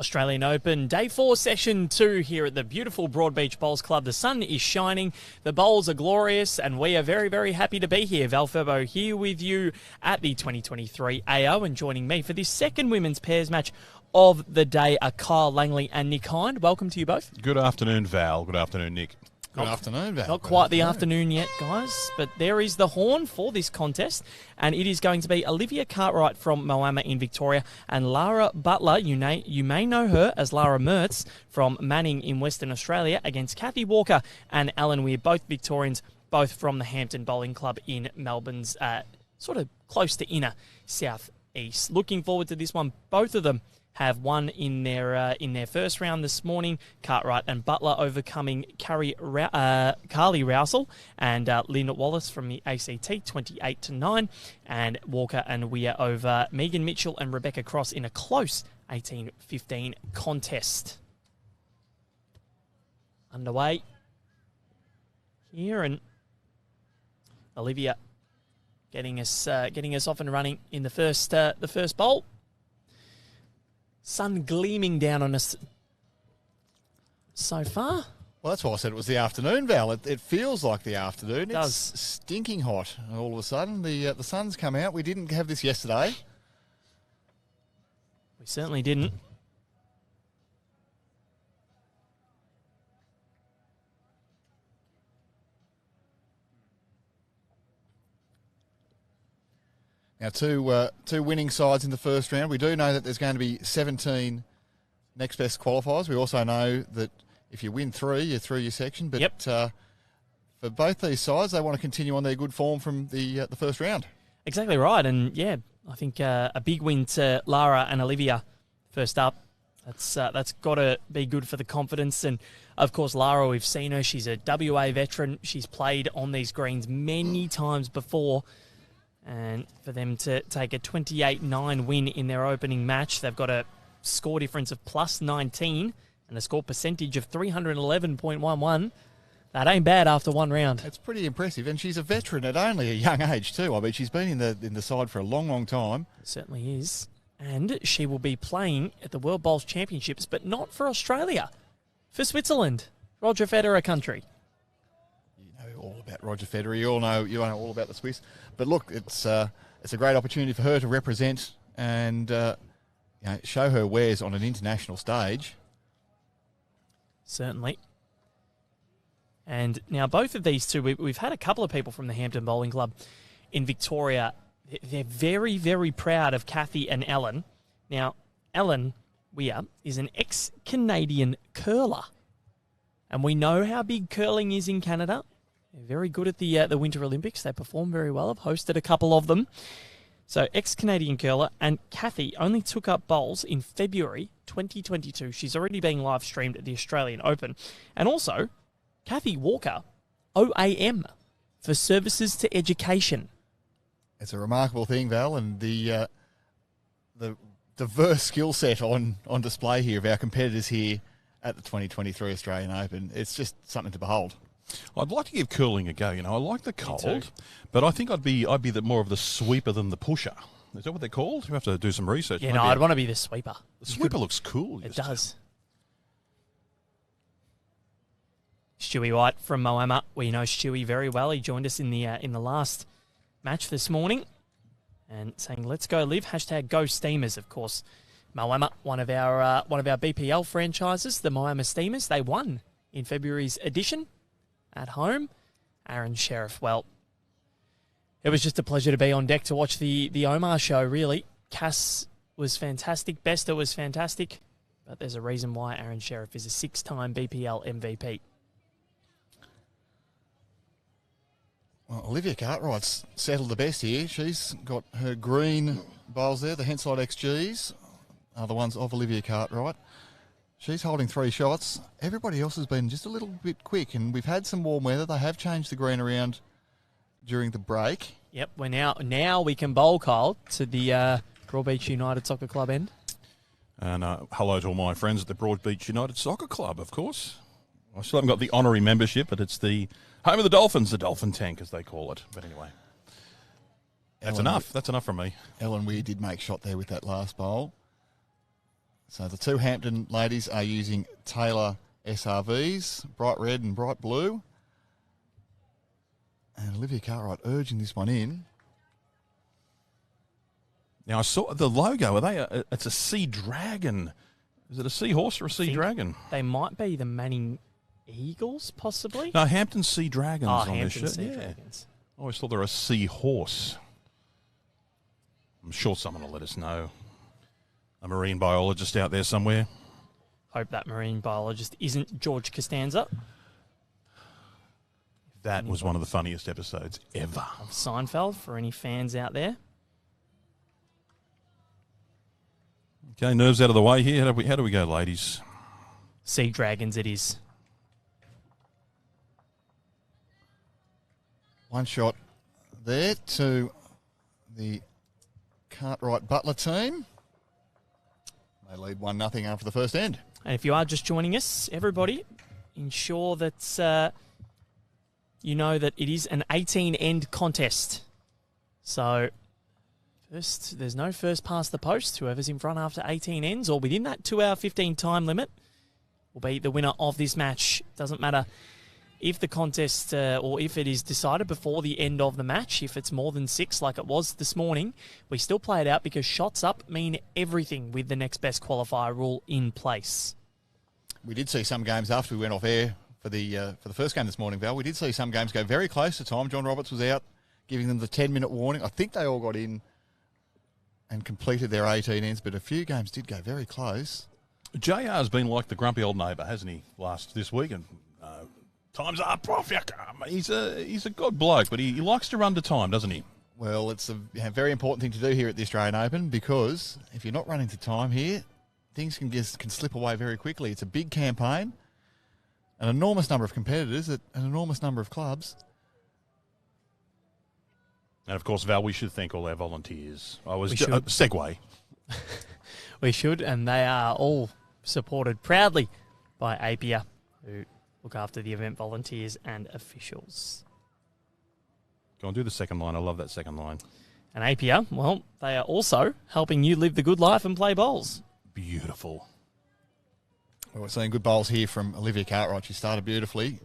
Australian Open, Day 4, Session 2 here at the beautiful Broadbeach Bowls Club. The sun is shining, the bowls are glorious, and we are very, very happy to be here. Val Furbo here with you at the 2023 AO, and joining me for this second women's pairs match of the day are Kyle Langley and Nick Hind. Welcome to you both. Good afternoon, Val. Good afternoon, Nick. Good afternoon, Val. Not quite the afternoon yet, guys, but there is the horn for this contest, and it is going to be Olivia Cartwright from Moama in Victoria and Lara Butler, you may know her as Lara Mertz from Manning in Western Australia, against Kathy Walker and Alan Weir, both Victorians, both from the Hampton Bowling Club in Melbourne's sort of close to inner southeast. Looking forward to this one. Both of them have won in their first round this morning. Cartwright and Butler overcoming Carly Rousel and Lynn Wallace from the ACT 28-9, and Walker and Weir over Megan Mitchell and Rebecca Cross in a close 18-15 contest. Underway here, and Olivia getting us off and running in the first bowl. Sun gleaming down on us so far. Well, that's why I said it was the afternoon, Val. It feels like the afternoon. It does. It's stinking hot all of a sudden. The sun's come out. We didn't have this yesterday. We certainly didn't. Now, two winning sides in the first round. We do know that there's going to be 17 next best qualifiers. We also know that if you win 3, you're through your section. But yep. For both these sides, they want to continue on their good form from the first round. Exactly right. And, yeah, I think a big win to Lara and Olivia first up. That's got to be good for the confidence. And, of course, Lara, we've seen her. She's a WA veteran. She's played on these greens many times before. And for them to take a 28-9 win in their opening match, they've got a score difference of plus 19 and a score percentage of 311.11. That ain't bad after one round. It's pretty impressive, and she's a veteran at only a young age too. I mean, she's been in the side for a long, long time. It certainly is. And she will be playing at the World Bowls Championships, but not for Australia, for Switzerland, Roger Federer country. All about Roger Federer. You know all about the Swiss. But look, it's a great opportunity for her to represent and show her wares on an international stage. Certainly. And now both of these two, we've had a couple of people from the Hampton Bowling Club in Victoria. They're very, very proud of Kathy and Ellen. Now, Ellen Weir is an ex-Canadian curler. And we know how big curling is in Canada. They're very good at the Winter Olympics. They perform very well. I've hosted a couple of them. So, ex-Canadian curler, and Kathy only took up bowls in February 2022. She's already being live streamed at the Australian Open. And also, Kathy Walker, OAM, for Services to Education. It's a remarkable thing, Val, and the diverse skill set on display here of our competitors here at the 2023 Australian Open. It's just something to behold. I'd like to give curling a go. I like the cold, but I think I'd be more of the sweeper than the pusher. Is that what they're called? You have to do some research. Yeah, I'd want to be the sweeper. The sweeper looks cool. It does. Stewie White from Moama. We know Stewie very well. He joined us in the last match this morning, and saying, "Let's go Liv." # Go Steamers, of course. Moama, one of our BPL franchises, the Moama Steamers. They won in February's edition. At home, Aaron Sheriff. Well, it was just a pleasure to be on deck to watch the Omar show, really. Cass was fantastic. Bester was fantastic. But there's a reason why Aaron Sheriff is a 6-time BPL MVP. Well, Olivia Cartwright's settled the best here. She's got her green bowls there. The Henside XGs are the ones of Olivia Cartwright. She's holding 3 shots. Everybody else has been just a little bit quick, and we've had some warm weather. They have changed the green around during the break. Yep, we're now we can bowl, Kyle, to the Broadbeach United Soccer Club end. And hello to all my friends at the Broadbeach United Soccer Club, of course. I still haven't got the honorary membership, but it's the home of the Dolphins, the Dolphin Tank, as they call it. But anyway, that's enough. That's enough from me. Ellen Weir did make shot there with that last bowl. So the two Hampton ladies are using Taylor SRVs, bright red and bright blue. And Olivia Cartwright urging this one in. Now, I saw the logo. Are they? It's a sea dragon. Is it a seahorse or a sea dragon? They might be the Manning Eagles, possibly. No, Hampton Sea Dragons on Hampton this shirt. Sea Dragons. I always thought they were a seahorse. I'm sure someone will let us know. A marine biologist out there somewhere. Hope that marine biologist isn't George Costanza. That was one of the funniest episodes ever. Of Seinfeld, for any fans out there. Okay, nerves out of the way here. How do we go, ladies? Sea Dragons it is. One shot there to the Cartwright Butler team. They lead 1-0 after the first end. And if you are just joining us, everybody, ensure that you know that it is an 18-end contest. So first, there's no first past the post. Whoever's in front after 18 ends or within that 2-hour 15 time limit will be the winner of this match. Doesn't matter if the contest or if it is decided before the end of the match. If it's more than 6 like it was this morning, we still play it out because shots up mean everything with the next best qualifier rule in place. We did see some games after we went off air for the first game this morning, Val. We did see some games go very close to time. John Roberts was out giving them the 10-minute warning. I think they all got in and completed their 18 ends, but a few games did go very close. JR's been like the grumpy old neighbour, hasn't he, this week? And time's up, off you come. He's a good bloke, but he likes to run to time, doesn't he? Well, it's a very important thing to do here at the Australian Open, because if you're not running to time here, things can slip away very quickly. It's a big campaign, an enormous number of competitors at an enormous number of clubs. And, of course, Val, we should thank all our volunteers. Segue. We should, and they are all supported proudly by APIA, who look after the event volunteers and officials. Go on, do the second line. I love that second line. And APIA, well, they are also helping you live the good life and play bowls. Beautiful. Well, we're seeing good bowls here from Olivia Cartwright. She started beautifully.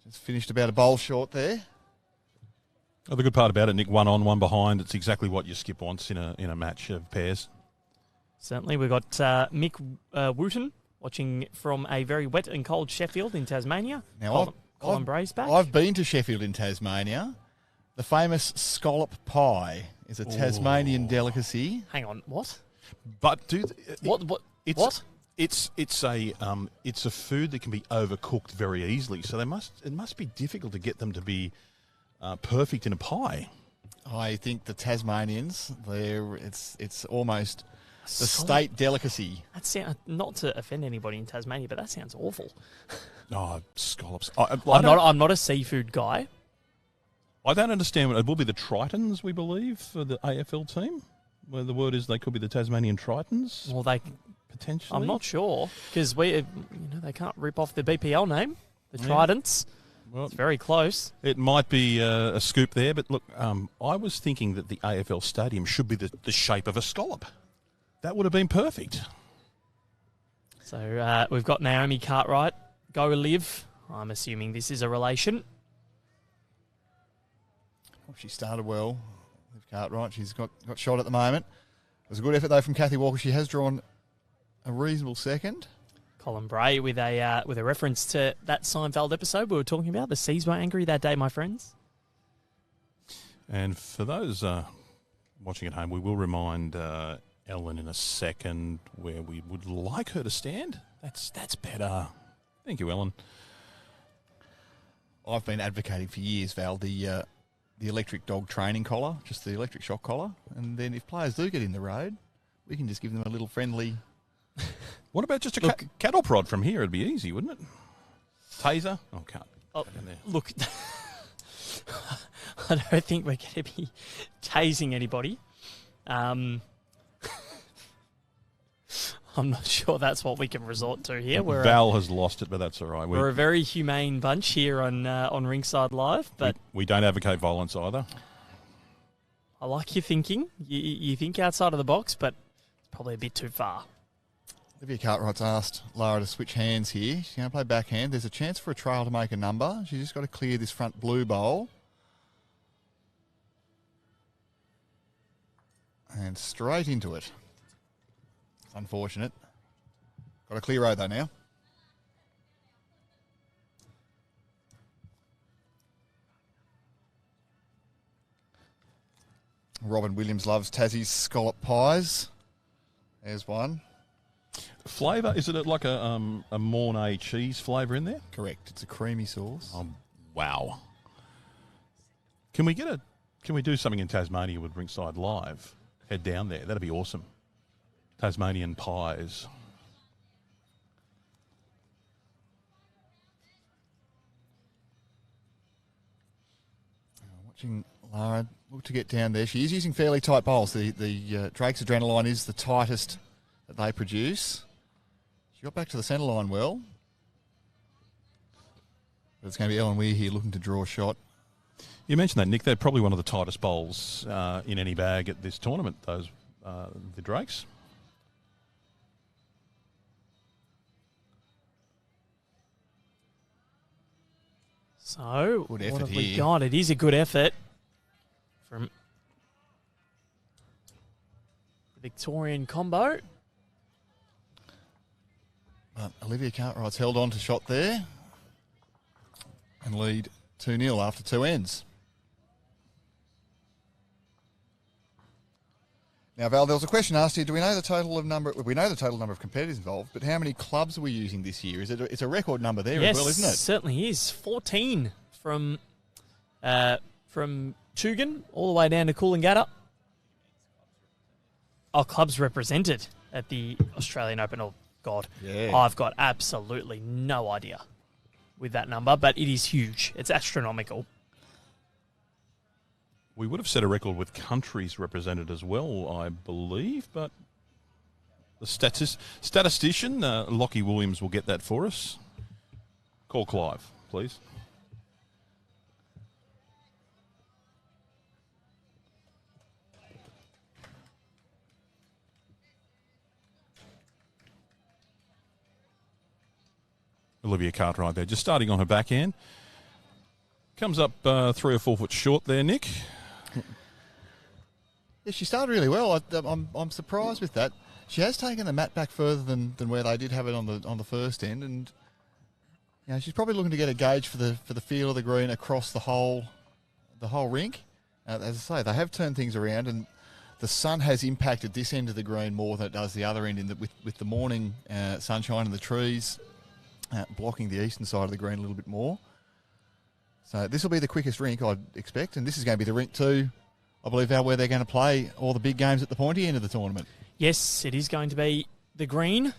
Just finished about a bowl short there. Oh, the good part about it, Nick, 1 on, 1 behind. It's exactly what your skip wants in a match of pairs. Certainly. We've got Mick Wooten watching from a very wet and cold Sheffield in Tasmania. Now, Colin Bray's back. I've been to Sheffield in Tasmania. The famous scallop pie is a Tasmanian delicacy. Hang on, what? But What? It's a food that can be overcooked very easily. So it must be difficult to get them to be perfect in a pie. I think the Tasmanians, it's almost the state delicacy. That sounds, not to offend anybody in Tasmania, but that sounds awful. Oh, scallops! I'm not a seafood guy. I don't understand. It will be the Tritons, we believe, for the AFL team. Where the word is they could be the Tasmanian Tritons. Well, they potentially. I'm not sure because they can't rip off the BPL name, the Tridents. Well, it's very close. It might be a scoop there, but look, I was thinking that the AFL stadium should be the shape of a scallop. That would have been perfect. So we've got Naomi Cartwright. Go Liv. I'm assuming this is a relation. Well, she started well. Liv Cartwright. She's got shot at the moment. It was a good effort, though, from Kathy Walker. She has drawn a reasonable second. Colin Bray with a reference to that Seinfeld episode we were talking about. The seas were angry that day, my friends. And for those watching at home, we will remind Ellen in a second where we would like her to stand. That's better. Thank you, Ellen. I've been advocating for years, Val, the electric dog training collar, just the electric shock collar. And then if players do get in the road, we can just give them a little friendly... What about just a cattle prod from here? It'd be easy, wouldn't it? Taser? Oh, can't. Oh, look, I don't think we're going to be tasing anybody. I'm not sure that's what we can resort to here. Val has lost it, but that's all right. We're a very humane bunch here on Rinkside Live, but we don't advocate violence either. I like your thinking. You think outside of the box, but it's probably a bit too far. Olivia Cartwright's asked Lara to switch hands here. She's going to play backhand. There's a chance for a trail to make a number. She's just got to clear this front blue bowl. And straight into it. It's unfortunate. Got a clear road though now. Robin Williams loves Tassie's scallop pies. There's one. Flavour, is it like a Mornay cheese flavour in there? Correct. It's a creamy sauce. Oh, wow. Can we do something in Tasmania with RINKSIDE Live? Head down there. That'd be awesome. Tasmanian pies. Watching Lara look to get down there. She is using fairly tight bowls. The Drake's Adrenaline is the tightest that they produce. She got back to the centre line well. But it's going to be Ellen Weir here looking to draw a shot. You mentioned that, Nick. They're probably one of the tightest bowls in any bag at this tournament, those the Drakes. So, Good what effort have we here. got? It is a good effort from the Victorian combo. But Olivia Cartwright's held on to shot there and lead 2-0 after 2 ends. Now, Val, there was a question asked here. Do we know the total number? We know the total number of competitors involved, but how many clubs are we using this year? It's a record number there Yes, as well, isn't it? certainly is. 14 from Tugun all the way down to Coolangatta. Our clubs represented at the Australian Open. Oh, God. Yeah. I've got absolutely no idea with that number, but it is huge. It's astronomical. We would have set a record with countries represented as well, I believe, but the statistician, Lockie Williams, will get that for us. Call Clive, please. Olivia Cartwright there, just starting on her backhand. Comes up 3 or 4 foot short there, Nick. Yeah, she started really well. I'm surprised with that. She has taken the mat back further than where they did have it on the first end, and you know, she's probably looking to get a gauge for the feel of the green across the whole rink. As I say, they have turned things around, and the sun has impacted this end of the green more than it does the other end. With the morning sunshine and the trees blocking the eastern side of the green a little bit more. So this will be the quickest rink, I'd expect, and this is going to be the rink too, I believe, where they're going to play all the big games at the pointy end of the tournament. Yes, it is going to be the green.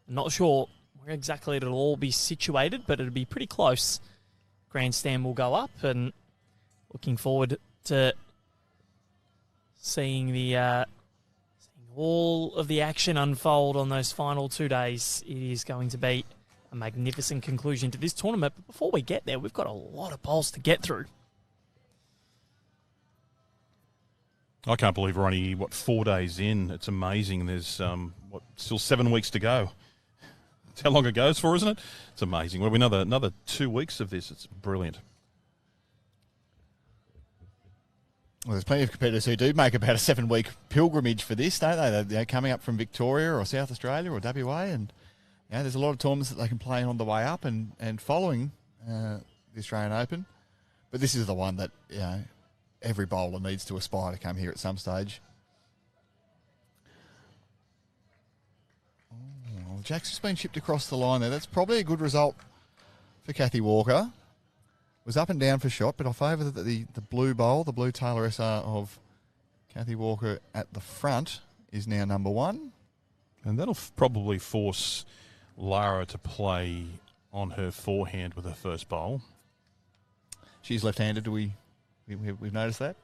I'm not sure where exactly it'll all be situated, but it'll be pretty close. Grandstand will go up, and looking forward to seeing all of the action unfold on those final 2 days. It is going to be a magnificent conclusion to this tournament. But before we get there, we've got a lot of bowls to get through. I can't believe we're only, 4 days in. It's amazing. There's, still 7 weeks to go. That's how long it goes for, isn't it? It's amazing. Well, we another 2 weeks of this. It's brilliant. Well, there's plenty of competitors who do make about a 7-week pilgrimage for this, don't they? They're coming up from Victoria or South Australia or WA, and there's a lot of tournaments that they can play on the way up and following the Australian Open. But this is the one that every bowler needs to aspire to come here at some stage. Oh, Jack's just been shipped across the line there. That's probably a good result for Kathy Walker. Was up and down for shot, but I favour the blue bowl, the blue Taylor SR of Kathy Walker at the front is now number 1. And that'll probably force Lara to play on her forehand with her first bowl. She's left-handed. We've noticed that?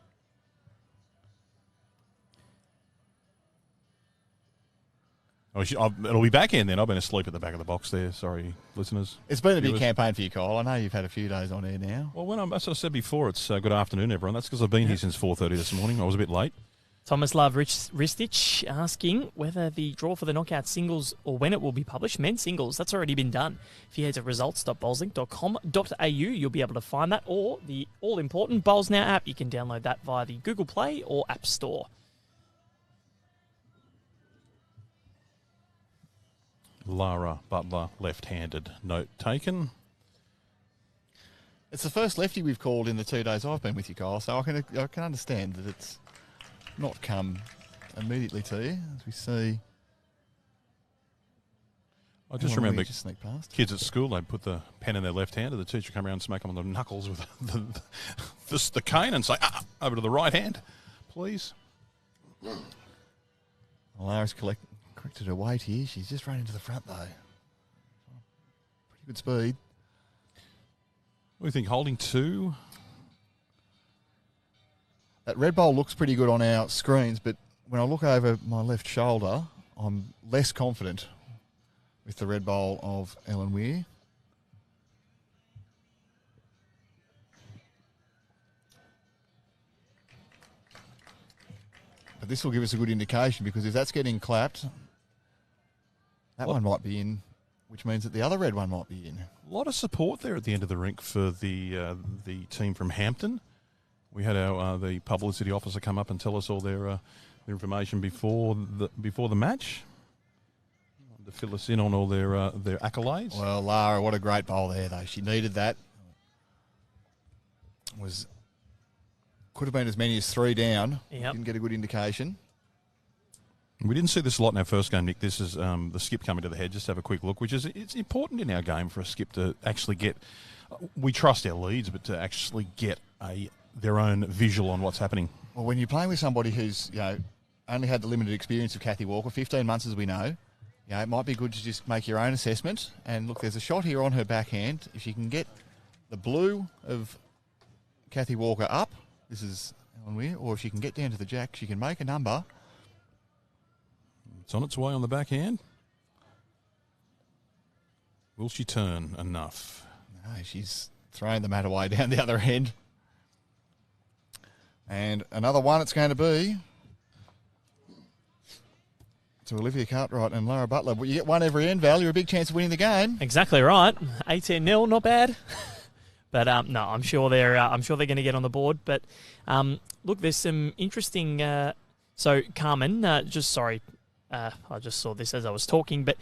Oh, it'll be backhand then. I've been asleep at the back of the box there. Sorry, listeners. It's been a big Viewers. campaign for you, Kyle. I know you've had a few days on air now. Well, as I said before, it's good afternoon, everyone. That's because I've been here since 4:30 this morning. I was a bit late. Thomas Love Ristich asking whether the draw for the knockout singles or when it will be published. Men's singles, that's already been done. If you head to results.bowlslink.com.au, you'll be able to find that, or the all-important Bowls Now app. You can download that via the Google Play or App Store. Lara Butler, left-handed. Note taken. It's the first lefty we've called in the 2 days I've been with you, Kyle, so I can understand that it's not come immediately to you, as we see. I just remember just sneak past. Kids at school, they'd put the pen in their left hand and the teacher would come around and smack them on the knuckles with the cane and say, over to the right hand, please. Lara's corrected her weight here. She's just running to the front, though. Pretty good speed. What do you think, holding 2? That red bowl looks pretty good on our screens, but when I look over my left shoulder, I'm less confident with the red bowl of Ellen Weir. But this will give us a good indication, because if that's getting clapped, that one might be in, which means that the other red one might be in. A lot of support there at the end of the rink for the team from Hampton. We had our the publicity officer come up and tell us all their information before the match, to fill us in on all their accolades. Well, Lara, what a great bowl there, though. She needed that. Could have been as many as 3 down. Yep. Didn't get a good indication. We didn't see this a lot in our first game, Nick. This is the skip coming to the head. Just have a quick look, it's important in our game for a skip to actually get. We trust our leads, but to actually get their own visual on what's happening. Well, when you're playing with somebody who's only had the limited experience of Kathy Walker, 15 months as we know, it might be good to just make your own assessment. And look, there's a shot here on her backhand. If you can get the blue of Kathy Walker up, this is Ellen Weir, or if she can get down to the jack, she can make a number. It's on its way on the backhand. Will she turn enough? No, she's throwing the mat away down the other end. And another one it's going to be to Olivia Cartwright and Lara Butler. But you get one every end, Val. You're a big chance of winning the game. Exactly right. 18-0, not bad. But no, I'm sure they're going to get on the board. But look, there's some interesting. So Carmen, I just saw this as I was talking, but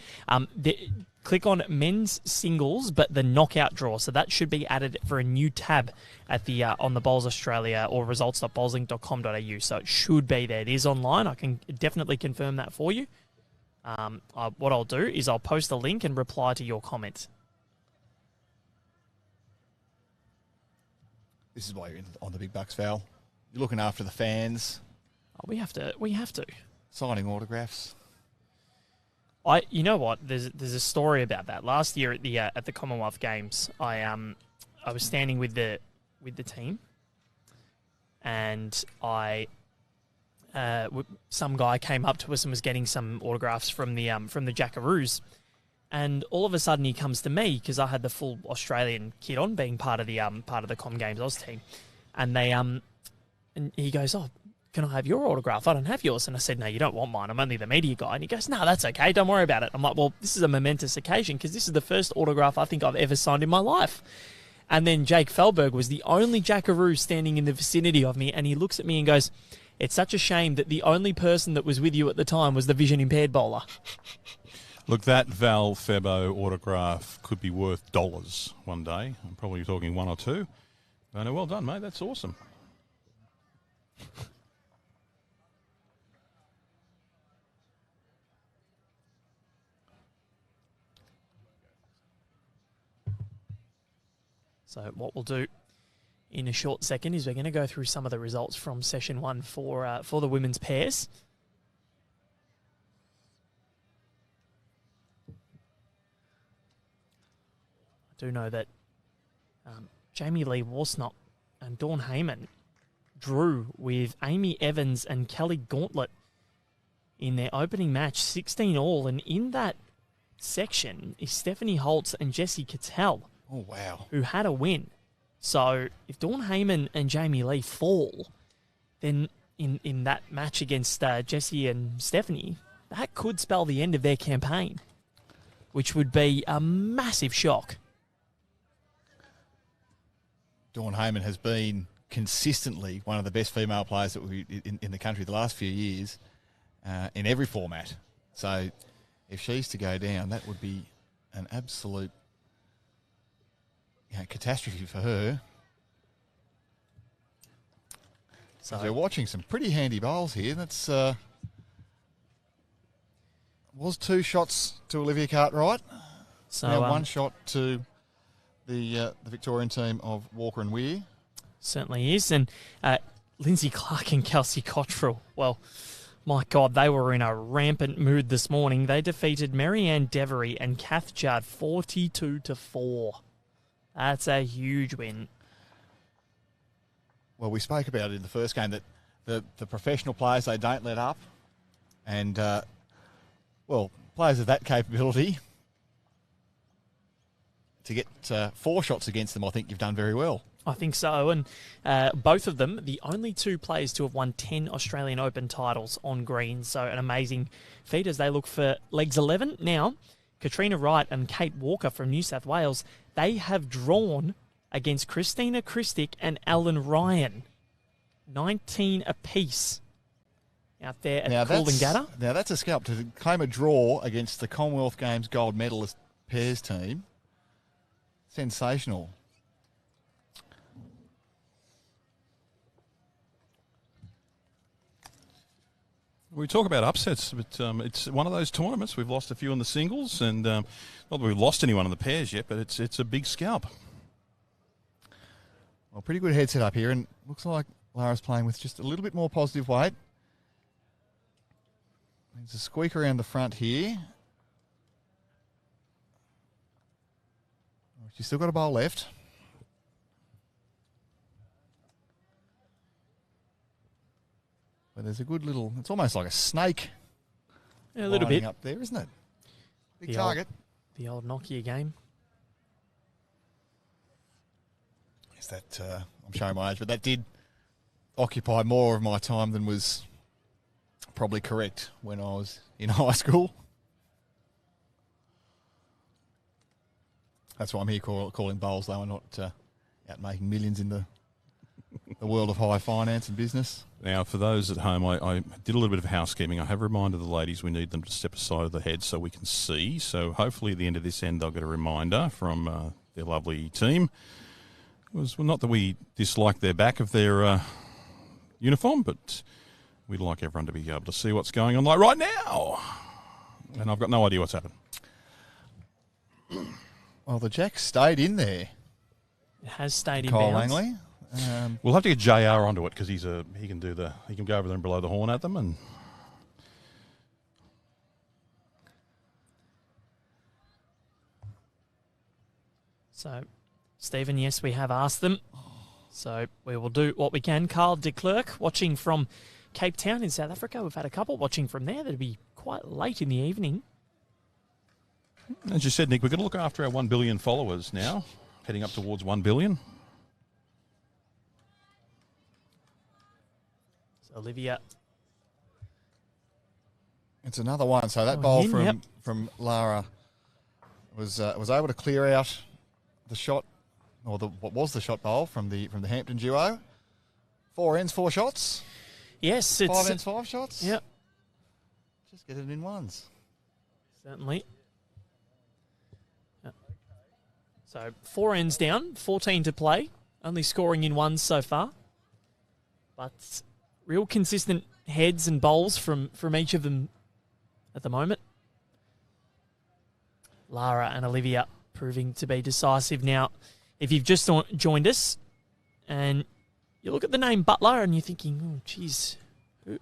click on men's singles, but the knockout draw. So that should be added for a new tab at the on the Bowls Australia or results.bowlslink.com.au. So it should be there. It is online. I can definitely confirm that for you. What I'll do is I'll post a link and reply to your comment. This is why you're on the big bucks, Val. You're looking after the fans. Oh, we have to. Signing autographs. You know what? There's a story about that. Last year at the Commonwealth Games, I was standing with the team, and some guy came up to us and was getting some autographs from the Jackaroos, and all of a sudden he comes to me because I had the full Australian kit on, being part of the Com Games Oz team, and and he goes, "Oh, can I have your autograph? I don't have yours." And I said, "No, you don't want mine. I'm only the media guy." And he goes, "No, that's okay. Don't worry about it." I'm like, "Well, this is a momentous occasion because this is the first autograph I think I've ever signed in my life." And then Jake Felberg was the only Jackaroo standing in the vicinity of me, and he looks at me and goes, "It's such a shame that the only person that was with you at the time was the vision-impaired bowler." Look, that Val Febo autograph could be worth dollars one day. I'm probably talking 1 or 2. No, well done, mate. That's awesome. So what we'll do in a short second is we're going to go through some of the results from Session 1 for the women's pairs. I do know that Jamie Lee Warsnop and Dawn Heyman drew with Amy Evans and Kelly Gauntlet in their opening match, 16 all, and in that section is Stephanie Holtz and Jessie Cattell. Oh, wow. Who had a win. So if Dawn Heyman and Jamie Lee fall, then in that match against Jessie and Stephanie, that could spell the end of their campaign, which would be a massive shock. Dawn Heyman has been consistently one of the best female players that in the country the last few years in every format. So if she's to go down, that would be an absolute catastrophe for her. So we're watching some pretty handy bowls here. That's was 2 shots to Olivia Cartwright. So now 1 shot to the Victorian team of Walker and Weir. Certainly is. And Lindsay Clark and Kelsey Cottrell, well, my God, they were in a rampant mood this morning. They defeated Marianne Devery and Kath Judd 42-4. That's a huge win. Well, we spoke about it in the first game that the professional players, they don't let up. And, players of that capability, to get 4 shots against them, I think you've done very well. I think so, and both of them, the only 2 players to have won 10 Australian Open titles on green, so an amazing feat as they look for legs 11. Now, Katrina Wright and Kate Walker from New South Wales, they have drawn against Christina Christic and Ellen Ryan. 19 apiece out there at Coolangatta. Now, that's a scalp to claim a draw against the Commonwealth Games gold medalist pairs team. Sensational. We talk about upsets, but it's one of those tournaments. We've lost a few in the singles, and not that we've lost anyone in the pairs yet, but it's a big scalp. Well, pretty good head set up here, and looks like Lara's playing with just a little bit more positive weight. There's a squeak around the front here. She's still got a bowl left. But there's a good little, it's almost like a snake. Yeah, a little bit. Up there, isn't it? Big The target. The old Nokia game. Is that, I'm showing my age, but that did occupy more of my time than was probably correct when I was in high school. That's why I'm here calling bowls, though. I'm not out making millions in the world of high finance and business. Now, for those at home, I did a little bit of housekeeping. I have reminded the ladies we need them to step aside of the head so we can see. So hopefully at the end of this end, they'll get a reminder from their lovely team. It was not that we dislike their back of their uniform, but we'd like everyone to be able to see what's going on like right now. And I've got no idea what's happened. Well, the jack stayed in there. It has stayed in Kyle bounds. Langley. We'll have to get JR onto it because he can go over there and blow the horn at them. And So, Stephen, yes, we have asked them. So we will do what we can. Carl de Klerk watching from Cape Town in South Africa. We've had a couple watching from there. That'll be quite late in the evening. as you said, Nick, we're going to look after our 1 billion followers now, heading up towards 1 billion. So Olivia. It's another one. So that bowl from Lara was able to clear out the shot, or what was the shot bowl from the Hampton duo. 4 ends, 4 shots. Yes, it's 5 ends, 5 shots. Yep, Just get it in ones. certainly. Yep. So 4 ends down, 14 to play. Only scoring in ones so far, but real consistent heads and bowls from each of them at the moment. Lara and Olivia proving to be decisive. Now, if you've just joined us and you look at the name Butler and you're thinking, oh, geez,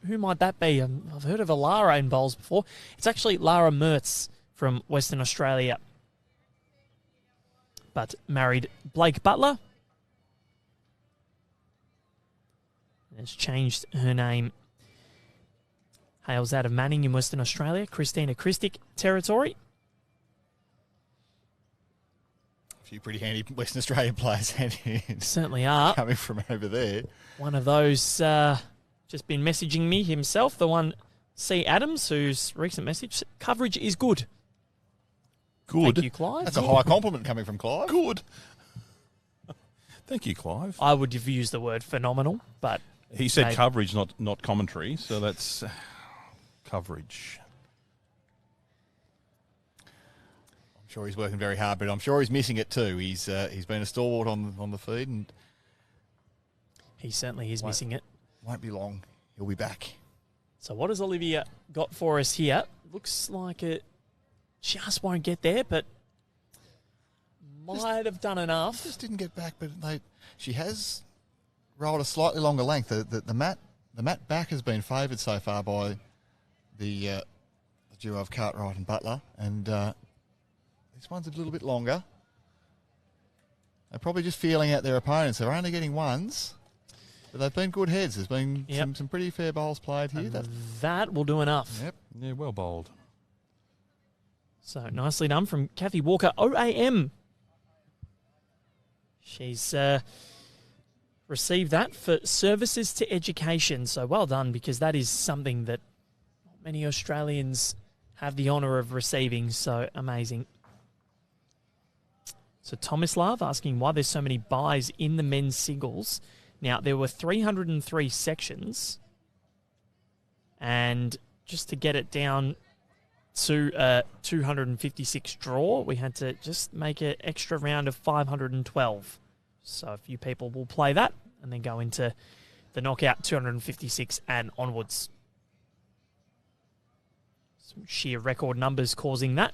who might that be? I've heard of a Lara in bowls before. It's actually Lara Mertz from Western Australia, but married Blake Butler. Has changed her name. Hails out of Manning in Western Australia, Christina Christic territory. A few pretty handy Western Australian players Certainly are. coming from over there. One of those just been messaging me himself, the one C. Adams, whose recent message, coverage is good. Good. Thank you, Clive. That's a high compliment coming from Clive. Good. Thank you, Clive. I would have used the word phenomenal, but... He said maybe. coverage, not commentary, so that's coverage. I'm sure he's working very hard, but I'm sure he's missing it too. He's been a stalwart on the feed and He certainly is missing it. won't be long. He'll be back. So what has Olivia got for us here? Looks like it just won't get there, but might have done enough. Just didn't get back, but she has rolled a slightly longer length. The mat back has been favoured so far by the duo of Cartwright and Butler, and this one's a little bit longer. They're probably just feeling out their opponents. They're only getting ones, but they've been good heads. There's been some pretty fair bowls played here. That will do enough. Yep. Yeah, well bowled. So nicely done from Kathy Walker, OAM. She's received that for services to education. So well done, because that is something that not many Australians have the honour of receiving. So amazing. So Tomislav asking why there's so many buys in the men's singles. Now, there were 303 sections. And just to get it down to 256 draw, we had to just make an extra round of 512. So a few people will play that and then go into the knockout 256 and onwards. Some sheer record numbers causing that.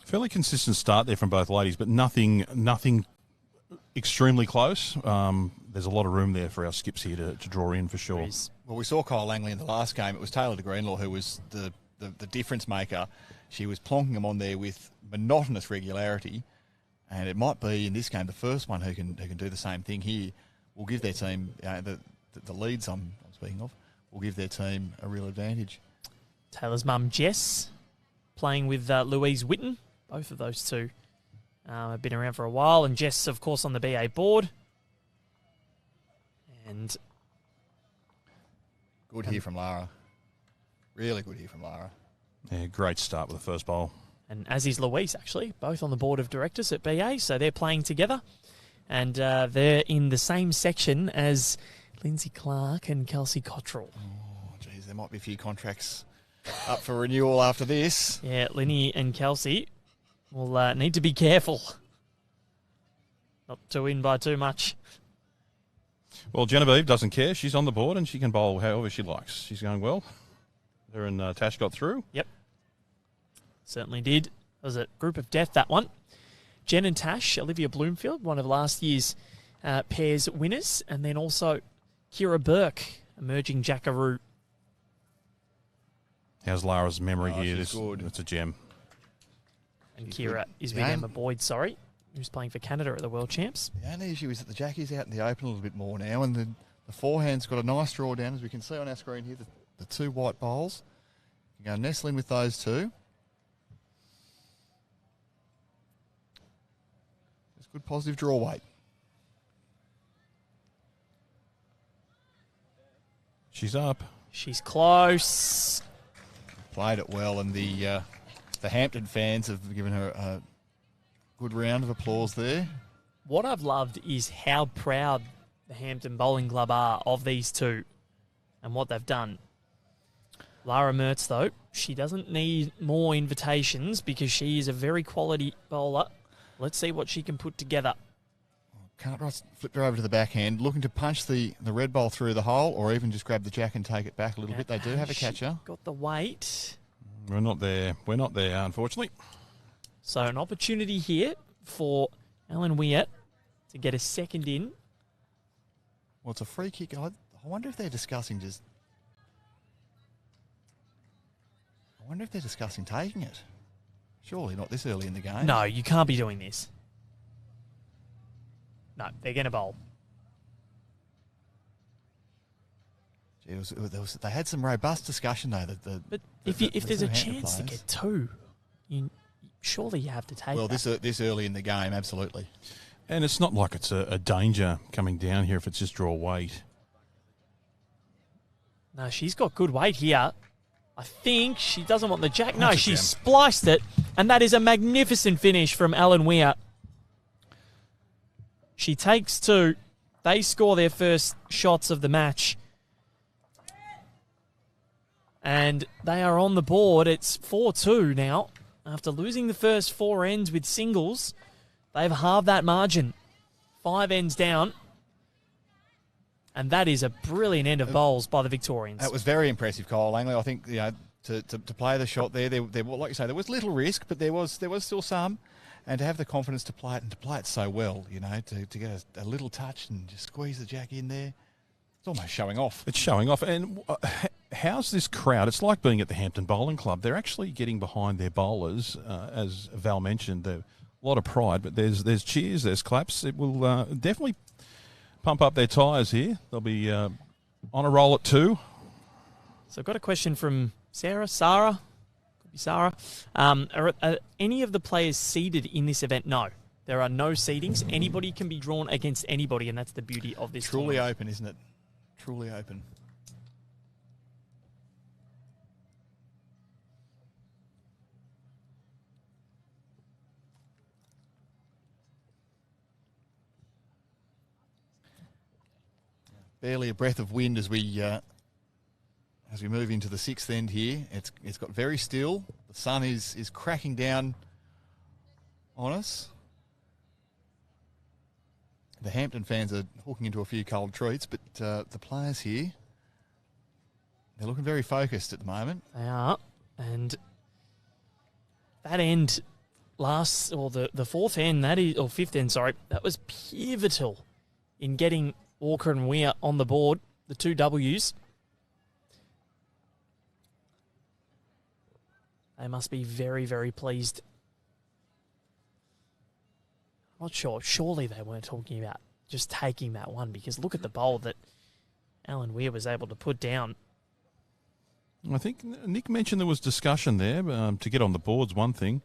Fairly consistent start there from both ladies, but nothing extremely close. There's a lot of room there for our skips here to draw in for sure. Well, we saw Kyle Langley in the last game. It was Taylor de Greenlaw who was the difference maker. She was plonking them on there with monotonous regularity, and it might be in this game the first one who can do the same thing here. Will give their team the leads I'm speaking of. Will give their team a real advantage. Taylor's mum Jess playing with Louise Witten. Both of those two have been around for a while, and Jess, of course, on the BA board. And good here from Lara. Really good here from Lara. Yeah, great start with the first bowl. And as is Louise, actually, both on the board of directors at BA, so they're playing together. And they're in the same section as Lindsay Clark and Kelsey Cottrell. Oh, geez, there might be a few contracts up for renewal after this. Yeah, Linny and Kelsey will need to be careful not to win by too much. Well, Genevieve doesn't care. She's on the board and she can bowl however she likes. She's going well. Her and Tash got through. Yep. Certainly did. It was a group of death, that one. Jen and Tash, Olivia Bloomfield, one of last year's pairs winners, and then also Kira Burke, emerging Jackaroo. How's Lara's memory here? She's good. It's a gem. And She's Kira good. is with Emma Boyd, who's playing for Canada at the World Champs. The only issue is that the Jackie's out in the open a little bit more now, and the forehand's got a nice draw down, as we can see on our screen here, the two white bowls. You can go nestle in with those two. Just good positive draw weight. She's up. She's close. Played it well, and the Hampton fans have given her a good round of applause there. What I've loved is how proud the Hampton Bowling Club are of these two and what they've done. Lara Mertz, though, she doesn't need more invitations because she is a very quality bowler. Let's see what she can put together. Cartwright flipped her over to the backhand, looking to punch the red bowl through the hole, or even just grab the jack and take it back a little bit. They do have a catcher. Got the weight. We're not there. We're not there, unfortunately. So an opportunity here for Alan Weir to get a second in. Well, it's a free kick. I wonder if they're discussing taking it. Surely not this early in the game. No, you can't be doing this. No, they're going to bowl. Gee, they had some robust discussion, though. But if there's a chance to get two, surely you have to take well, that. this early in the game, absolutely. And it's not like it's a danger coming down here if it's just draw weight. No, she's got good weight here. I think she doesn't want the jack. No, That's a she gem. spliced it, and that is a magnificent finish from Ellen Weir. She takes 2. They score their first shots of the match. And they are on the board. It's 4-2 now. After losing the first 4 ends with singles, they've halved that margin. 5 ends down. And that is a brilliant end of bowls by the Victorians. That was very impressive, Kyle Langley. I think to play the shot there, like you say, there was little risk, but there was still some, and to have the confidence to play it and to play it so well, to get a little touch and just squeeze the jack in there, it's almost showing off. It's showing off. And how's this crowd? It's like being at the Hampton Bowling Club. They're actually getting behind their bowlers, as Val mentioned. A lot of pride, but there's cheers, there's claps. It will definitely pump up their tyres here. They'll be on a roll at 2. So I've got a question from Sarah. Could be Sarah. Are any of the players seeded in this event? No. There are no seedings. Anybody can be drawn against anybody, and that's the beauty of this Truly tournament. open, isn't it? Truly open. Barely a breath of wind as we move into the 6th end here. It's got very still. The sun is cracking down on us. The Hampton fans are hooking into a few cold treats, but the players here, they're looking very focused at the moment. They are. And that end the 4th end, or 5th end, sorry, that was pivotal in getting Walker and Weir on the board, the 2 Ws. They must be very, very pleased. I'm not sure. Surely they weren't talking about just taking that one, because look at the bowl that Alan Weir was able to put down. I think Nick mentioned there was discussion there. To get on the board's one thing.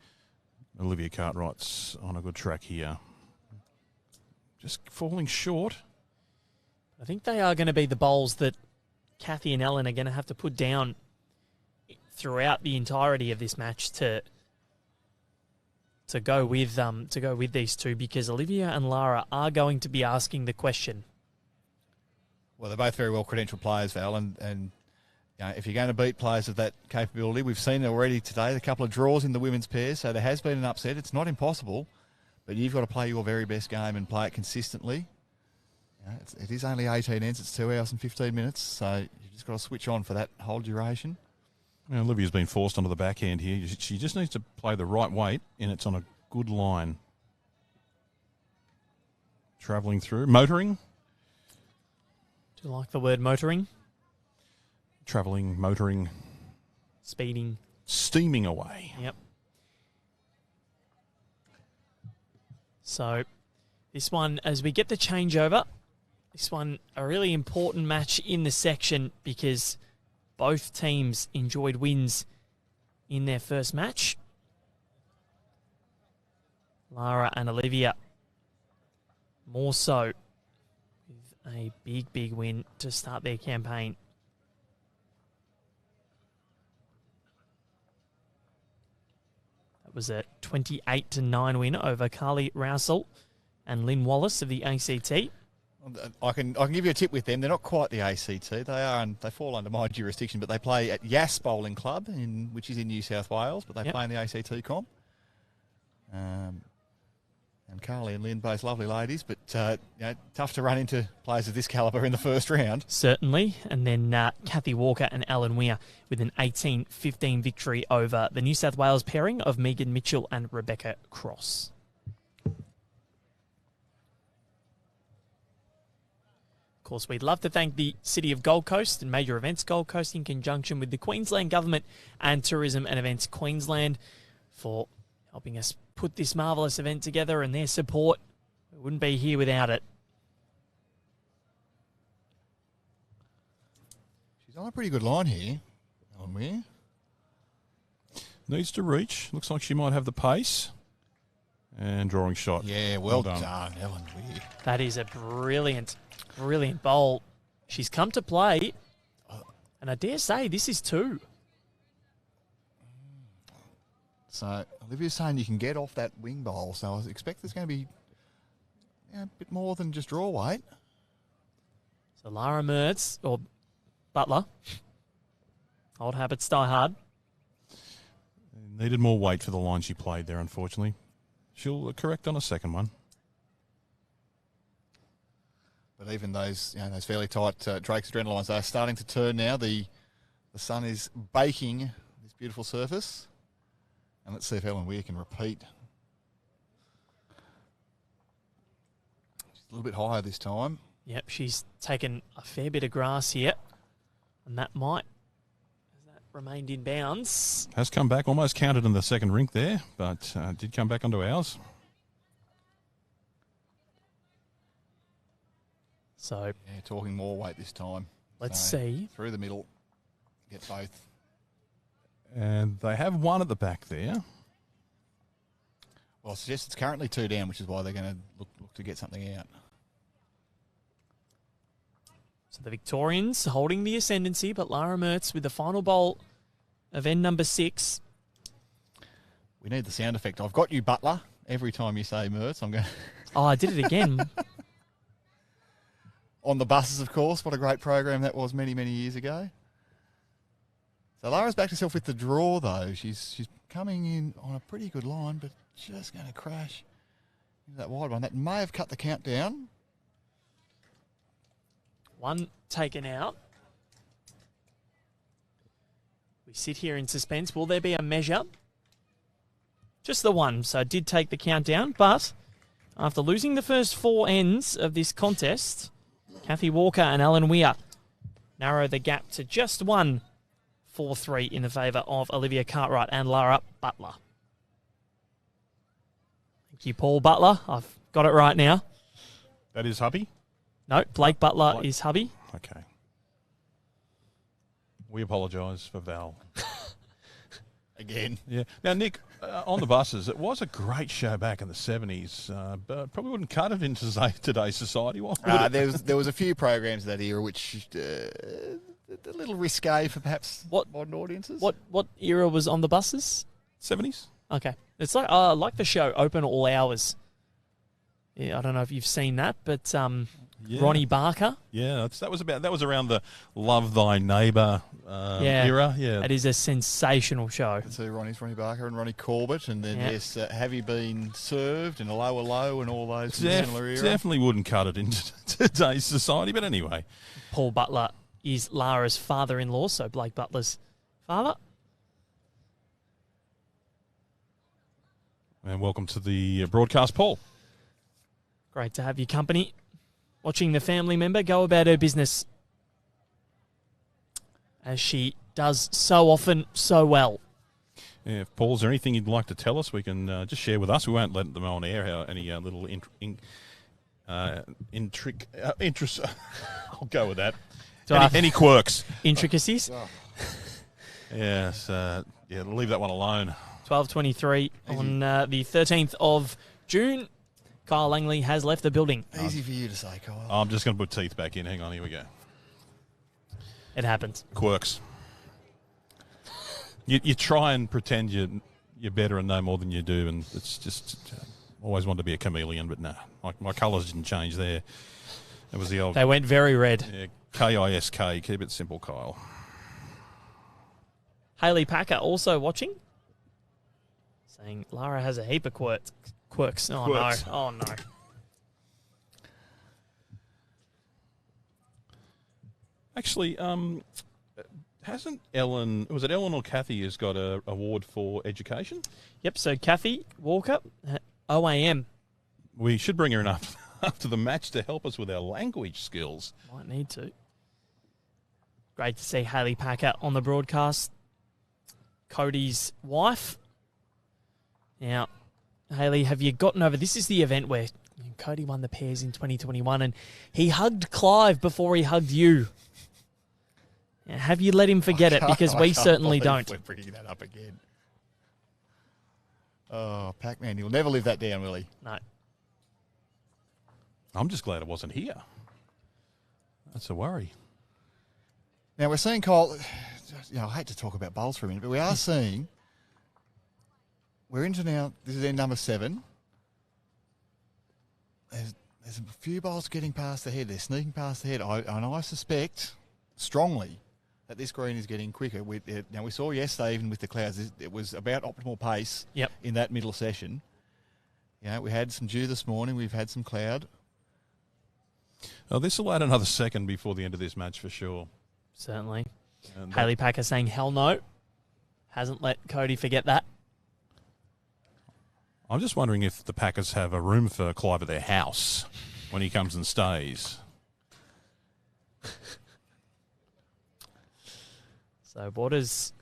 Olivia Cartwright's on a good track here. Just falling short. I think they are going to be the bowls that Kathy and Ellen are going to have to put down throughout the entirety of this match to go with these 2, because Olivia and Lara are going to be asking the question. Well, they're both very well credentialed players, Val, and if you're going to beat players of that capability, we've seen already today a couple of draws in the women's pairs, so there has been an upset. It's not impossible, but you've got to play your very best game and play it consistently. It is only 18 ends. It's 2 hours and 15 minutes, so you've just got to switch on for that whole duration. Olivia's been forced onto the backhand here. She just needs to play the right weight, and it's on a good line. Travelling through. Motoring. Do you like the word motoring? Travelling, motoring. Speeding. Steaming away. Yep. So this one, as we get the changeover, this one a really important match in the section, because both teams enjoyed wins in their first match. Lara and Olivia more so with a big win to start their campaign. That was a 28-9 win over Carly Rousel and Lynn Wallace of the ACT. I can give you a tip with them. They're not quite the ACT. They fall under my jurisdiction, but they play at Yass Bowling Club, which is in New South Wales, but they play in the ACT comp. And Carly and Lynn, both lovely ladies, but tough to run into players of this calibre in the first round. Certainly. And then Kathy Walker and Alan Weir with an 18-15 victory over the New South Wales pairing of Megan Mitchell and Rebecca Cross. Of course, we'd love to thank the City of Gold Coast and Major Events Gold Coast in conjunction with the Queensland Government and Tourism and Events Queensland for helping us put this marvellous event together, and their support. We wouldn't be here without it. She's on a pretty good line here, Ellen Weir. Needs to reach. Looks like she might have the pace. And drawing shot. Yeah, well done, Ellen Weir. That is a brilliant bowl. She's come to play. And I dare say this is 2. So Olivia's saying you can get off that wing bowl, so I expect there's going to be a bit more than just draw weight. So Lara Mertz, or Butler, old habits die hard. Needed more weight for the line she played there, unfortunately. She'll correct on a second one. But even those fairly tight Drake's adrenaline lines, they're starting to turn now. The sun is baking this beautiful surface. And let's see if Ellen Weir can repeat. She's a little bit higher this time. Yep, she's taken a fair bit of grass here. And that might, has that remained in bounds? Has come back, almost counted in the second rink there, but did come back onto ours. So, yeah, talking more weight this time. Let's so see. Through the middle, get both. And they have one at the back there. Well, I suggest it's currently 2 down, which is why they're going to look to get something out. So the Victorians holding the ascendancy, but Lara Mertz with the final bowl of end number 6. We need the sound effect. I've got you, Butler. Every time you say Mertz, I'm going to... Oh, I did it again. On the buses, of course. What a great program that was many, many years ago. So Lara's backed herself with the draw, though. She's coming in on a pretty good line, but just going to crash into that wide one. That may have cut the count down. One taken out. We sit here in suspense. Will there be a measure? Just the one, so it did take the count down, but after losing the first 4 ends of this contest, Kathy Walker and Ellen Weir narrow the gap to just 1, 4-3 in the favour of Olivia Cartwright and Lara Butler. Thank you, Paul Butler. I've got it right now. That is hubby? No, Blake Butler is hubby. Okay. We apologise for Val. Again. Yeah. Now, Nick, on the buses, it was a great show back in the 70s, but probably wouldn't cut it into today's society. There was a few programs that era which a little risque for perhaps modern audiences. What era was on the buses? 70s. Okay. It's like the show Open All Hours. Yeah, I don't know if you've seen that, but Ronnie Barker. Yeah, that was around the Love Thy Neighbour era. Yeah, it is a sensational show. So Ronnie Barker and Ronnie Corbett, and then Have You Been Served and A Low and all those from similar era. Definitely wouldn't cut it into today's society, but anyway. Paul Butler is Lara's father-in-law, so Blake Butler's father. And welcome to the broadcast, Paul. Great to have your company. Watching the family member go about her business, as she does so often, so well. Yeah, Paul, is there anything you'd like to tell us? We can just share with us. We won't let them on air how any little interest. I'll go with that. Any quirks? Intricacies? Yes. Leave that one alone. 12:23 on the 13th of June. Kyle Langley has left the building. Easy for you to say, Kyle. I'm just going to put teeth back in. Hang on, here we go. It happens. Quirks. You try and pretend you're better and know more than you do, and it's just always wanted to be a chameleon, but no, my colours didn't change there. It was the old. They went very red. Yeah, KISK. Keep it simple, Kyle. Hayley Packer also watching, saying Lara has a heap of quirks. Oh, Quirks. no. Oh, no. Actually, hasn't Ellen... Was it Ellen or Kathy who's got an award for education? Yep, so Kathy Walker, OAM. We should bring her in after the match to help us with our language skills. Might need to. Great to see Hayley Packer on the broadcast. Cody's wife. Now... Hayley, have you gotten over... This is the event where Cody won the pairs in 2021 and he hugged Clive before he hugged you. Now, have you let him forget it? Because we certainly don't. We're bringing that up again. Oh, Pac-Man, he'll never live that down, will he? No. I'm just glad it wasn't here. That's a worry. Now we're seeing Kyle. I hate to talk about bowls for a minute, but we are seeing. We're into now. This is end number 7. There's a few bowls getting past the head. They're sneaking past the head. And I suspect strongly that this green is getting quicker. Now we saw yesterday, even with the clouds, it was about optimal pace. In that middle session. We had some dew this morning. We've had some cloud. Oh, this will add another second before the end of this match for sure. Certainly. And Hayley Packer saying hell no. Hasn't let Cody forget that. I'm just wondering if the Packers have a room for Clive at their house when he comes and stays. So what has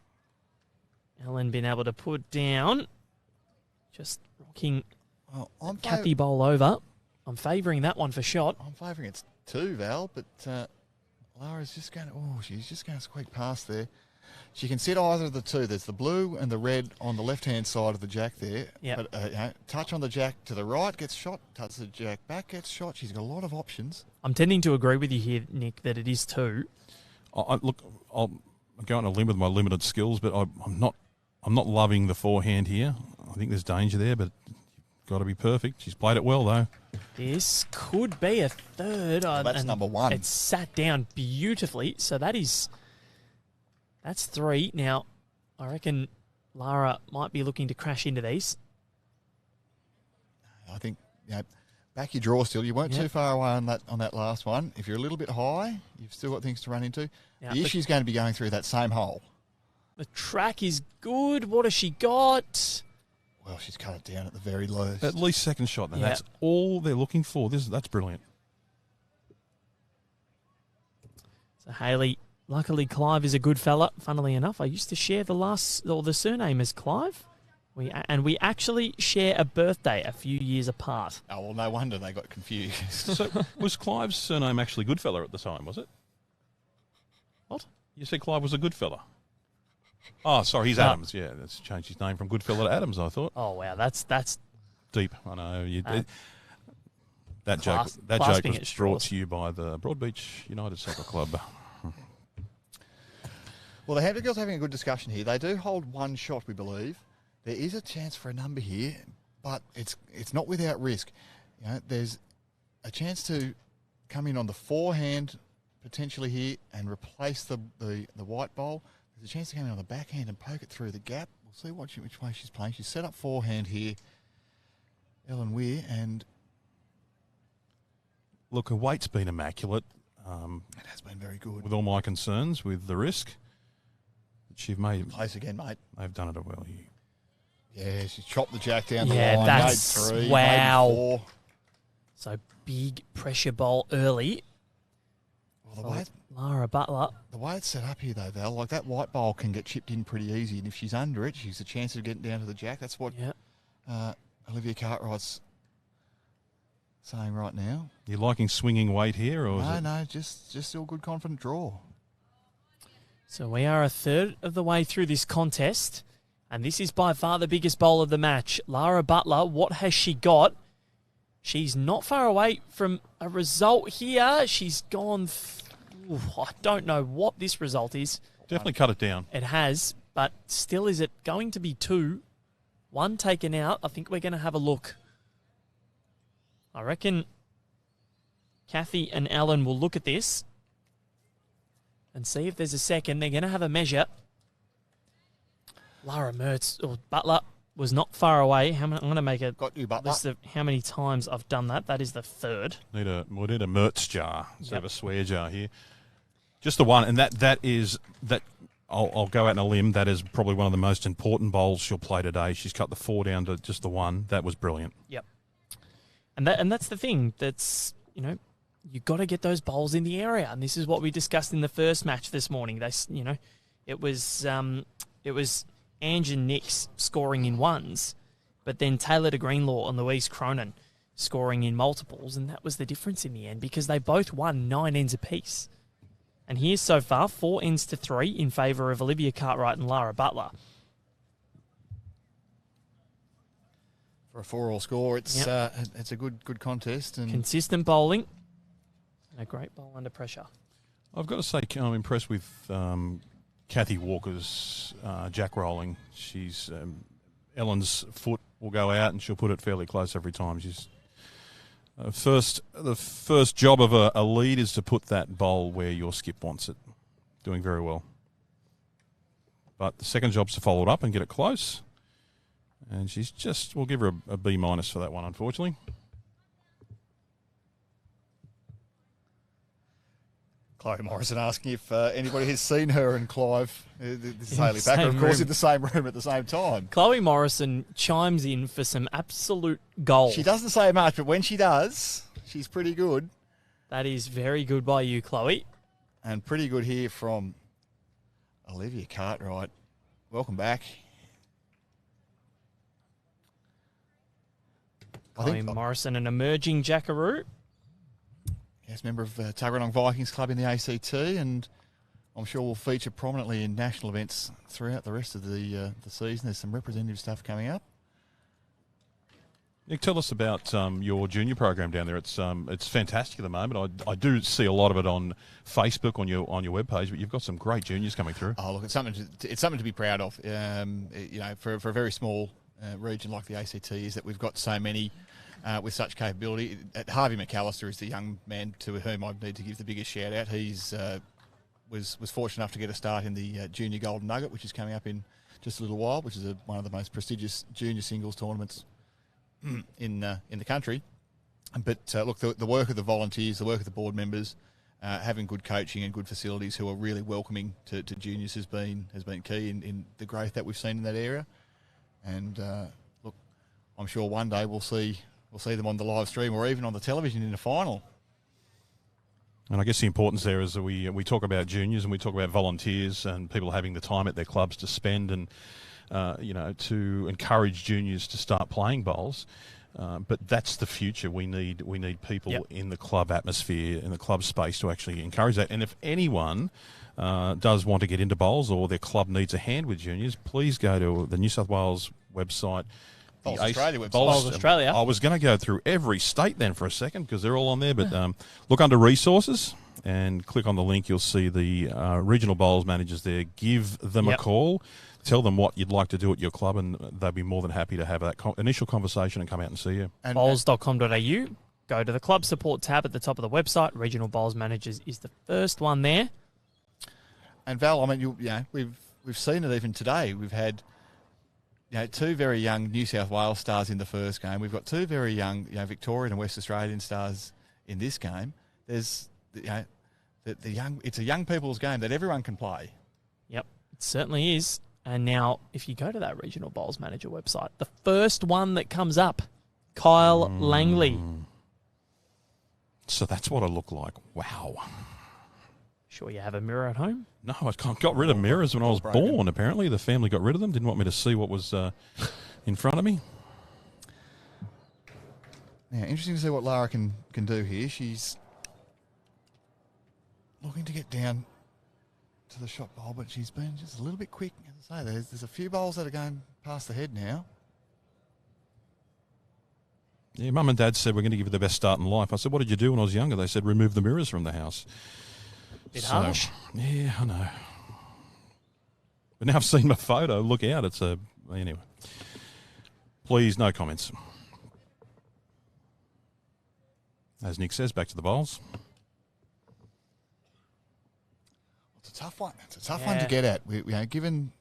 Ellen been able to put down? Just rocking Kathy Bowl over. I'm favouring that one for shot. I'm favouring it's 2, Val, but Lara's just going to, she's just going to squeak past there. She can sit either of the two. There's the blue and the red on the left-hand side of the jack there. But touch on the jack to the right, gets shot. Touch the jack back, gets shot. She's got a lot of options. I'm tending to agree with you here, Nick, that it is 2. Look, I'm going to limit my limited skills, but I'm not loving the forehand here. I think there's danger there, but got to be perfect. She's played it well, though. This could be a 3rd. Well, that's number 1. It's sat down beautifully, so that's 3. Now, I reckon Lara might be looking to crash into these. I think, back your draw still. You weren't too far away on that last one. If you're a little bit high, you've still got things to run into. Now, the issue's going to be going through that same hole. The track is good. What has she got? Well, she's cut it down at the very lowest. At least second shot. Then. That's all they're looking for. That's brilliant. So Hayley, luckily Clive is a good fella. Funnily enough, I used to share the surname as Clive. We actually share a birthday a few years apart. Oh, well, no wonder they got confused. So was Clive's surname actually Goodfella at the time, was it? What? You said Clive was a good fella. Oh, sorry, he's Adams. Yeah, that's changed his name from Goodfella to Adams, I thought. Oh, wow, that's deep. I know. That joke was brought to you by the Broadbeach United Soccer Club. Well, the Hampton girls are having a good discussion here. They do hold 1 shot, we believe. There is a chance for a number here, but it's not without risk. There's a chance to come in on the forehand potentially here and replace the white bowl. There's a chance to come in on the backhand and poke it through the gap. We'll see which way she's playing. She's set up forehand here, Ellen Weir, and look, her weight's been immaculate. It has been very good. With all my concerns with the risk, she's made place again, mate. They've done it well. Yeah, she's chopped the jack down the line. Yeah, that's made 3, wow. made 4. So big pressure bowl early. Well, Lara Butler. The way it's set up here, though, Val, like that white bowl can get chipped in pretty easy, and if she's under it, she's a chance of getting down to the jack. That's what Olivia Cartwright's saying right now. You liking swinging weight here, or no, just still good, confident draw. So we are a 3rd of the way through this contest, and this is by far the biggest bowl of the match. Lara Butler, what has she got? She's not far away from a result here. She's gone... I don't know what this result is. Definitely cut it down. It has, but still, is it going to be 2? 1 taken out. I think we're going to have a look. I reckon Kathy and Ellen will look at this and see if there's a second. They're going to have a measure. Lara Mertz, or Butler, was not far away. I'm going to make a list of how many times I've done that. That is the 3rd. We need a Mertz jar instead of a swear jar here. Just the 1, and that is that. I'll go out on a limb. That is probably one of the most important bowls she'll play today. She's cut the 4 down to just the 1. That was brilliant. Yep. And that's the thing. That's you've got to get those bowls in the area, and this is what we discussed in the first match this morning. It was Ange and Nix scoring in 1s, but then Taylor de Greenlaw and Louise Cronin scoring in multiples, and that was the difference in the end because they both won 9 ends apiece. And here's so far 4 ends to 3 in favour of Olivia Cartwright and Lara Butler. For a 4-all score, it's a good contest and consistent bowling and a great bowl under pressure. I've got to say, I'm impressed with Kathy Walker's jack rolling. She's Ellen's foot will go out and she'll put it fairly close every time. She's the first job of a lead is to put that bowl where your skip wants it. Doing very well. But the second job's to follow it up and get it close. And we'll give her a B- for that one, unfortunately. Chloe Morrison asking if anybody has seen her and Clive. This is Hayley Backer, of course, in the same room at the same time. Chloe Morrison chimes in for some absolute gold. She doesn't say much, but when she does, she's pretty good. That is very good by you, Chloe. And pretty good here from Olivia Cartwright. Welcome back. Chloe Morrison, an emerging jackaroo. Yes, member of Tuggeranong Vikings Club in the ACT, and I'm sure will feature prominently in national events throughout the rest of the season. There's some representative stuff coming up. Nick, tell us about your junior program down there. It's fantastic at the moment. I do see a lot of it on Facebook on your webpage, but you've got some great juniors coming through. Oh, look, it's something to be proud of. For a very small region like the ACT, is that we've got so many. With such capability. Harvey McAllister is the young man to whom I need to give the biggest shout out. He's was fortunate enough to get a start in the Junior Golden Nugget, which is coming up in just a little while, which is one of the most prestigious junior singles tournaments in the country. But look, the work of the volunteers, the work of the board members, having good coaching and good facilities who are really welcoming to juniors has been key in the growth that we've seen in that area. And look, I'm sure one day we'll see them on the live stream or even on the television in the final. And I guess the importance there is that we talk about juniors and we talk about volunteers and people having the time at their clubs to spend and to encourage juniors to start playing bowls. But that's the future. We need people in the club atmosphere, in the club space to actually encourage that. And if anyone does want to get into bowls or their club needs a hand with juniors, please go to the New South Wales website. Bowls Australia website. Bowls Australia. I was going to go through every state then for a second because they're all on there. But look under resources and click on the link. You'll see the regional bowls managers there. Give them a call. Tell them what you'd like to do at your club, and they'll be more than happy to have that initial conversation and come out and see you. Bowls.com.au. Go to the club support tab at the top of the website. Regional Bowls Managers is the first one there. And Val, I mean, we've seen it even today. We've had two very young New South Wales stars in the first game. We've got two very young Victorian and West Australian stars in this game. There's it's a young people's game that everyone can play. Yep, it certainly is. And now, if you go to that Regional Bowls Manager website, the first one that comes up, Kyle Langley. So that's what I look like. Wow. Sure you have a mirror at home? No, I got rid of mirrors when I was born, apparently. The family got rid of them, didn't want me to see what was in front of me. Now, interesting to see what Lara can do here. She's looking to get down to the shot bowl, but she's been just a little bit quick. As I say, there's a few bowls that are going past the head now. Yeah, Mum and Dad said we're going to give you the best start in life. I said, what did you do when I was younger? They said, remove the mirrors from the house. Bit harsh. Yeah, I know. But now I've seen my photo. Look out. Anyway. Please, no comments. As Nick says, back to the bowls. It's a tough one. It's a tough one to get at. Given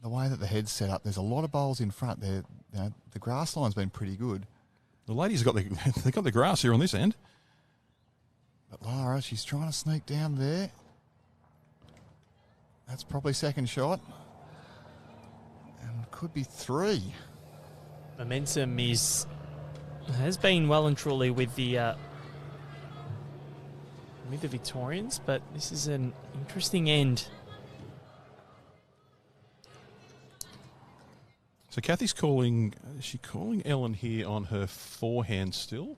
the way that the head's set up, there's a lot of bowls in front there. The grass line's been pretty good. The ladies got the grass here on this end. But Lara, she's trying to sneak down there. That's probably second shot. And could be three. Momentum has been well and truly with the Victorians, but this is an interesting end. So Kathy's calling Ellen here on her forehand still?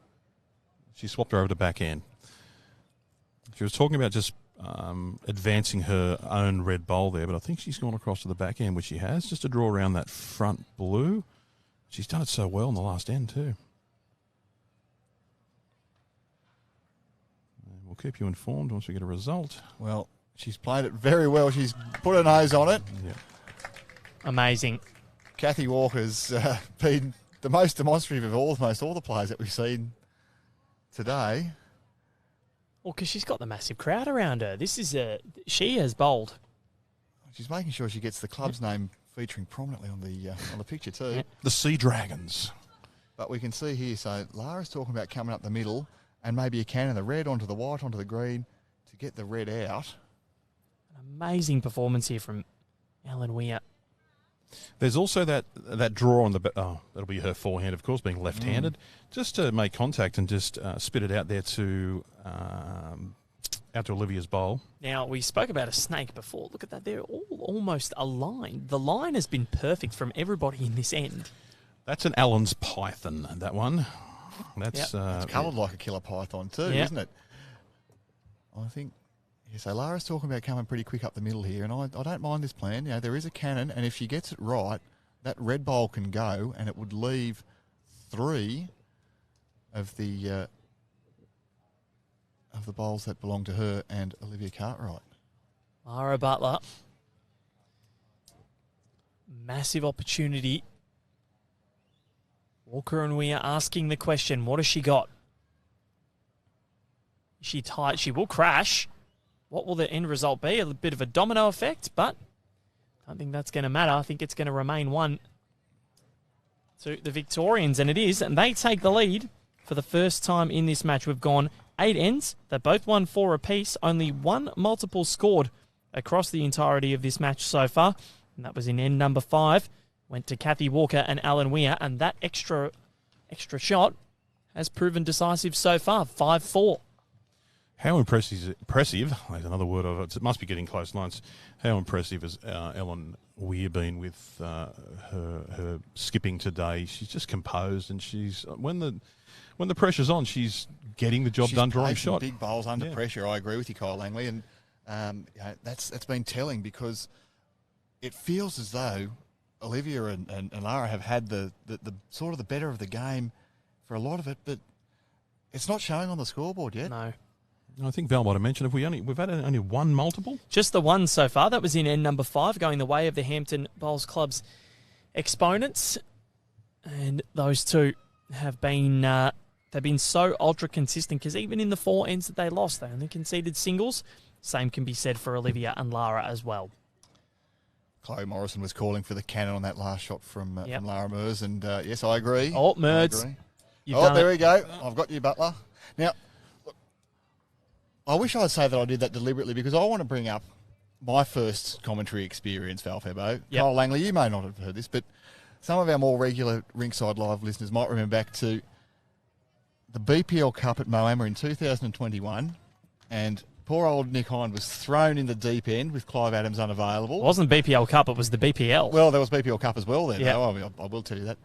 She swapped her over to backhand. She was talking about just advancing her own red bowl there, but I think she's gone across to the backhand, which she has, just to draw around that front blue. She's done it so well in the last end too. And we'll We'll keep you informed once we get a result. Well, she's played it very well. She's put her nose on it. Yeah. Amazing. Kathy Walker's been the most demonstrative of almost all the players that we've seen today. Well, because she's got the massive crowd around her. She has bowled. She's making sure she gets the club's name featuring prominently on the picture too. Yep. The Sea Dragons. But we can see here, so Lara's talking about coming up the middle and maybe a cannon, the red onto the white, onto the green to get the red out. An amazing performance here from Ellen Weir. There's also that draw on the... that'll be her forehand, of course, being left-handed. Just to make contact and just spit it out there to Olivia's bowl. Now, we spoke about a snake before. Look at that. They're all almost aligned. The line has been perfect from everybody in this end. That's an Allen's python, that one. That's It's coloured like a killer python too, isn't it? I think... Yeah, so Lara's talking about coming pretty quick up the middle here, and I don't mind this plan. You know, there is a cannon, and if she gets it right, that red bowl can go, and it would leave 3 of the bowls that belong to her and Olivia Cartwright. Lara Butler. Massive opportunity. Walker and Weir asking the question, what has she got? Is she tight? She will crash. What will the end result be? A bit of a domino effect, but I don't think that's going to matter. I think it's going to remain 1 to the Victorians, and it is, and they take the lead for the first time in this match. We've gone 8 ends. They both won 4 apiece. Only 1 multiple scored across the entirety of this match so far, and that was in end number 5. Went to Kathy Walker and Alan Weir, and that extra shot has proven decisive so far, 5-4. How impressive, there's another word of it, it must be getting close lines. How impressive has Ellen Weir been with her skipping today? She's just composed, and she's when the pressure's on, she's getting the job done, drawing shot. Big bowls under pressure. I agree with you, Kyle Langley, and that's been telling, because it feels as though Olivia and Lara have had the sort of the better of the game for a lot of it, but it's not showing on the scoreboard yet. No. I think Val might have mentioned we've had only 1 multiple. Just the 1 so far. That was in end number 5, going the way of the Hampton Bowls Club's exponents, and those 2 have been they've been so ultra consistent, because even in the 4 ends that they lost, they only conceded singles. Same can be said for Olivia and Lara as well. Chloe Morrison was calling for the cannon on that last shot from Lara Mers, and yes, I agree. Oh, Merds. There we go. I've got you, Butler. Now, look, I wish I'd say that I did that deliberately, because I want to bring up my first commentary experience, Val Febo. Kyle Langley, you may not have heard this, but some of our more regular Rinkside Live listeners might remember back to the BPL Cup at Moama in 2021, and poor old Nick Hind was thrown in the deep end with Clive Adams unavailable. It wasn't BPL Cup, it was the BPL. Well, there was BPL Cup as well then, yep. though. I will tell you that.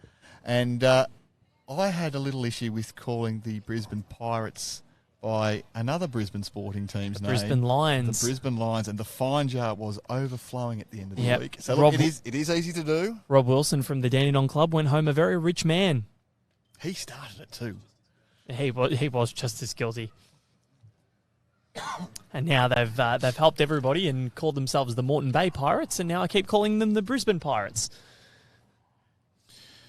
And I had a little issue with calling the Brisbane Pirates by another Brisbane sporting team's name. Brisbane Lions. The Brisbane Lions, and the fine jar was overflowing at the end of the week. So look, it is easy to do. Rob Wilson from the Dandenong Club went home a very rich man. He started it too. He was just as guilty. And now they've helped everybody and called themselves the Moreton Bay Pirates, and now I keep calling them the Brisbane Pirates.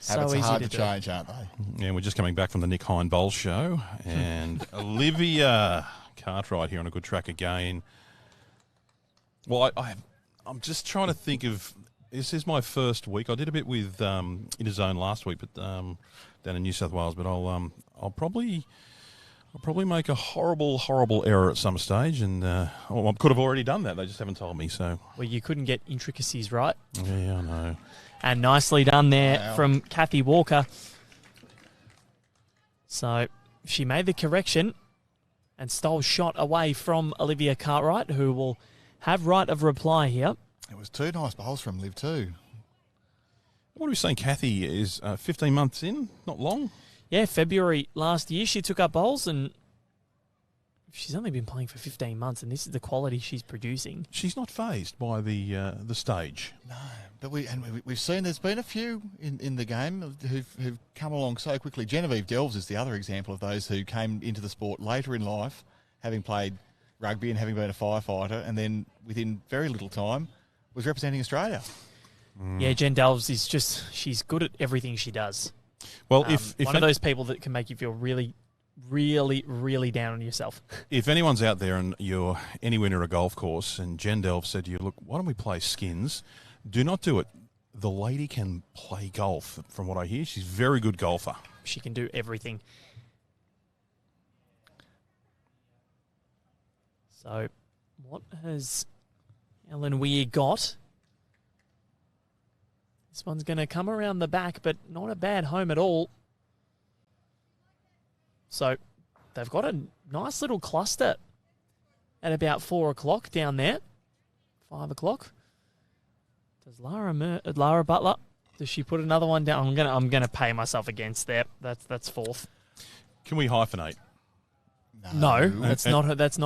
Habits are hard to change, aren't they? Yeah, we're just coming back from the Nick Hind Bowl show, and Olivia Cartwright here on a good track again. Well, I'm just trying to think of, this is my first week. I did a bit with Inner Zone last week, but down in New South Wales. But I'll probably make a horrible error at some stage, and I could have already done that. They just haven't told me. So well, you couldn't get intricacies right. Yeah, I know. And nicely done there from Kathy Walker. So she made the correction and stole shot away from Olivia Cartwright, who will have right of reply here. It was 2 nice bowls from Liv too. What are we saying? Kathy is 15 months in, not long. Yeah, February last year she took up bowls, and she's only been playing for 15 months, and this is the quality she's producing. She's not fazed by the stage. No, but we've seen there's been a few in the game who've come along so quickly. Genevieve Delves is the other example of those who came into the sport later in life having played rugby and having been a firefighter, and then within very little time was representing Australia. Yeah, Jen Delves is she's good at everything she does. Well, if one of those people that can make you feel really, really, really down on yourself. If anyone's out there and you're anywhere near a golf course and Jen Delves said to you, look, why don't we play skins? Do not do it. The lady can play golf, from what I hear. She's a very good golfer. She can do everything. So, what has Ellen Weir got? This one's going to come around the back, but not a bad home at all. So, they've got a nice little cluster at about 4 o'clock down there. 5 o'clock. Does Lara Butler, does she put another one down? I'm gonna pay myself against there. That's fourth. Can we hyphenate? No, that's not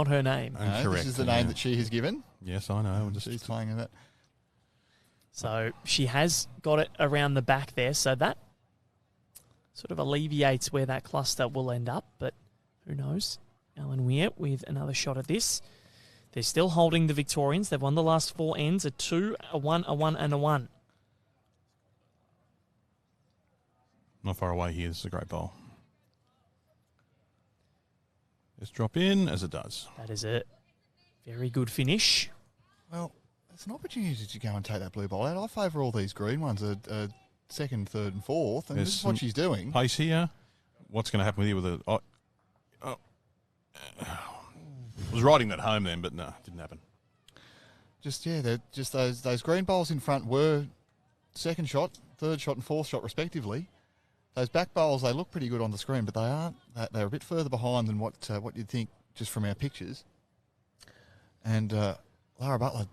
her name. No, Correct. This is the name that she has given. Yes, I know. She's playing in that. So she has got it around the back there, so that sort of alleviates where that cluster will end up, but who knows? Ellen Weir with another shot at this. They're still holding the Victorians. They've won the last 4 ends, a 2, a 1, a 1, and a 1. Not far away here. This is a great bowl. Just drop in as it does. That is a very good finish. Well, it's an opportunity to go and take that blue ball out. I favour all these green ones, a second, third, and fourth, and There's this is what she's doing. Pace here. What's going to happen with you with a... I was riding that home then, but no, didn't happen. Those green bowls in front were second shot, third shot, and fourth shot respectively. Those back bowls, they look pretty good on the screen, but they aren't. They're a bit further behind than what you'd think just from our pictures. And Lara Butler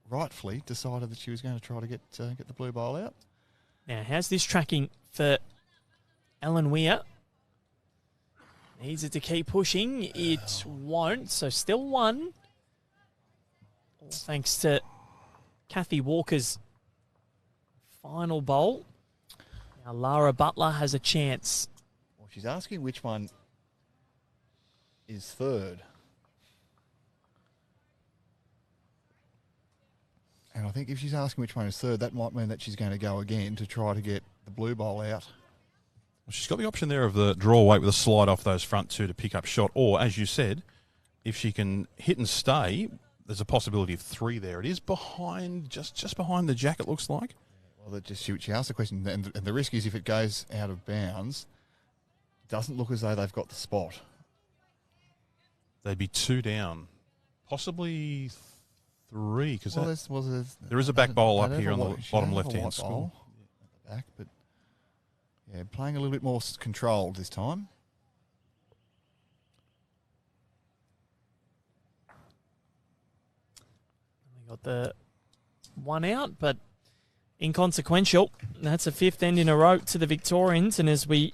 rightfully decided that she was going to try to get the blue bowl out. Now, how's this tracking for Ellen Weir? Needs it to keep pushing. It won't, so still 1. All thanks to Kathy Walker's final bowl. Now Lara Butler has a chance. Well, she's asking which one is third. And I think if she's asking which one is third, that might mean that she's going to go again to try to get the blue bowl out. Well, she's got the option there of the draw weight with a slide off those front 2 to pick up shot. Or, as you said, if she can hit and stay, there's a possibility of 3 there. It is behind, just behind the jack, it looks like. Well, she asked the question, and the risk is if it goes out of bounds, it doesn't look as though they've got the spot. They'd be 2 down. Possibly 3, because there is a back bowl up here on the bottom left-hand score. At the back, but yeah, playing a little bit more controlled this time. We got the 1 out, but inconsequential. That's a 5th end in a row to the Victorians, and as we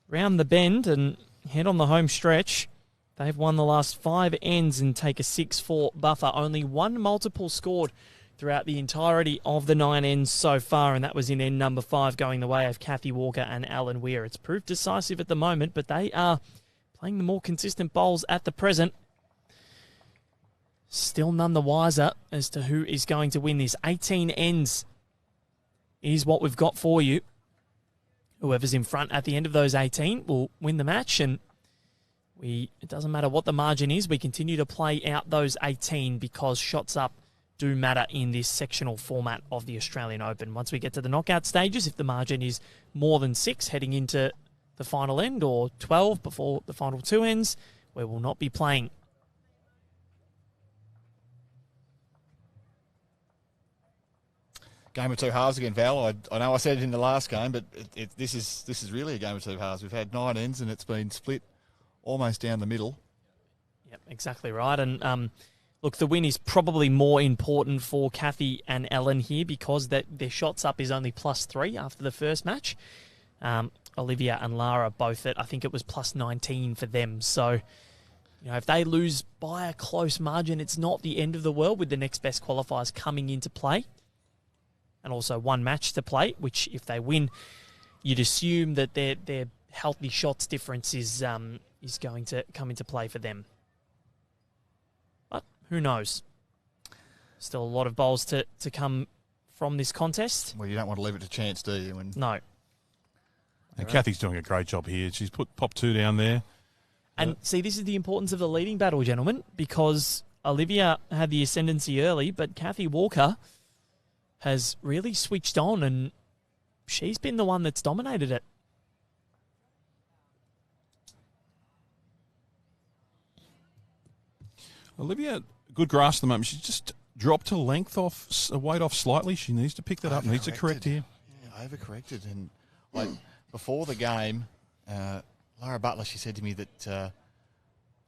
round the bend and head on the home stretch, they've won the last 5 ends and take a 6-4 buffer. Only 1 multiple scored throughout the entirety of the 9 ends so far, and that was in end number 5, going the way of Kathy Walker and Ellen Weir. It's proved decisive at the moment, but they are playing the more consistent bowls at the present. Still none the wiser as to who is going to win this. 18 ends is what we've got for you. Whoever's in front at the end of those 18 will win the match, and it doesn't matter what the margin is, we continue to play out those 18 because shots up do matter in this sectional format of the Australian Open. Once we get to the knockout stages, if the margin is more than 6 heading into the final end, or 12 before the final 2 ends, we will not be playing. Game of 2 halves again, Val. I know I said it in the last game, but this is really a game of 2 halves. We've had 9 ends and it's been split almost down the middle. Yep, exactly right. And look, the win is probably more important for Kathy and Ellen here because their shots up is only +3 after the first match. Olivia and Lara both I think it was +19 for them. So, if they lose by a close margin, it's not the end of the world with the next best qualifiers coming into play. And also 1 match to play, which if they win, you'd assume that their healthy shots difference is is going to come into play for them. But who knows? Still a lot of bowls to come from this contest. Well, you don't want to leave it to chance, do you? No. And Kathy's doing a great job here. She's popped 2 down there. And see, this is the importance of the leading battle, gentlemen, because Olivia had the ascendancy early, but Kathy Walker has really switched on, and she's been the one that's dominated it. Olivia, good grass at the moment. She's just dropped her length off, weight off slightly. She needs to pick that up. Needs to correct here. Yeah, overcorrected. And like before the game, Lara Butler, she said to me that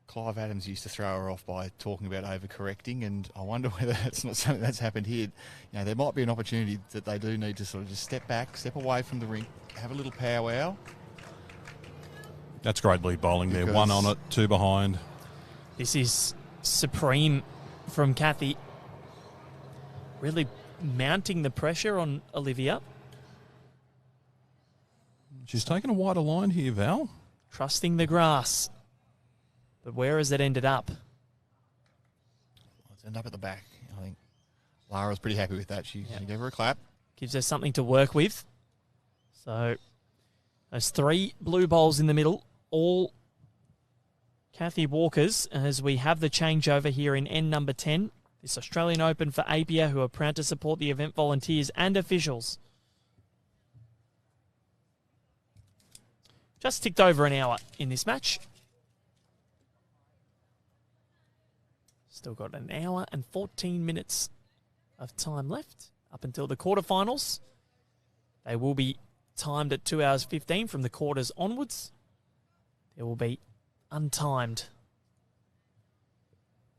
Clive Adams used to throw her off by talking about overcorrecting, and I wonder whether that's not something that's happened here. You know, there might be an opportunity that they do need to sort of just step back, step away from the rink, have a little powwow. That's great lead bowling there. 1 on it, 2 behind. This is supreme from Kathy. Really mounting the pressure on Olivia. She's taken a wider line here, Val. Trusting the grass. But where has it ended up? It's ended up at the back. I think Lara's pretty happy with that. She gave her a clap. Gives her something to work with. So, there's 3 blue bowls in the middle. All Kathy Walker's, as we have the changeover here in end number 10. This Australian Open for Apia, who are proud to support the event volunteers and officials. Just ticked over an hour in this match. Still got an hour and 14 minutes of time left up until the quarterfinals. They will be timed at 2 hours 15 from the quarters onwards. There will be untimed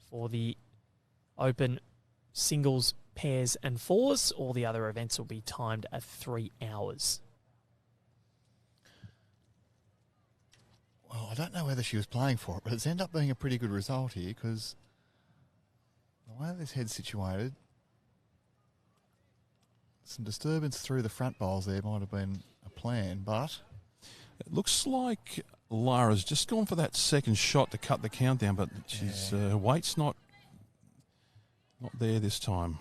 for the Open singles, pairs and fours. All the other events will be timed at 3 hours. Well, I don't know whether she was playing for it, but it's ended up being a pretty good result here because the way this head's situated, some disturbance through the front bowls there might have been a plan, but it looks like Lara's just gone for that second shot to cut the count down, but she's her weight's not there this time.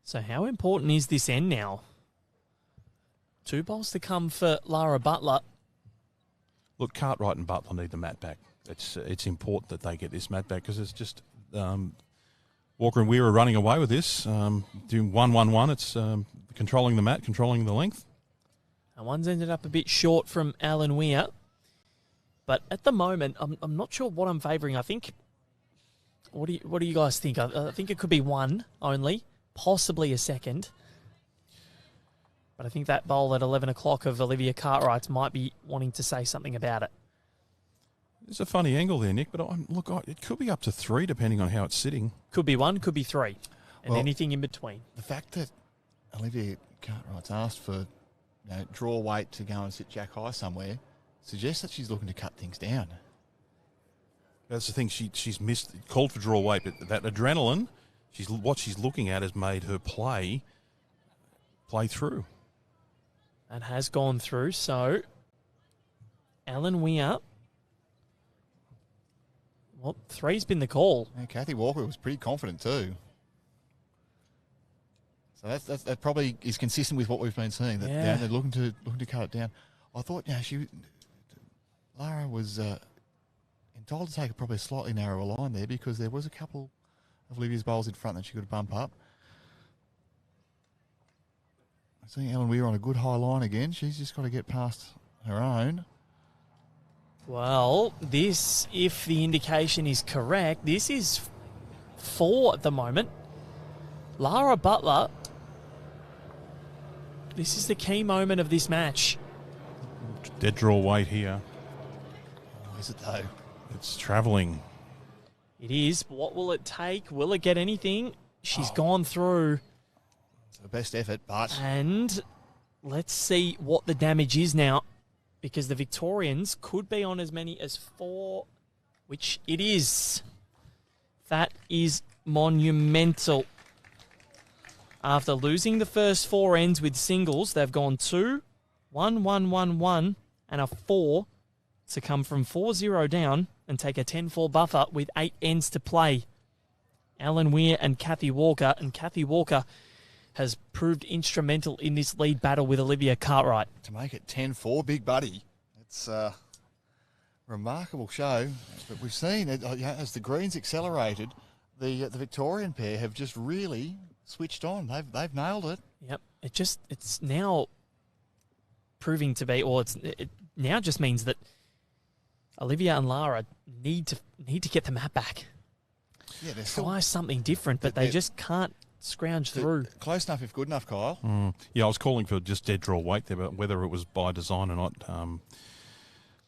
So how important is this end now? 2 bowls to come for Lara Butler. Look, Cartwright and Butler need the mat back. It's important that they get this mat back because it's just Walker and Weir are running away with this. Doing 1-1-1. It's controlling the mat, controlling the length. And one's ended up a bit short from Alan Weir. But at the moment, I'm not sure what I'm favouring. I think, what do you guys think? I think it could be 1 only, possibly a second. But I think that bowl at 11 o'clock of Olivia Cartwright's might be wanting to say something about it. There's a funny angle there, Nick, but it could be up to 3 depending on how it's sitting. Could be 1, could be 3, and anything in between. The fact that Olivia Cartwright's asked for draw weight to go and sit jack high somewhere suggests that she's looking to cut things down. That's the thing. She's missed, called for draw weight, but that adrenaline, what she's looking at has made her play through. And has gone through. So, Alan Weir. Well, 3's been the call. Yeah, Kathy Walker was pretty confident too. So that probably is consistent with what we've been seeing. That they're looking to cut it down. I thought, Lara was entitled to take probably a slightly narrower line there because there was a couple of Olivia's bowls in front that she could bump up. Seeing Ellen Weir on a good high line again. She's just got to get past her own. Well, this, if the indication is correct, this is 4 at the moment. Lara Butler, this is the key moment of this match. Dead draw weight here. Oh, is it though? It's travelling. It is. What will it take? Will it get anything? She's gone through. The best effort, but... And let's see what the damage is now, because the Victorians could be on as many as 4, which it is. That is monumental. After losing the first 4 ends with singles, they've gone 2, 1, 1, 1, 1, and a 4, to come from 4-0 down and take a 10-4 buffer with 8 ends to play. Ellen Weir and Kathy Walker. And Kathy Walker has proved instrumental in this lead battle with Olivia Cartwright. To make it 10-4, big buddy. It's a remarkable show. But we've seen, as the greens accelerated, the Victorian pair have just really switched on. They've nailed it. Yep. It's now proving to be, or it now just means that Olivia and Lara need to get the map back. Yeah, they're try something different, but they just can't scrounge through. Close enough if good enough, Kyle. Yeah, I was calling for just dead draw weight there, but whether it was by design or not,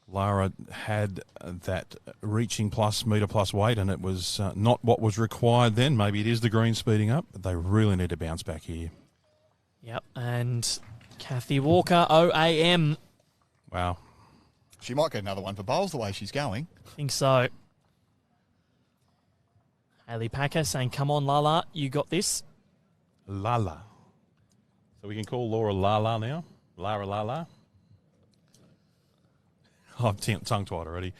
Lara had that reaching plus metre plus weight, and it was not what was required then. Maybe it is the green speeding up, but they really need to bounce back here. Yep, and Kathy Walker, OAM. Wow. She might get another one for bowls the way she's going. I think so. Hayley Packer saying, come on, Lala, you got this. Lala. So we can call Laura Lala now? Lara Lala? Oh, I'm tongue-tied already.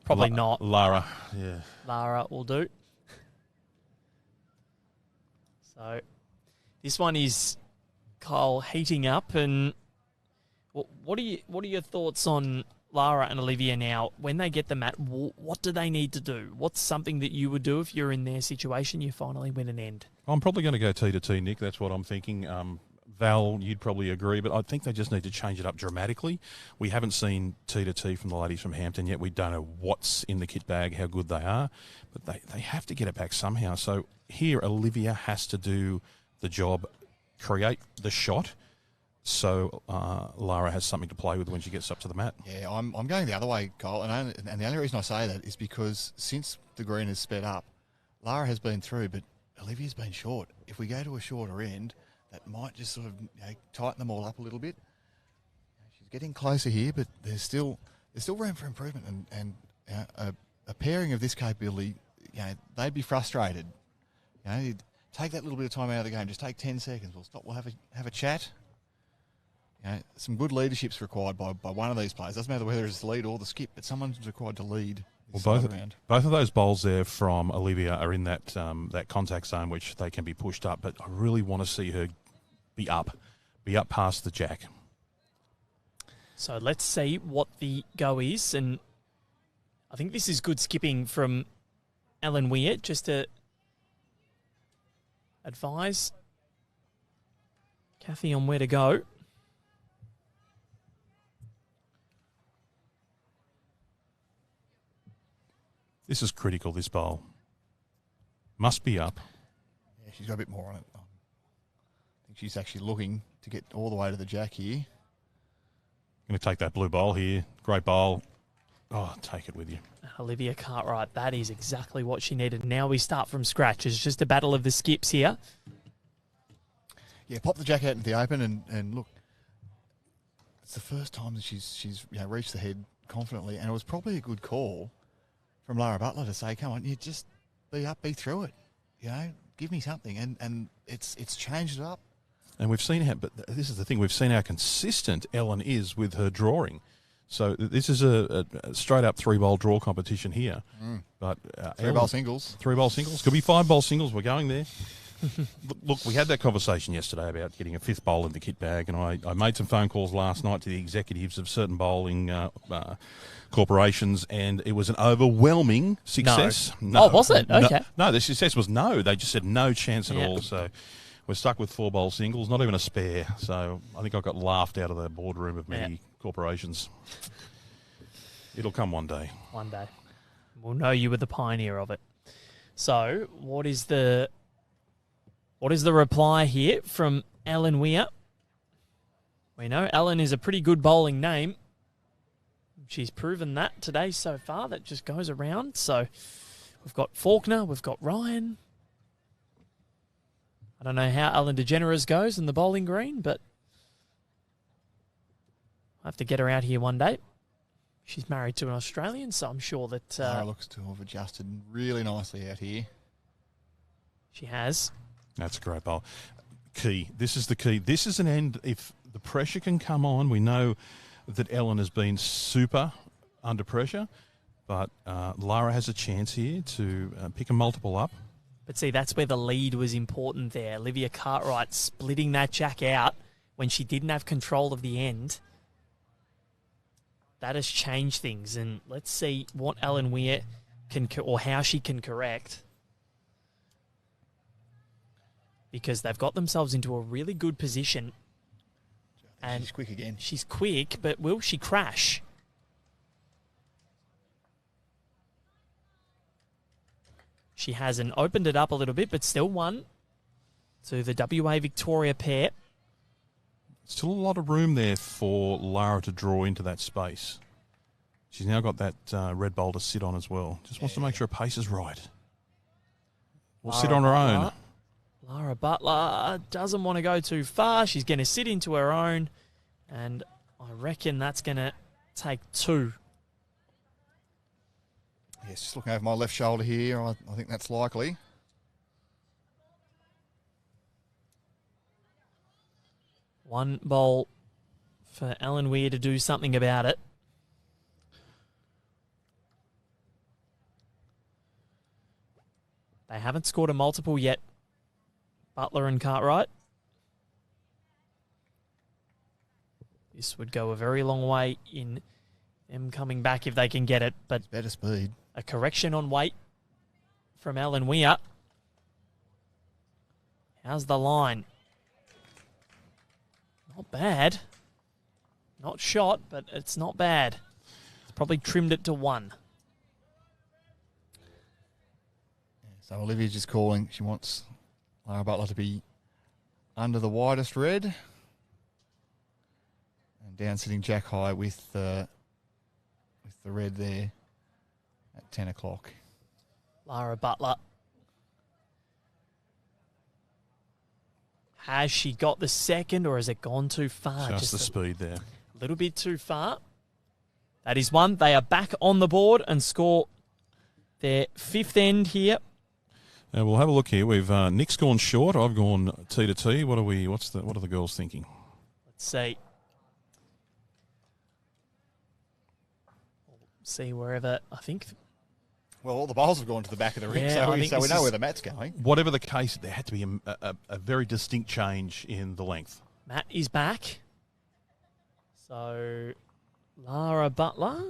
Probably not. Lara, yeah. Lara will do. So this one is Kyle heating up, and what are your thoughts on Lara and Olivia now? When they get the mat, what do they need to do? What's something that you would do if you're in their situation? You finally win an end. I'm probably going to go T to T, Nick. That's what I'm thinking. Val, you'd probably agree, but I think they just need to change it up dramatically. We haven't seen T to T from the ladies from Hampton yet. We don't know what's in the kit bag, how good they are, but they have to get it back somehow. So here, Olivia has to do the job, create the shot, so Lara has something to play with when she gets up to the mat. Yeah, I'm going the other way, Kyle, and the only reason I say that is because since the green has sped up, Lara has been through, but Olivia's been short. If we go to a shorter end, that might just sort of tighten them all up a little bit. She's getting closer here, but there's still room for improvement, and a pairing of this capability, they'd be frustrated. Take that little bit of time out of the game. Just take 10 seconds. We'll stop. We'll have a chat. Some good leadership's required by one of these players. Doesn't matter whether it's the lead or the skip, but someone's required to lead. Well, both of those bowls there from Olivia are in that contact zone, which they can be pushed up. But I really want to see her be up past the jack. So let's see what the go is, and I think this is good skipping from Ellen Weir, just to advise Kathy on where to go. This is critical, this bowl. Must be up. Yeah, she's got a bit more on it. I think she's actually looking to get all the way to the jack here. Going to take that blue bowl here. Great bowl. Oh, take it with you. Olivia Cartwright, that is exactly what she needed. Now we start from scratch. It's just a battle of the skips here. Yeah, pop the jack out into the open and look. It's the first time that she's reached the head confidently, and it was probably a good call from Lara Butler to say, come on, you just be up, be through it. Give me something. And it's changed it up. And we've seen how, but this is the thing, we've seen how consistent Ellen is with her drawing. So this is a straight up 3-bowl draw competition here. But 3-bowl singles. 3-bowl singles. Could be 5-bowl singles. We're going there. Look, we had that conversation yesterday about getting a 5th bowl in the kit bag, and I made some phone calls last night to the executives of certain bowling corporations, and it was an overwhelming success. No. Oh, was it? Okay. No, the success was no. They just said no chance at all. So we're stuck with 4-bowl singles, not even a spare. So I think I got laughed out of the boardroom of many corporations. It'll come one day. One day. We'll know you were the pioneer of it. So what is the reply here from Ellen Weir? We know Ellen is a pretty good bowling name. She's proven that today so far. That just goes around. So we've got Faulkner, we've got Ryan. I don't know how Ellen DeGeneres goes in the bowling green, but I have to get her out here one day. She's married to an Australian, so I'm sure that... Lara looks to have adjusted really nicely out here. She has. That's a great bowl. Key. This is the key. This is an end. If the pressure can come on, we know that Ellen has been super under pressure. But Lara has a chance here to pick a multiple up. But see, that's where the lead was important there. Olivia Cartwright splitting that jack out when she didn't have control of the end. That has changed things. And let's see what Ellen Weir can, or how she can correct. Because they've got themselves into a really good position. And she's quick again. She's quick, but will she crash? She hasn't opened it up a little bit, but still won to the WA Victoria pair. Still a lot of room there for Lara to draw into that space. She's now got that red bowl to sit on as well. Just wants to make sure her pace is right. Will sit on her own. Lara Butler doesn't want to go too far. She's going to sit into her own, and I reckon that's going to take 2. Yes, just looking over my left shoulder here, I think that's likely. One bowl for Ellen Weir to do something about it. They haven't scored a multiple yet, Butler and Cartwright. This would go a very long way in them coming back if they can get it, but better speed. A correction on weight from Ellen Weir. How's the line? Not bad. Not shot, but it's not bad. It's probably trimmed it to 1. So Olivia's just calling. She wants Lara Butler to be under the widest red. And down sitting jack high with the red there at 10 o'clock. Lara Butler. Has she got the second, or has it gone too far? Just the speed there. A little bit too far. That is one. They are back on the board and score their 5th end here. Now we'll have a look here. We've Nick's gone short. I've gone T to T. What are the girls thinking? Let's see. See wherever, I think. Well, all the bowls have gone to the back of the ring, Yeah, so we know where the mat's going. Whatever the case, there had to be a very distinct change in the length. Matt is back. So, Lara Butler.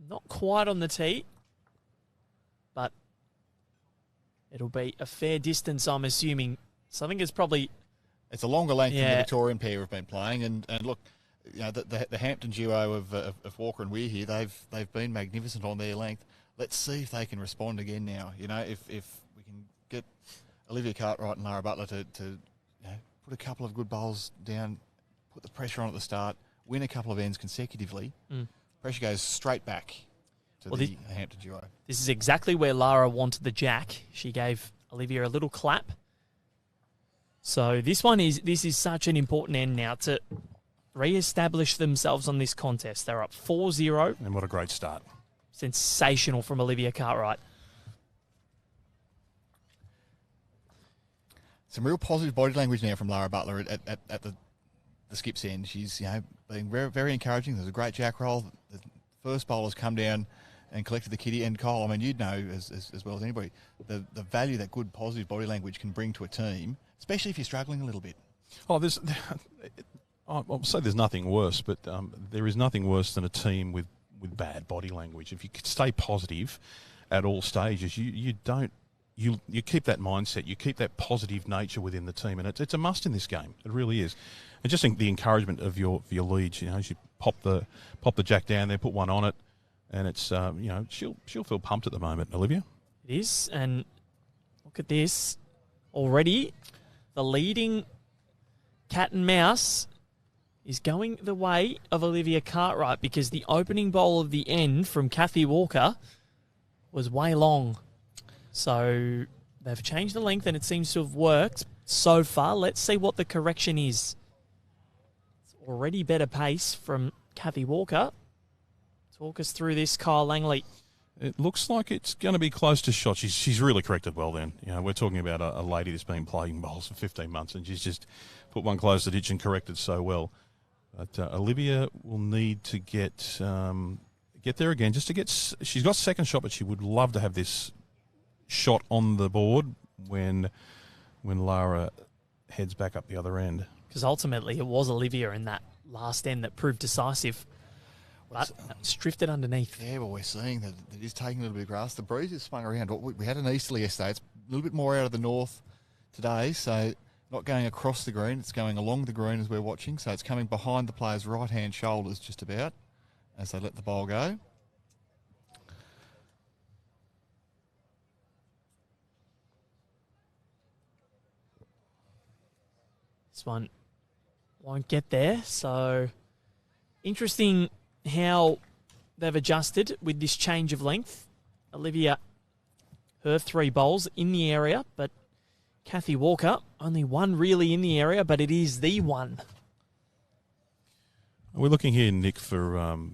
Not quite on the tee, but it'll be a fair distance, I'm assuming. So I think it's probably... It's a longer length than the Victorian pair have been playing, and look, you know, the Hampton duo of Walker and Weir here, they've been magnificent on their length. Let's see if they can respond again now. You know, if we can get Olivia Cartwright and Lara Butler to put a couple of good bowls down, put the pressure on at the start, win a couple of ends consecutively, pressure goes straight back to the Hampton duo. This is exactly where Lara wanted the jack. She gave Olivia a little clap. So this is such an important end now to re-establish themselves on this contest. They're up 4-0. And what a great start. Sensational from Olivia Cartwright. Some real positive body language now from Lara Butler at the skip's end. She's being very, very encouraging. There's a great jack roll. The first bowler's come down and collected the kitty. And Kyle, I mean, you'd know as well as anybody the value that good positive body language can bring to a team, especially if you're struggling a little bit. Oh, I'll say there's nothing worse, but there is nothing worse than a team with bad body language. If you could stay positive at all stages, you keep that mindset, you keep that positive nature within the team, and it's a must in this game. It really is. And just think the encouragement of your leads. As you pop the jack down there, put one on it, and it's she'll feel pumped at the moment, Olivia. It is, and look at this already. The leading cat and mouse is going the way of Olivia Cartwright because the opening bowl of the end from Kathy Walker was way long. So they've changed the length and it seems to have worked so far. Let's see what the correction is. It's already better pace from Kathy Walker. Talk us through this, Kyle Langley. It looks like it's going to be close to shot. She's really corrected well then. We're talking about a lady that's been playing bowls for 15 months and she's just put one close to the ditch and corrected so well. But Olivia will need to get there again, just to get. She's got second shot, but she would love to have this shot on the board when Lara heads back up the other end. Because ultimately it was Olivia in that last end that proved decisive. But it's drifted underneath. Yeah, well, we're seeing that it is taking a little bit of grass. The breeze is swung around. We had an easterly yesterday. It's a little bit more out of the north today, so not going across the green. It's going along the green as we're watching. So it's coming behind the player's right-hand shoulders just about as they let the bowl go. This one won't get there. So interesting how they've adjusted with this change of length. Olivia, her 3 bowls in the area, but Kathy Walker, only one really in the area, but it is the one. We're looking here, Nick, for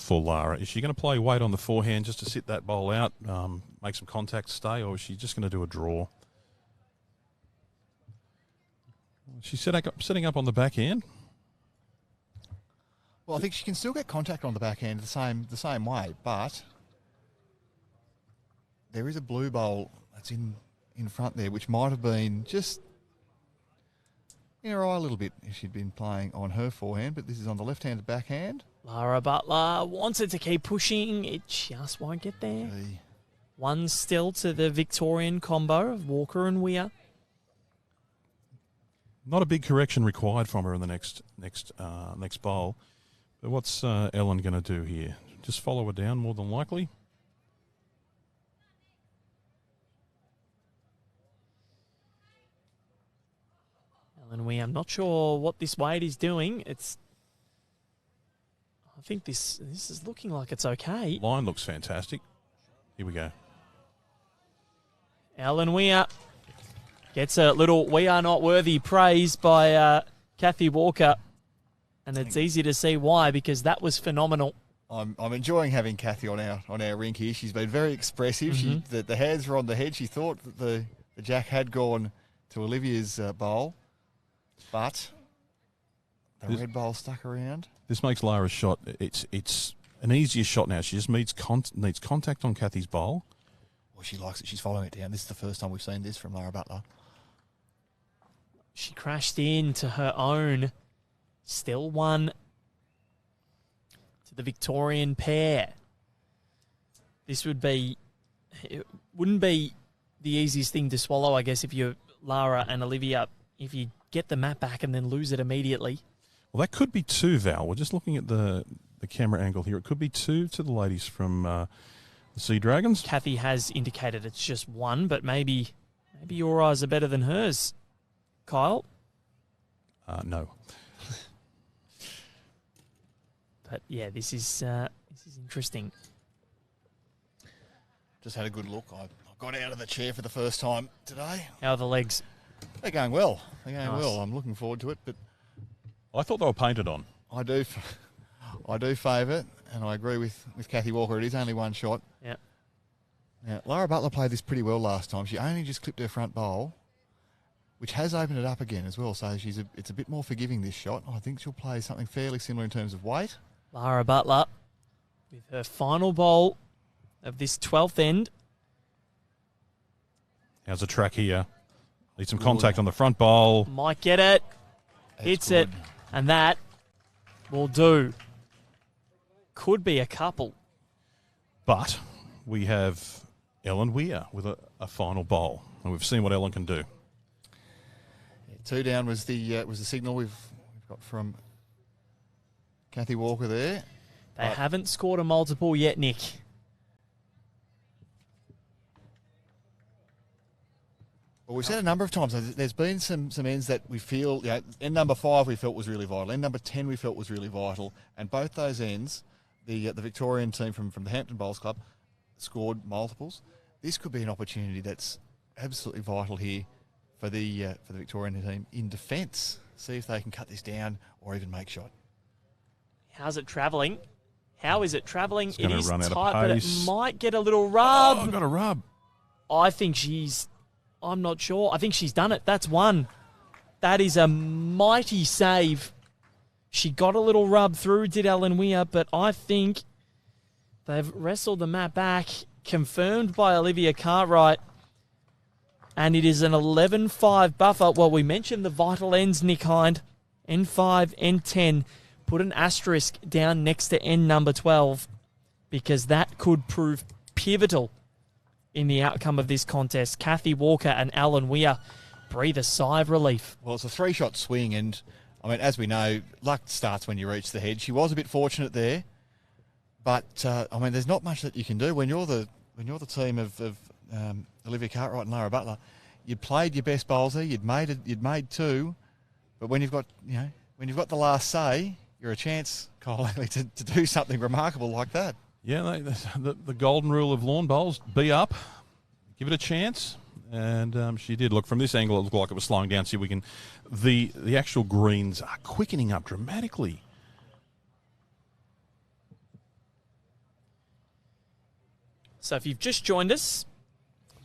Lara. Is she going to play weight on the forehand just to sit that bowl out, make some contact, stay, or is she just going to do a draw? She's setting up on the backhand. Well, I think she can still get contact on the backhand the same way, but there is a blue bowl that's in front there, which might have been just in her eye a little bit if she'd been playing on her forehand, but this is on the left-handed backhand. Lara Butler wants it to keep pushing. It just won't get there. One still to the Victorian combo of Walker and Weir. Not a big correction required from her in the next bowl. But what's Ellen going to do here? Just follow her down, more than likely. Ellen Weir, I'm not sure what this weight is doing. I think this is looking like it's okay. Line looks fantastic. Here we go. Ellen Weir gets a little "we are not worthy" praise by Kathy Walker. And it's easy to see why, because that was phenomenal. I'm enjoying having Kathy on our rink here. She's been very expressive. Mm-hmm. The hands were on the head. She thought that the jack had gone to Olivia's bowl, but the red bowl stuck around. This makes Lara's shot. It's an easier shot now. She just needs contact on Kathy's bowl. Well, she likes it. She's following it down. This is the first time we've seen this from Lara Butler. She crashed into her own. Still one to the Victorian pair. This wouldn't be the easiest thing to swallow, I guess, if you're Lara and Olivia, if you get the mat back and then lose it immediately. Well, that could be 2, Val. We're just looking at the camera angle here. It could be 2 to the ladies from the Sea Dragons. Kathy has indicated it's just 1, but maybe your eyes are better than hers, Kyle. No. But yeah, this is interesting. Just had a good look. I got out of the chair for the first time today. How are the legs? They're going well. Nice. Well. I'm looking forward to it. But I thought they were painted on. I do favour it, and I agree with Kathy Walker. It is only one shot. Yeah. Now, Lara Butler played this pretty well last time. She only just clipped her front bowl, which has opened it up again as well. So it's a bit more forgiving, this shot. I think she'll play something fairly similar in terms of weight. Lara Butler with her final bowl of this 12th end. How's the track here? Need some contact on the front bowl. Might get it. Hits it. And that will do. Could be a couple. But we have Ellen Weir with a final bowl. And we've seen what Ellen can do. 2 down was the signal we've got from Kathy Walker there. They haven't scored a multiple yet, Nick. Well, we've said a number of times, there's been some ends that we feel, end number 5 we felt was really vital, end number 10 we felt was really vital, and both those ends, the Victorian team from the Hampton Bowls Club scored multiples. This could be an opportunity that's absolutely vital here for the Victorian team in defence. See if they can cut this down or even make shot. How's it travelling? How is it travelling? It is tight, but it might get a little rub. Oh, got a rub. I'm not sure. I think she's done it. That's 1. That is a mighty save She got a little rub through, did Ellen Weir, but I think they've wrestled the mat back, confirmed by Olivia Cartwright, and it is an 11-5 buffer. Well, we mentioned the vital ends, Nick Hind. N5, N10. Put an asterisk down next to N number 12 because that could prove pivotal in the outcome of this contest. Kathy Walker and Ellen Weir breathe a sigh of relief. Well, it's a 3-shot swing, and I mean, as we know, luck starts when you reach the head. She was a bit fortunate there, but I mean, there's not much that you can do when you're the team of Olivia Cartwright and Lara Butler. You played your best bowls there. You'd made 2, but when you've got the last say, you're a chance, Kyle Langley, to do something remarkable like that. Yeah, the golden rule of lawn bowls: be up, give it a chance. And she did. Look, from this angle, it looked like it was slowing down. See, we can. The actual greens are quickening up dramatically. So if you've just joined us,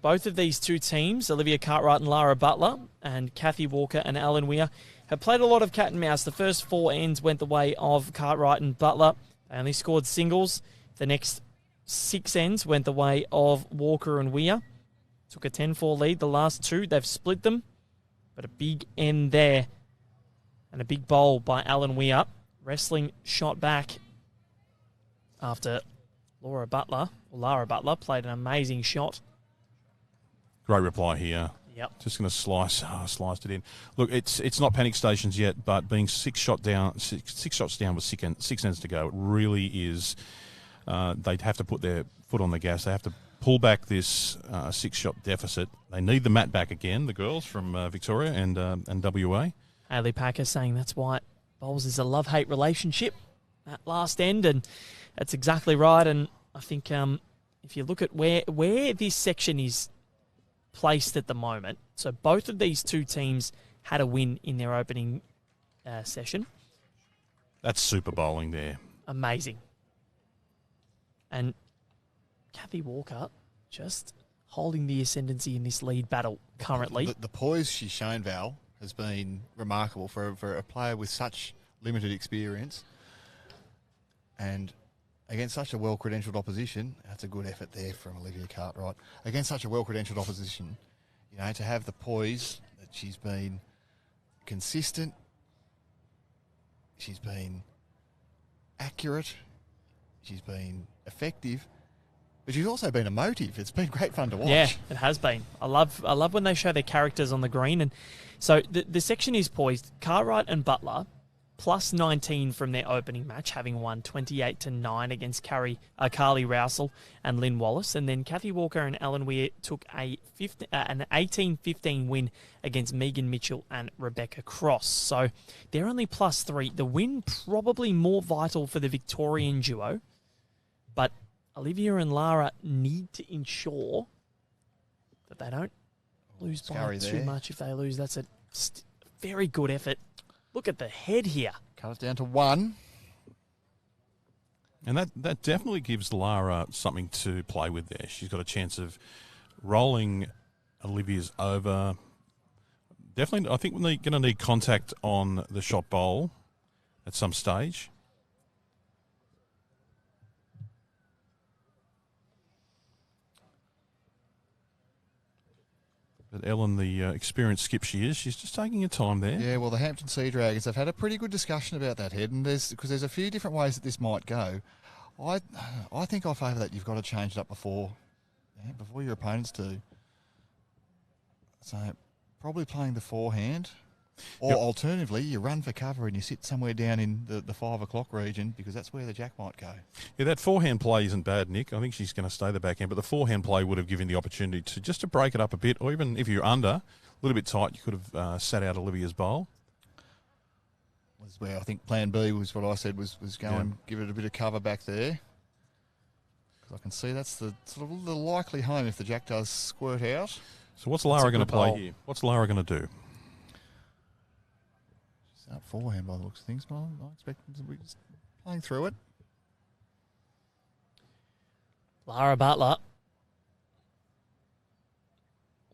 both of these two teams, Olivia Cartwright and Lara Butler, and Kathy Walker and Ellen Weir, have played a lot of cat and mouse. The first 4 ends went the way of Cartwright and Butler. They only scored singles. The next 6 ends went the way of Walker and Weir. Took a 10-4 lead. The last 2, they've split them. But a big end there. And a big bowl by Ellen Weir. Wrestling shot back after Lara Butler played an amazing shot. Great reply here. Yep. Just going to sliced it in. Look, it's not panic stations yet, but being 6 shots down with 6 ends to go, it really is. They'd have to put their foot on the gas. They have to pull back this 6-shot deficit. They need the mat back again, the girls from Victoria and WA. Hayley Packer saying that's why bowls is a love-hate relationship, that last end, and that's exactly right. And I think if you look at where this section is placed at the moment, so both of these two teams had a win in their opening session. That's super bowling there. Amazing. And Kathy Walker just holding the ascendancy in this lead battle currently. The poise she's shown, Val, has been remarkable for a player with such limited experience. And against such a well-credentialed opposition, that's a good effort there from Olivia Cartwright. Against such a well-credentialed opposition, to have the poise that she's been consistent, she's been accurate, she's been effective, but she's also been emotive. It's been great fun to watch. Yeah, it has been. I love when they show their characters on the green. And so the section is poised. Cartwright and Butler, plus 19 from their opening match, having won 28-9 against Carly Rousel and Lynn Wallace. And then Kathy Walker and Ellen Weir took an 18-15 win against Megan Mitchell and Rebecca Cross. So they're only plus 3. The win probably more vital for the Victorian duo, but Olivia and Lara need to ensure that they don't lose by too much. If they lose, that's a very good effort. Look at the head here. Cut it down to 1. And that definitely gives Lara something to play with there. She's got a chance of rolling Olivia's over. Definitely, I think we're going to need contact on the shot bowl at some stage. But Ellen, the experienced skip she is, she's just taking her time there. Yeah, well, the Hampton Sea Dragons have had a pretty good discussion about that head, and there's a few different ways that this might go. I think I favour that you've got to change it up before your opponents do. So probably playing the forehand, or alternatively, you run for cover and you sit somewhere down in the 5 o'clock region, because that's where the jack might go. Yeah, that forehand play isn't bad, Nick. I think she's going to stay the backhand, but the forehand play would have given the opportunity to break it up a bit, or even if you're under, a little bit tight, you could have sat out Olivia's bowl. Was where I think plan B was what I said was go and give it a bit of cover back there. Because I can see that's the sort of the likely home if the jack does squirt out. So what's Lara going to play here? What's Lara going to do? She's out forehand by the looks of things. I expect them to be just playing through it. Lara Butler.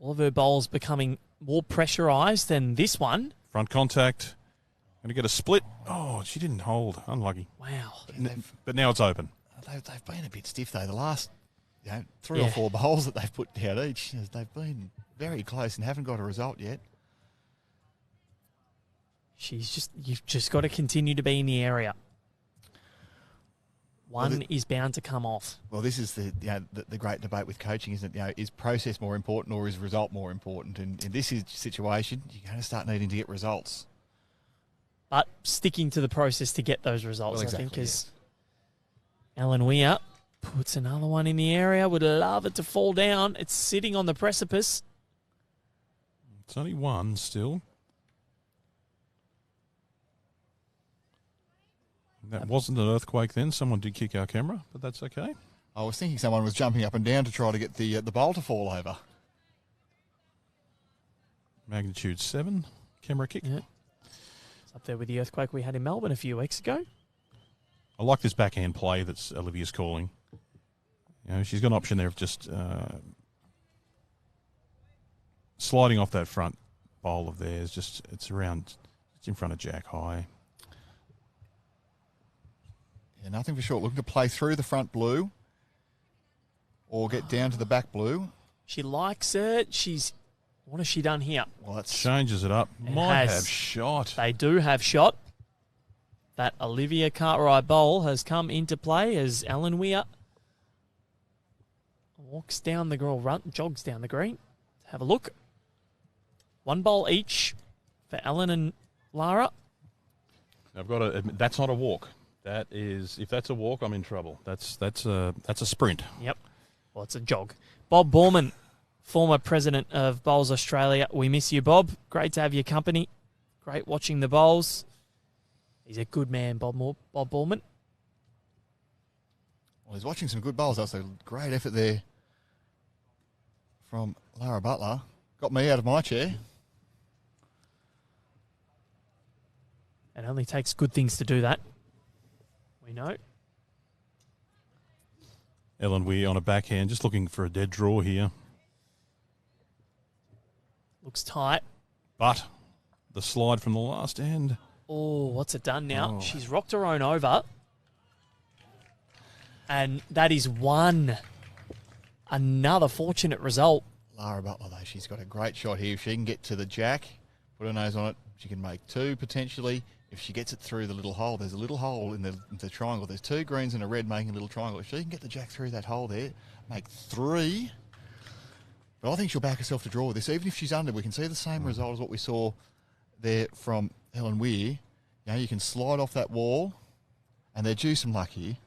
All of her bowls becoming more pressurised than this one. Front contact. Going to get a split. Oh, she didn't hold. Unlucky. Wow. But now it's open. They've been a bit stiff, though. The last 3 or Yeah. 4 bowls that they've put down each, they've been very close and haven't got a result yet. You've just got to continue to be in the area. One is bound to come off. Well, this is the great debate with coaching, isn't it? Is process more important or is result more important? And in this situation, you're going to start needing to get results. But sticking to the process to get those results, Well, I think, exactly, because Ellen Weir puts another one in the area. Would love it to fall down. It's sitting on the precipice. It's only one still. That wasn't an earthquake then. Someone did kick our camera, but that's okay. I was thinking someone was jumping up and down to try to get the bowl to fall over. Magnitude 7. Camera kick. Yeah. It's up there with the earthquake we had in Melbourne a few weeks ago. I like this backhand play that's Olivia's calling. She's got an option there of just sliding off that front bowl of theirs. It's in front of Jack high. Yeah, nothing for short. Looking to play through the front blue or get down to the back blue. She likes it. What has she done here? Well, that's Changes it up. Might have shot. They do have shot. That Olivia Cartwright bowl has come into play as Ellen Weir jogs down the green. Have a look. 1 bowl each for Ellen and Lara. I've got to admit, that's not a walk. That is, if that's a walk, I'm in trouble. That's a sprint. Yep. Well, it's a jog. Bob Borman, former president of Bowls Australia. We miss you, Bob. Great to have your company. Great watching the bowls. He's a good man, Bob Borman. Well, he's watching some good bowls. That's a great effort there from Lara Butler. Got me out of my chair. It only takes good things to do that. We know. Ellen Weir on a backhand, just looking for a dead draw here. Looks tight. But the slide from the last end. Oh, what's it done now? Oh. She's rocked her own over. And that is another fortunate result. Lara Butler, though, she's got a great shot here. If she can get to the jack, put her nose on it, she can make 2 potentially. If she gets it through the little hole, there's a little hole in the triangle. There's 2 greens and a red making a little triangle. If she can get the jack through that hole there, make 3. But I think she'll back herself to draw with this. Even if she's under, we can see the same result as what we saw there from Ellen Weir. You can slide off that wall, and they're due some luck here.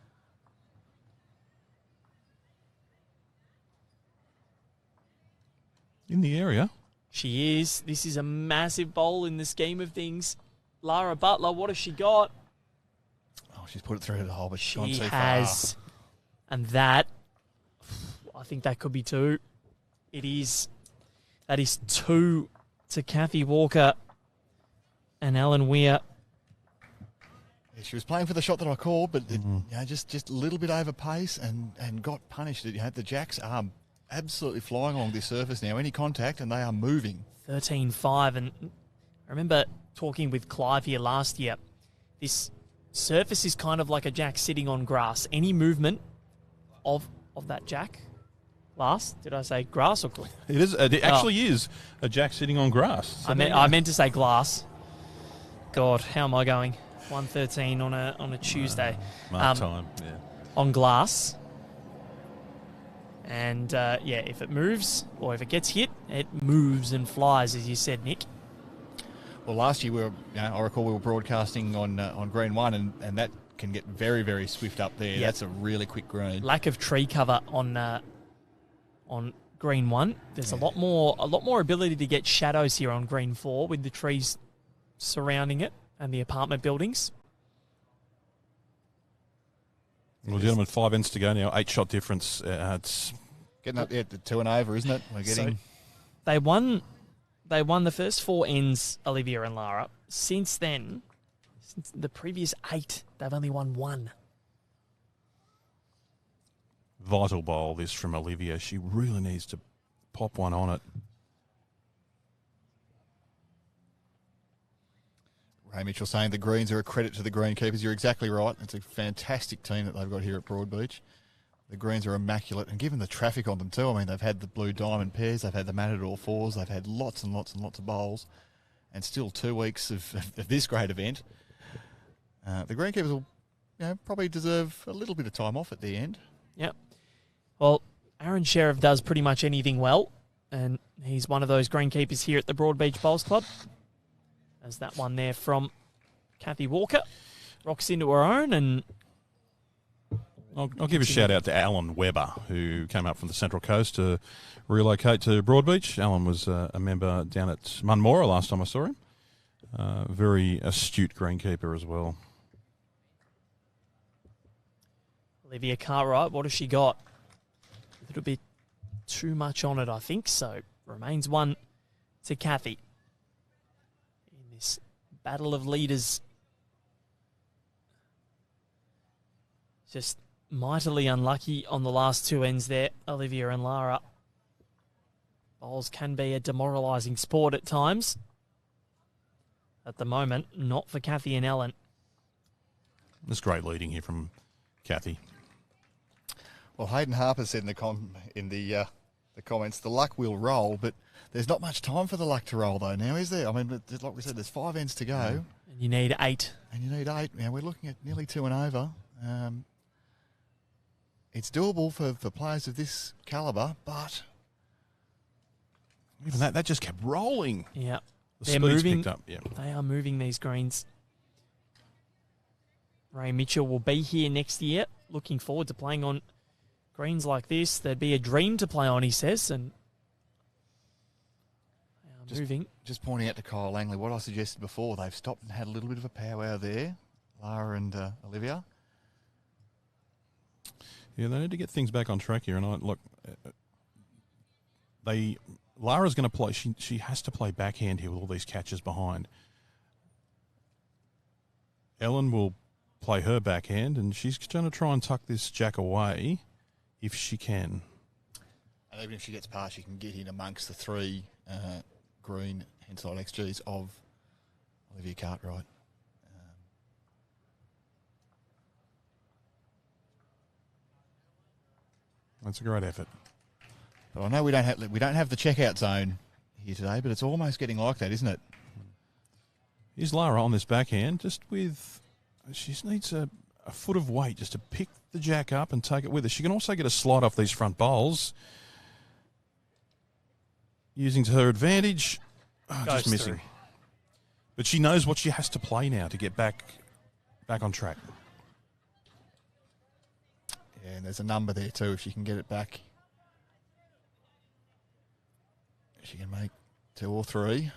In the area. She is. This is a massive bowl in the scheme of things. Lara Butler, what has she got? Oh, she's put it through the hole, but she's She gone too has. far. And that, I think that could be 2. It is. That is 2 to Kathy Walker and Ellen Weir. Yeah, she was playing for the shot that I called, but just a little bit over pace and got punished. The jacks are absolutely flying along this surface now. Any contact and they are moving. 13-5. And I remember talking with Clive here last year. This surface is kind of like a jack sitting on grass. Any movement of that jack. Did I say grass or glass? It is. It actually is a jack sitting on grass. So I meant to say glass. God, how am I going? 1:13 on a Tuesday. Mark time. Yeah. On glass. And if it moves or if it gets hit, it moves and flies, as you said, Nick. Well, last year I recall we were broadcasting on green 1, and that can get very, very swift up there. Yep. That's a really quick green. Lack of tree cover on green 1. There's a lot more ability to get shadows here on green 4 with the trees surrounding it and the apartment buildings. Well, gentlemen, 5 ends to go now. 8-shot difference. It's Getting up there to 2 and over, isn't it? We're getting. So they won the first 4 ends, Olivia and Lara. Since then, since the previous 8, they've only won 1. vital bowl, this from Olivia. She really needs to pop one on it. Ray Mitchell saying the Greens are a credit to the greenkeepers. You're exactly right. It's a fantastic team that they've got here at Broadbeach. The Greens are immaculate, and given the traffic on them too, I mean, they've had the Blue Diamond pairs, they've had the Matador fours, they've had lots and lots and lots of bowls, and still 2 weeks of this great event. The greenkeepers will probably deserve a little bit of time off at the end. Yep. Well, Aaron Sheriff does pretty much anything well, and he's one of those greenkeepers here at the Broadbeach Bowls Club. As that one there from Kathy Walker rocks into her own, and I'll give a shout out to Alan Webber, who came up from the Central Coast to relocate to Broadbeach. Alan was a member down at Munmora last time I saw him. Very astute greenkeeper as well. Olivia Cartwright, what has she got? A little bit too much on it, I think, so remains one to Kathy in this battle of leaders. Just mightily unlucky on the last two ends there, Olivia and Lara. Bowls can be a demoralising sport at times. At the moment, not for Kathy and Ellen. There's great leading here from Kathy. Well, Hayden Harper said in the comments, the luck will roll, but there's not much time for the luck to roll though now, is there? I mean, like we said, there's 5 ends to go. And you need 8. Now we're looking at nearly 2 and over. It's doable for players of this calibre, but even that just kept rolling. Yeah. The speed's picked up. Yeah. They are moving these greens. Ray Mitchell will be here next year. Looking forward to playing on greens like this. There'd be a dream to play on, he says, and they are moving. Just pointing out to Kyle Langley what I suggested before. They've stopped and had a little bit of a powwow there, Lara and Olivia. Yeah, they need to get things back on track here. And Lara's going to play. She has to play backhand here with all these catches behind. Ellen will play her backhand, and she's going to try and tuck this jack away if she can. And even if she gets past, she can get in amongst the 3 green handside XGs of Olivia Cartwright. That's a great effort. But I know we don't have the checkout zone here today, but it's almost getting like that, isn't it? Here's Lara on this backhand, she just needs a foot of weight just to pick the jack up and take it with her. She can also get a slide off these front bowls, using to her advantage. Just missing. Through. But she knows what she has to play now to get back on track. Yeah, and there's a number there too. If she can get it back, she can make 2 or 3.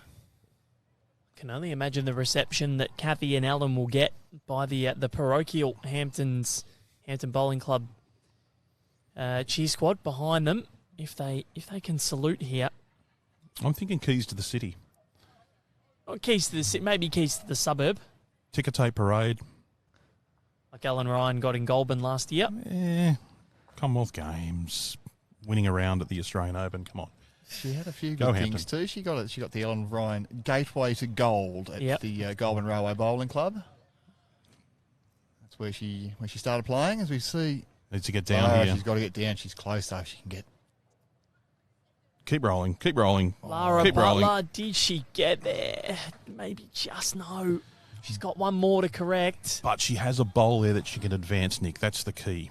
Can only imagine the reception that Kathy and Alan will get by the parochial Hampton Bowling Club cheer squad behind them if they can salute here. I'm thinking keys to the city. Or keys to the city, maybe keys to the suburb. Ticker tape parade. Like Alan Ryan got in Goulburn last year. Commonwealth Games, winning around at the Australian Open. Come on. She had a few good things too. She got the Ellen Ryan Gateway to Gold at the Goulburn Railway Bowling Club. That's where she started playing. As we see, needs to get down here. She's got to get down. She's close though. She can get. Keep rolling. Keep rolling. Lara keep Butler, rolling. did she get there? Maybe just no. She's got one more to correct. But she has a bowl there that she can advance, Nick. That's the key.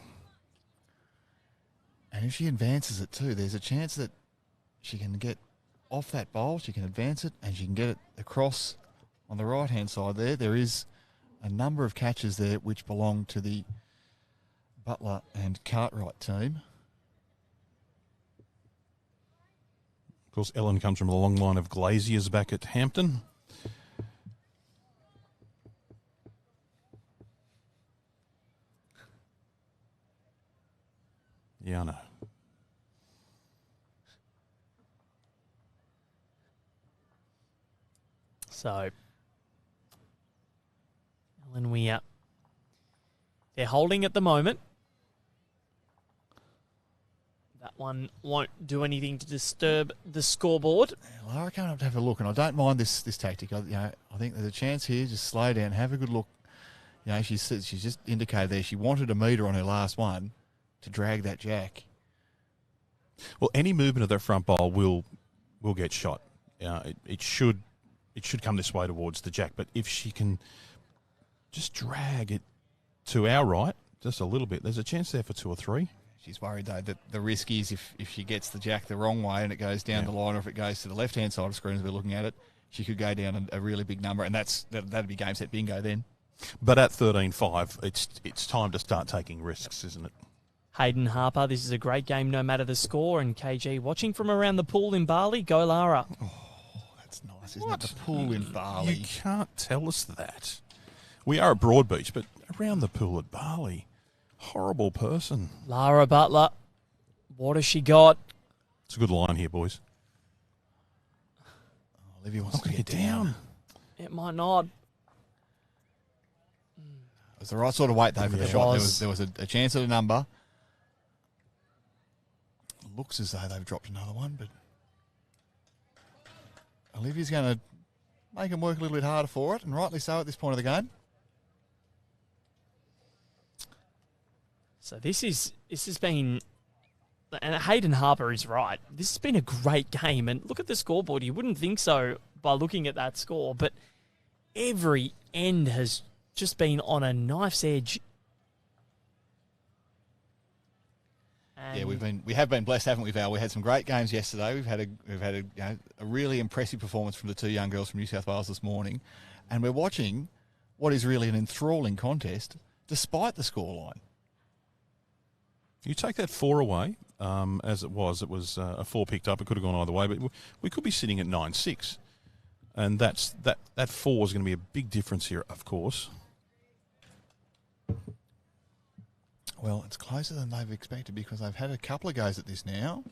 And if she advances it too, there's a chance that she can get off that bowl, she can advance it, and she can get it across on the right-hand side there. There is a number of catches there which belong to the Butler and Cartwright team. Of course, Ellen comes from a long line of Glaziers back at Hampton. Yeah, I know. So, Ellen Weir. They're holding at the moment. That one won't do anything to disturb the scoreboard. Lara coming up to have a look, and I don't mind this tactic. I think there's a chance here. Just slow down, have a good look. She's just indicated there she wanted a metre on her last one to drag that jack. Well, any movement of that front bowl will get shot. It should come this way towards the jack, but if she can just drag it to our right just a little bit, there's a chance there for 2 or 3. She's worried, though, that the risk is if she gets the jack the wrong way and it goes down the line, or if it goes to the left-hand side of the screen as we're looking at it, she could go down a really big number, and that'd be game, set, bingo then. But at 13-5, it's time to start taking risks, isn't it? Hayden Harper, this is a great game no matter the score, and KG watching from around the pool in Bali. Go Lara. Oh, that's nice, isn't it? The pool in Bali. You can't tell us that. We are at Broadbeach, but around the pool at Bali. Horrible person. Lara Butler, what has she got? It's a good line here, boys. Olivia wants to get get down. It might not. It was the right sort of weight, though, for the shot. There was a chance at a number. Looks as though they've dropped another one, but Olivia's going to make them work a little bit harder for it, and rightly so at this point of the game. So this has been, and Hayden Harper is right, this has been a great game, and look at the scoreboard. You wouldn't think so by looking at that score, but every end has just been on a knife's edge. Yeah, we have been blessed, haven't we, Val? We had some great games yesterday. We've had a really impressive performance from the 2 young girls from New South Wales this morning, and we're watching what is really an enthralling contest, despite the scoreline. You take that 4 away, as it was a 4 picked up. It could have gone either way, but we could be sitting at 9-6, and that 4 is going to be a big difference here, of course. Well, it's closer than they've expected because they've had a couple of goes at this now.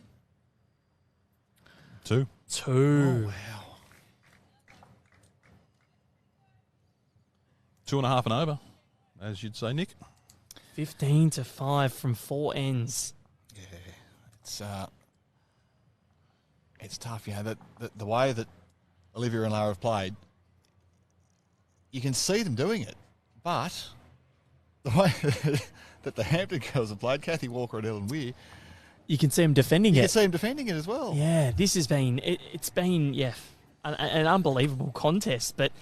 2. Oh, wow. 2.5 and over, as you'd say, Nick. 15-5 from 4 ends. Yeah, it's tough, that the way that Olivia and Lara have played, you can see them doing it, but the way that the Hampton girls have played, Kathy Walker and Ellen Weir, you can see them defending it. You can see them defending it as well. Yeah, this has been it's been an unbelievable contest, but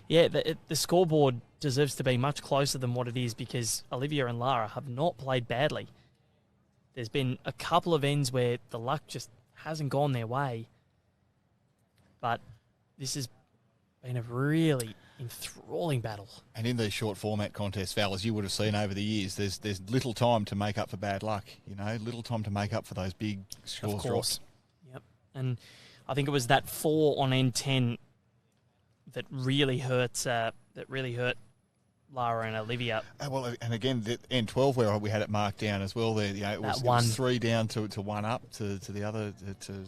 yeah, the scoreboard deserves to be much closer than what it is because Olivia and Lara have not played badly. There's been a couple of ends where the luck just hasn't gone their way, but this has been a really enthralling battle. And in these short format contests, Val, as you would have seen over the years, there's little time to make up for bad luck, little time to make up for those big scores drops. Yep. And I think it was that 4 on N10 that really hurt Lara and Olivia. Well, and again, the N12 where we had it marked down as well there, it was 3 down to 1 up to the other, to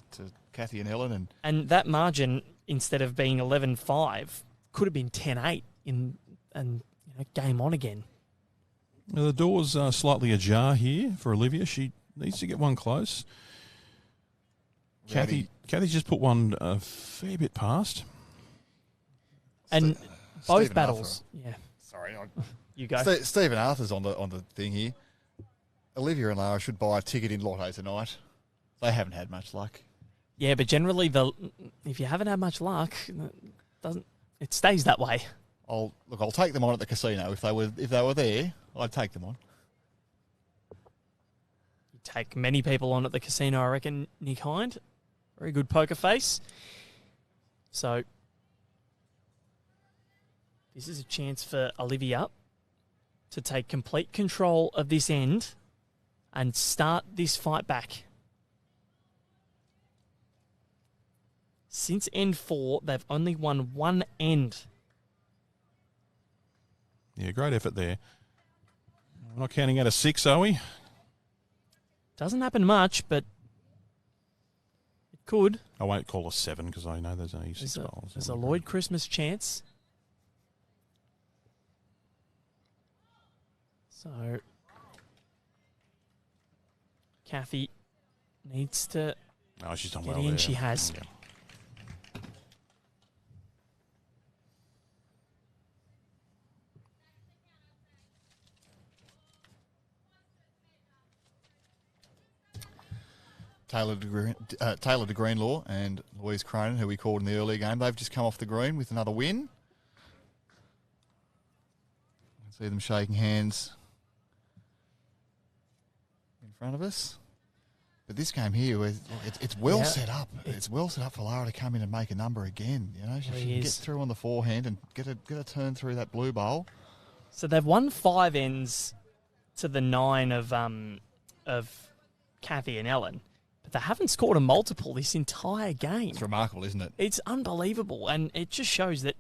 Kathy and Ellen. And that margin, instead of being 11-5, could have been 10-8 and game on again. Now the door's slightly ajar here for Olivia. She needs to get one close. Kathy's just put one a fair bit past. And both Stephen battles. Arthur. Yeah. Sorry. You go. Stephen Arthur's on the thing here. Olivia and Lara should buy a ticket in Lotto tonight. They haven't had much luck. Yeah, but generally, if you haven't had much luck, it stays that way. I'll take them on at the casino. If they were there, I'd take them on. You take many people on at the casino, I reckon, Nick Hind. Very good poker face. So this is a chance for Olivia to take complete control of this end and start this fight back. Since end 4, they've only won 1 end. Yeah, great effort there. We're not counting out a 6, are we? Doesn't happen much, but it could. I won't call a 7 because I know there's only 6 bowls. There's a Lloyd Christmas chance. So, Kathy needs to Oh, she's done get well in. there. She has. Yeah. Taylor de Greenlaw and Louise Cronin, who we called in the earlier game, they've just come off the green with another win. See them shaking hands in front of us. But this game here, it's well set up. It's well set up for Lara to come in and make a number again. You know, she can get through on the forehand and get a turn through that blue bowl. So they've won 5 ends to the 9 of Kathy and Ellen, but they haven't scored a multiple this entire game. It's remarkable, isn't it? It's unbelievable, and it just shows that,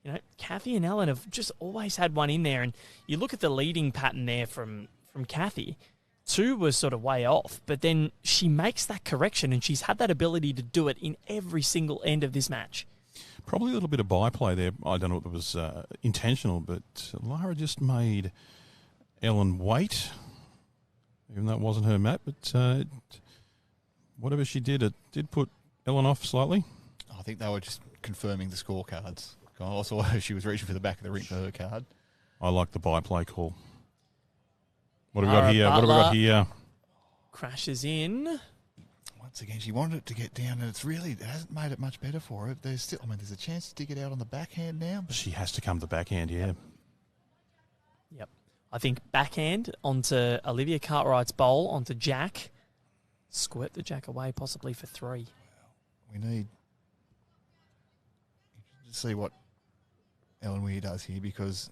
you know, Kathy and Ellen have just always had one in there. And you look at the leading pattern there from Kathy. 2 was sort of way off, but then she makes that correction, and she's had that ability to do it in every single end of this match. Probably a little bit of byplay there. I don't know if it was intentional, but Lara just made Ellen wait, even though it wasn't her mat. But whatever she did, it did put Ellen off slightly. I think they were just confirming the scorecards. I also she was reaching for the back of the rink for her card. I like the byplay call. What have we got here? What have we got here? Crashes in. Once again, she wanted it to get down, and it hasn't made it much better for her. There's a chance to dig it out on the backhand now. She has to come to the backhand, yeah. Yep. I think backhand onto Olivia Cartwright's bowl, onto Jack. Squirt the Jack away, possibly for 3. We need to see what Ellen Weir does here, because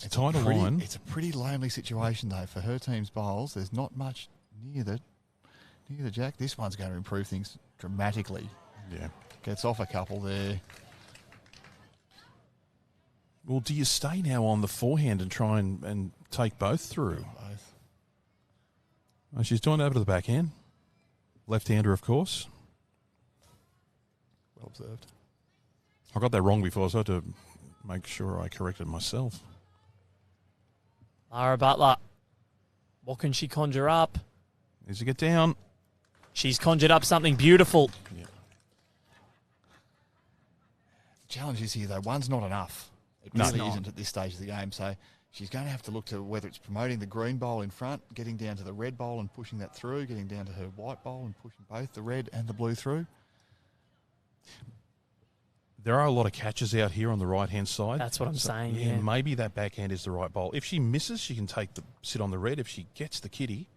it's tight a line. It's a pretty lonely situation, though, for her team's bowls. There's not much near the Jack. This one's going to improve things dramatically. Yeah. Gets off a couple there. Well, do you stay now on the forehand and try and take both through? Both. Oh, she's doing it over to the backhand. Left-hander, of course. Well observed. I got that wrong before, so I had to make sure I corrected myself. Lara Butler. What can she conjure up? Needs to get down. She's conjured up something beautiful. Yeah. The challenge is here, though. One's not enough. It really isn't at this stage of the game. So she's going to have to look to whether it's promoting the green bowl in front, getting down to the red bowl and pushing that through, getting down to her white bowl and pushing both the red and the blue through. There are a lot of catches out here on the right-hand side. That's what I'm saying, yeah. Maybe that backhand is the right bowl. If she misses, she can sit on the red. If she gets the kitty,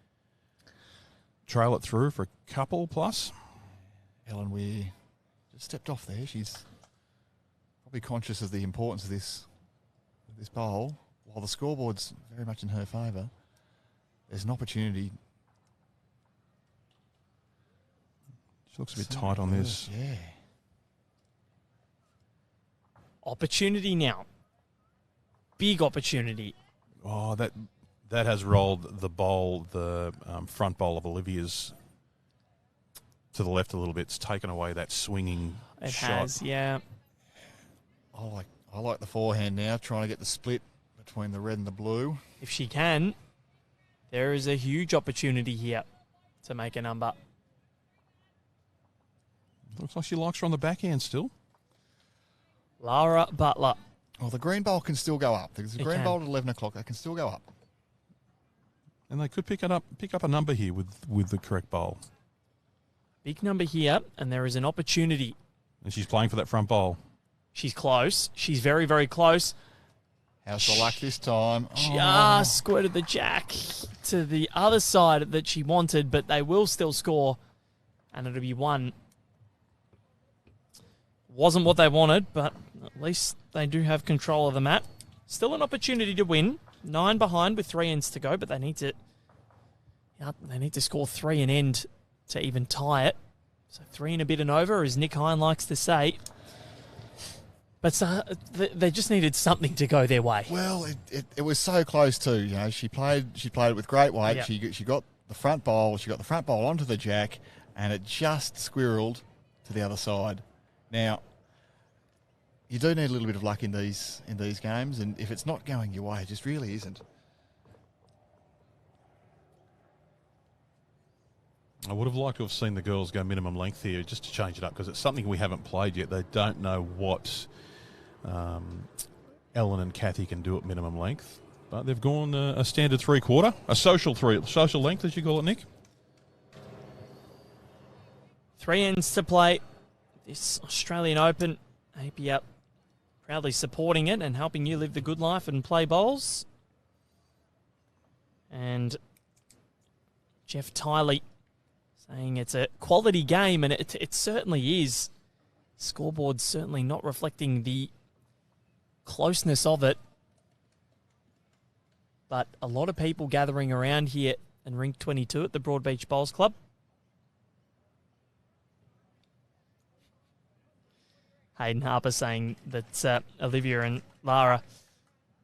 trail it through for a couple plus. Ellen Weir just stepped off there. She's probably conscious of the importance of this bowl. While the scoreboard's very much in her favour, there's an opportunity. She looks a bit tight on this. Yeah. Opportunity now. Big opportunity. Oh, that has rolled the bowl, the front bowl of Olivia's to the left a little bit. It's taken away that swinging shot. It has, yeah. I like the forehand now, trying to get the split between the red and the blue. If she can, there is a huge opportunity here to make a number. Looks like she likes her on the backhand still. Lara Butler. Well, the green bowl can still go up. There's a green bowl at 11 o'clock. That can still go up. And they could pick up a number here with the correct bowl. Big number here, and there is an opportunity. And she's playing for that front bowl. She's close. She's very, very close. How's the luck this time? Just squirted the Jack to the other side that she wanted, but they will still score, and it'll be 1. Wasn't what they wanted, but at least they do have control of the mat. Still an opportunity to win. 9 behind with 3 ends to go, but they need to score 3 and end to even tie it. So 3 and a bit and over, as Nick Hine likes to say. But they just needed something to go their way. Well, it was so close too. You know, she played it with great weight. Yep. She got the front bowl. She got the front bowl onto the Jack, and it just squirreled to the other side. Now, you do need a little bit of luck in these games, and if it's not going your way, it just really isn't. I would have liked to have seen the girls go minimum length here just to change it up because it's something we haven't played yet. They don't know what Ellen and Kathy can do at minimum length. But they've gone a standard 3/4, a social length, as you call it, Nick. 3 ends to play. This Australian Open, AP up proudly supporting it and helping you live the good life and play bowls. And Jeff Tiley saying it's a quality game, and it certainly is. Scoreboard's certainly not reflecting the closeness of it. But a lot of people gathering around here in Rink 22 at the Broadbeach Bowls Club. Hayden Harper saying that Olivia and Lara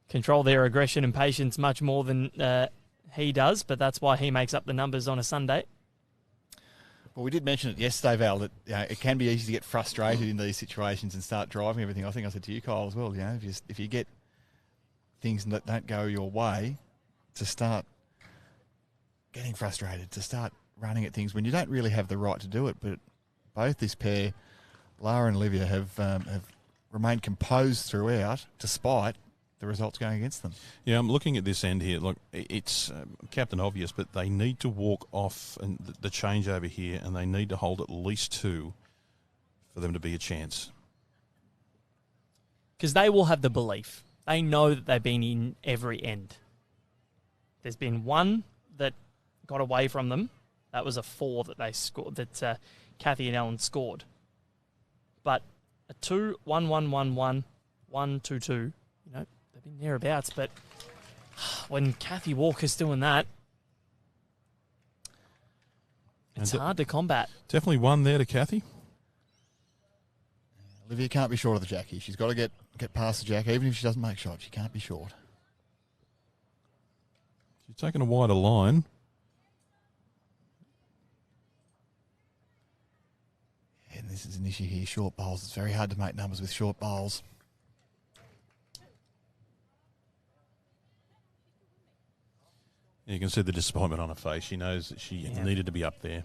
control their aggression and patience much more than he does, but that's why he makes up the numbers on a Sunday. Well, we did mention it yesterday, Val, that it can be easy to get frustrated in these situations and start driving everything. I think I said to you, Kyle, as well, if you get things that don't go your way, to start getting frustrated, to start running at things when you don't really have the right to do it. But both this pair, Lara and Olivia, have remained composed throughout, despite the results going against them. Yeah, I'm looking at this end here. Look, it's Captain Obvious, but they need to walk off and the changeover here, and they need to hold at least 2 for them to be a chance. Because they will have the belief. They know that they've been in every end. There's been one that got away from them. That was a 4 that they scored, that Kathy and Ellen scored. But a 2, 1, 1, 1, 1, 1, 2, 2, they've been thereabouts. But when Kathy Walker's doing that, it's hard to combat. Definitely one there to Kathy. Olivia can't be short of the Jackie. She's got to get past the Jack. Even if she doesn't make shots, she can't be short. She's taking a wider line. And this is an issue here, short bowls. It's very hard to make numbers with short bowls. You can see the disappointment on her face. She knows that she needed to be up there.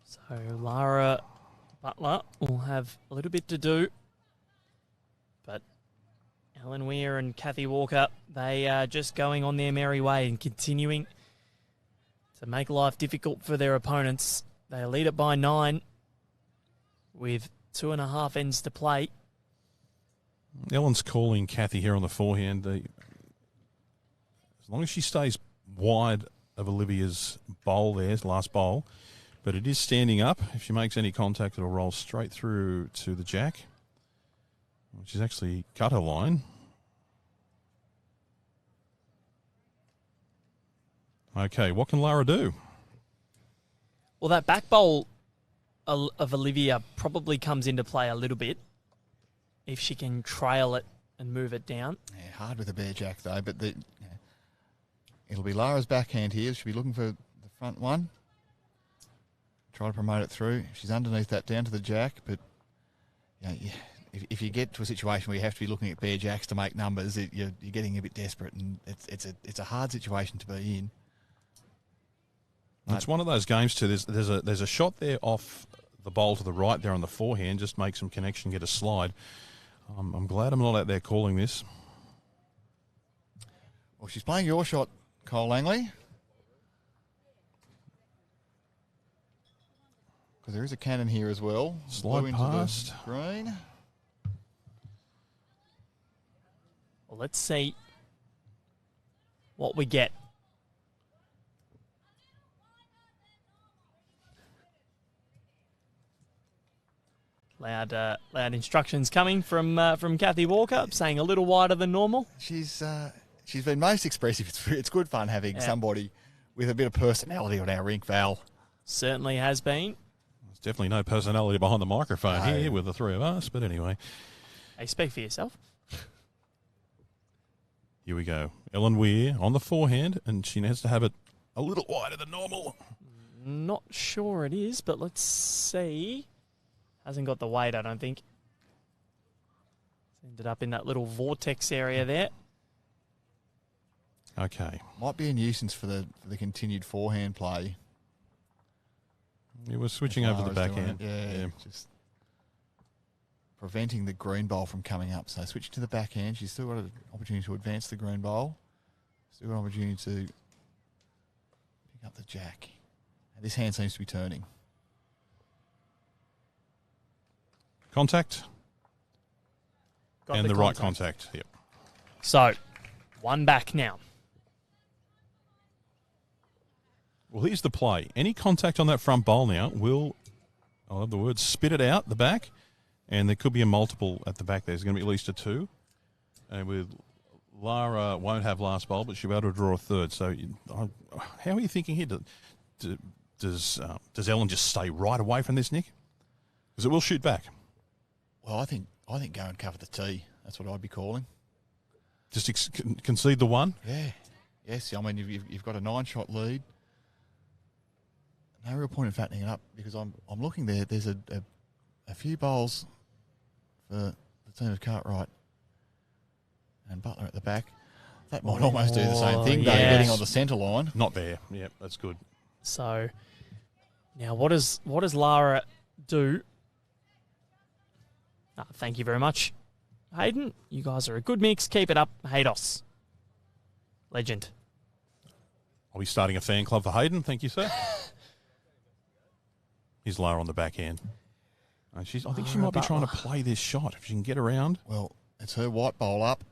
So Lara Butler will have a little bit to do. But Ellen Weir and Kathy Walker, they are just going on their merry way and continuing to make life difficult for their opponents. They lead it by 9 with 2.5 ends to play. Ellen's calling Kathy here on the forehand. As long as she stays wide of Olivia's bowl there, last bowl, but it is standing up. If she makes any contact, it'll roll straight through to the Jack, which has actually cut her line. Okay, what can Lara do? Well, that back bowl of Olivia probably comes into play a little bit if she can trail it and move it down. Yeah, hard with a bare Jack, though, but it'll be Lara's backhand here. She'll be looking for the front one. Try to promote it through. She's underneath that down to the Jack, but if you get to a situation where you have to be looking at bare Jacks to make numbers, you're getting a bit desperate, and it's a hard situation to be in. It's one of those games too. There's a shot there off the bowl to the right there on the forehand. Just make some connection, get a slide. I'm glad I'm not out there calling this. Well, she's playing your shot, Kyle Langley, because there is a cannon here as well. Slide past green. Well, let's see what we get. Loud instructions coming from Kathy Walker, saying a little wider than normal. She's been most expressive. It's good fun having somebody with a bit of personality on our rink, Val. Certainly has been. There's definitely no personality behind the microphone here with the three of us, but anyway. Hey, speak for yourself. Here we go. Ellen Weir on the forehand, and she has to have it a little wider than normal. Not sure it is, but let's see. Hasn't got the weight, I don't think. It's ended up in that little vortex area there. Okay. Might be a nuisance for the continued forehand play. It was switching over the backhand. Yeah, just preventing the green bowl from coming up. So switching to the backhand. She's still got an opportunity to advance the green bowl. Still got an opportunity to pick up the jack. And this hand seems to be turning. Contact. Got And the right contact. Yep. So, one back now. Well, here's the play. Any contact on that front bowl now will, I'll have the word, spit it out the back, and there could be a multiple at the back. There's going to be at least a 2. And with Lara won't have last bowl, but she'll be able to draw a third. So how are you thinking here? Does Ellen just stay right away from this, Nick? Because it will shoot back. Well, I think go and cover the tee. That's what I'd be calling. Just concede the 1? Yeah. Yes, I mean, you've got a 9-shot lead. No real point in fattening it up because I'm looking there. There's a few bowls for the team of Cartwright and Butler at the back. That might almost do the same thing, though, getting on the centre line. Not there. Yep, that's good. So, now what does Lara do? Thank you very much, Hayden. You guys are a good mix. Keep it up, Haydos. Legend. I'll be starting a fan club for Hayden. Thank you, sir. Here's Lara on the backhand. I think she might be trying to play this shot. If she can get around. Well, it's her white bowl up.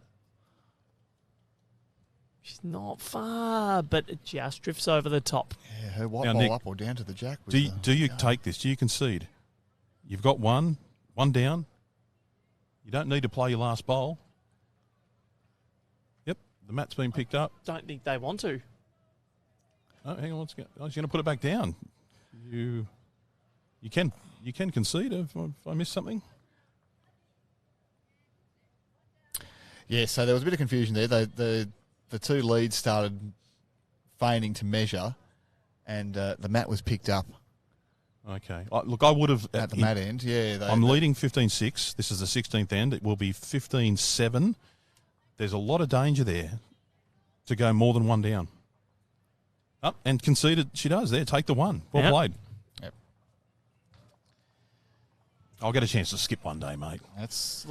She's not far, but it just drifts over the top. Yeah, her white bowl Nick, up or down to the jack. Do you take this? Do you concede? You've got one down. You don't need to play your last bowl. Yep, the mat's been picked up. Don't think they want to. Oh, hang on. She's going to put it back down. You can concede if I missed something. Yeah, so there was a bit of confusion there. The two leads started feigning to measure, and the mat was picked up. Okay. Look, I would have... At the mat end, yeah. I'm leading 15-6. This is the 16th end. It will be 15-7. There's a lot of danger there to go more than one down. Up and conceded. She does there. Take the 1. Well played. Yep. I'll get a chance to skip one day, mate. It's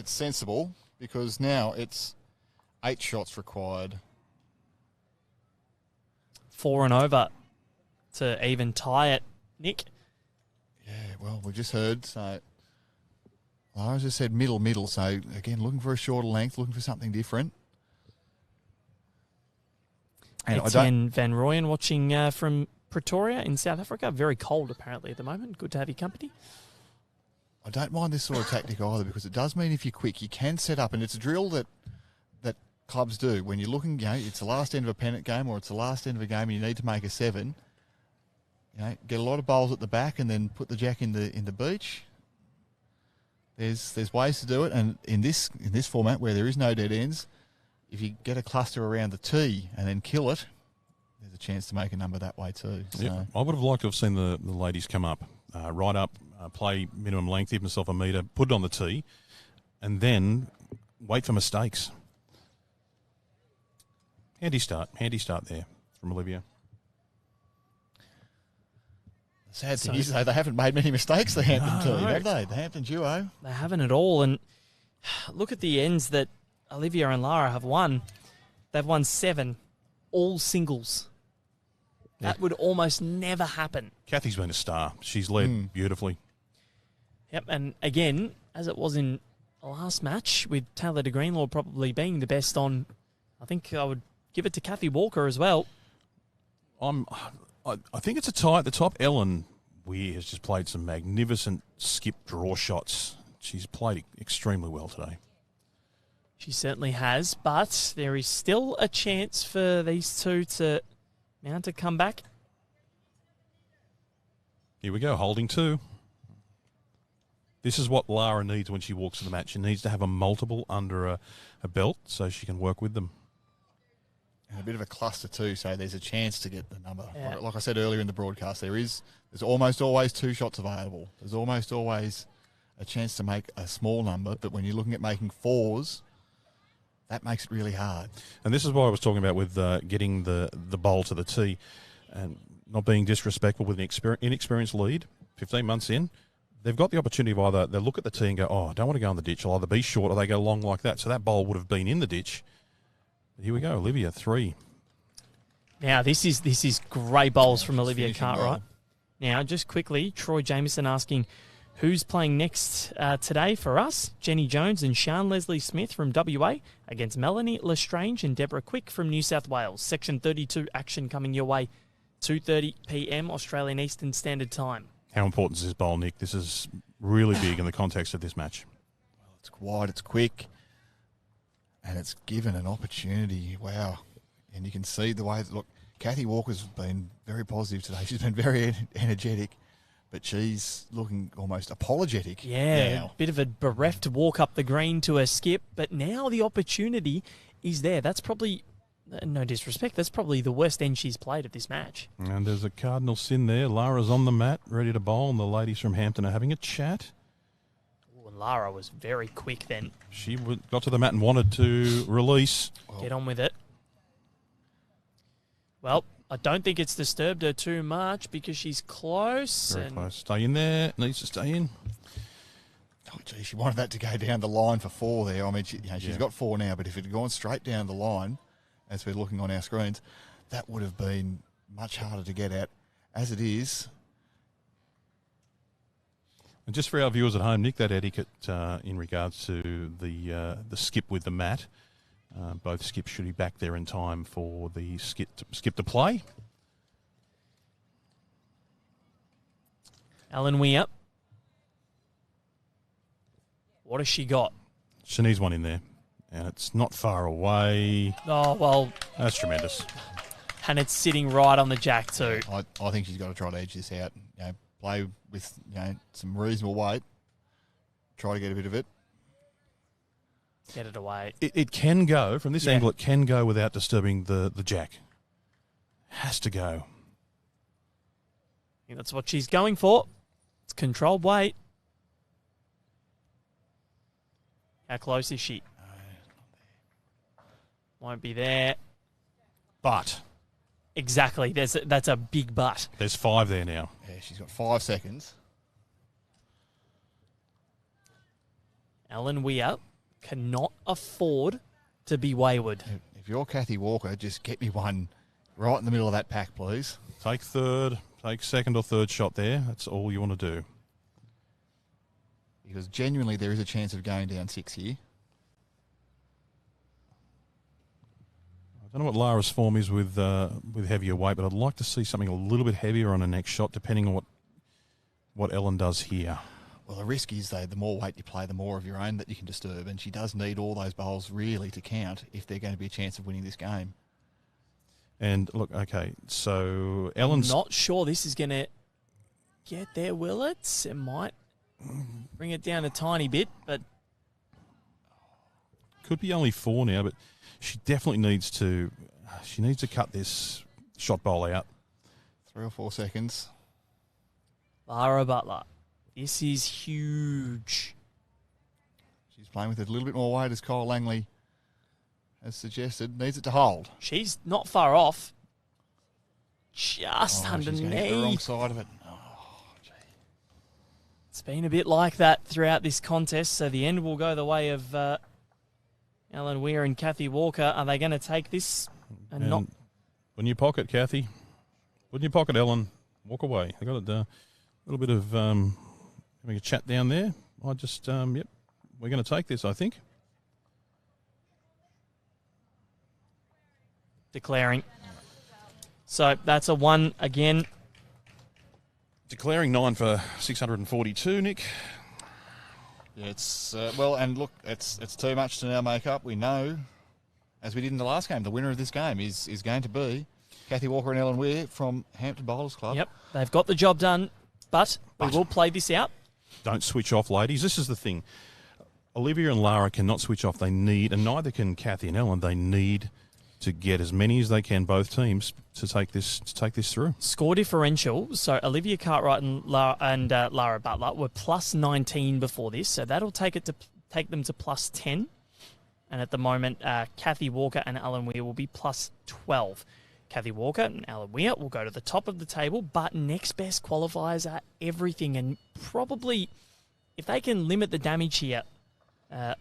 sensible because now it's 8 shots required. 4 and over to even tie it, Nick. Yeah, well, we just heard. So Lara just said middle. So again, looking for a shorter length, looking for something different. And Etienne Van Rooyen watching from Pretoria in South Africa. Very cold apparently at the moment. Good to have your company. I don't mind this sort of tactic either because it does mean if you're quick, you can set up, and it's a drill that clubs do. When you're looking, it's the last end of a pennant game or it's the last end of a game and you need to make a 7, get a lot of bowls at the back and then put the jack in the beach. There's ways to do it, and in this format where there is no dead ends, if you get a cluster around the tee and then kill it, there's a chance to make a number that way too. So. Yep. I would have liked to have seen the ladies come up, right up, play minimum length, give themselves a metre, put it on the tee, and then wait for mistakes. Handy start there from Olivia. The sad thing is, though, they haven't made many mistakes, the Hampton team, have they? The Hampton duo. They haven't at all. And look at the ends that Olivia and Lara have won. They've won 7, all singles. Yeah. That would almost never happen. Kathy's been a star. She's led beautifully. Yep, and again, as it was in the last match, with Taylor de Greenlaw probably being the best on, I think I would give it to Kathy Walker as well. I think it's a tie at the top. Ellen Weir has just played some magnificent skip draw shots. She's played extremely well today. She certainly has, but there is still a chance for these two to mount a comeback. Here we go, holding 2. This is what Lara needs when she walks to the match. She needs to have a multiple under a belt so she can work with them. And a bit of a cluster too, so there's a chance to get the number. Yeah. Like I said earlier in the broadcast, there's almost always 2 shots available. There's almost always a chance to make a small number, but when you're looking at making 4s, that makes it really hard. And this is what I was talking about with getting the bowl to the tee and not being disrespectful with an inexperienced lead, 15 months in. They've got the opportunity of either they look at the tee and go, oh, I don't want to go in the ditch. I'll either be short or they go long like that. So that bowl would have been in the ditch. But here we go, Olivia, 3. Now, this is great bowls from Olivia finishing Cartwright. well. Now, just quickly, Troy Jameson asking, who's playing next today for us? Jenny Jones and Sian Leslie Smith from WA against Melanie Lestrange and Deborah Quick from New South Wales. Section 32 action coming your way, 2:30 p.m. Australian Eastern Standard Time. How important is this bowl, Nick? This is really big in the context of this match. Well, it's wide, it's quick, and it's given an opportunity. Wow. And you can see the way, look, Kathy Walker's been very positive today. She's been very energetic, but she's looking almost apologetic now. Bit of a bereft walk up the green to her skip, but now the opportunity is there. That's probably, no disrespect, that's probably the worst end she's played of this match. And there's a cardinal sin there. Lara's on the mat, ready to bowl, and the ladies from Hampton are having a chat. Ooh, and Lara was very quick then. She got to the mat and wanted to release. Get on with it. Well, I don't think it's disturbed her too much because she's close. Very close. Stay in there. Needs to stay in. Oh, gee, she wanted that to go down the line for 4 there. I mean, she's got 4 now, but if it had gone straight down the line, as we're looking on our screens, that would have been much harder to get at. As it is. And just for our viewers at home, Nick, that etiquette in regards to the skip with the mat. Both skips should be back there in time for the skip to play. Ellen Weir. What has she got? She needs one in there, and it's not far away. Oh, well. That's tremendous. And it's sitting right on the jack too. I think she's got to try to edge this out. Play with some reasonable weight. Try to get a bit of it. Get it away. It can go, from this angle, it can go without disturbing the jack. Has to go. I think that's what she's going for. It's controlled weight. How close is she? Won't be there. But. Exactly. That's a big but. There's 5 there now. Yeah, she's got 5 seconds. Ellen Weir cannot afford to be wayward. If you're Kathy Walker, just get me one right in the middle of that pack, please. Take second or third shot there. That's all you want to do. Because genuinely there is a chance of going down 6 here. I don't know what Lara's form is with heavier weight, but I'd like to see something a little bit heavier on her next shot, depending on what Ellen does here. Well, the risk is, though, the more weight you play, the more of your own that you can disturb, and she does need all those bowls really to count if they're going to be a chance of winning this game. And look, okay, so Ellen's... I'm not sure this is going to get there, will it? It might bring it down a tiny bit, but... Could be only 4 now, but she definitely needs to... She needs to cut this shot bowl out. 3 or 4 seconds. Lara Butler. This is huge. She's playing with a little bit more weight, as Kyle Langley has suggested. Needs it to hold. She's not far off. Just She's underneath. going to hit the wrong side of it. Oh, gee. It's been a bit like that throughout this contest, so the end will go the way of Ellen Weir and Kathy Walker. Are they going to take this and not... Put in your pocket, Kathy. Put in your pocket, Ellen. Walk away. I got a little bit of... having a chat down there. I just, yep, we're going to take this, I think. Declaring. So that's a 1 again. Declaring 9 for 642, Nick. Yeah, it's, well, and look, it's too much to now make up. We know, as we did in the last game, the winner of this game is going to be Kathy Walker and Ellen Weir from Hampton Bowlers Club. Yep, they've got the job done, but we will play this out. Don't switch off, ladies. This is the thing. Olivia and Lara cannot switch off. They need, and neither can Kathy and Ellen, they need to get as many as they can, both teams, to take this through. Score differential. So Olivia Cartwright and Lara Butler were plus 19 before this, so that'll take them to plus 10. And at the moment, Kathy Walker and Alan Weir will be plus 12. Kathy Walker and Alan Weir will go to the top of the table, but next best qualifiers are everything. And probably, if they can limit the damage here,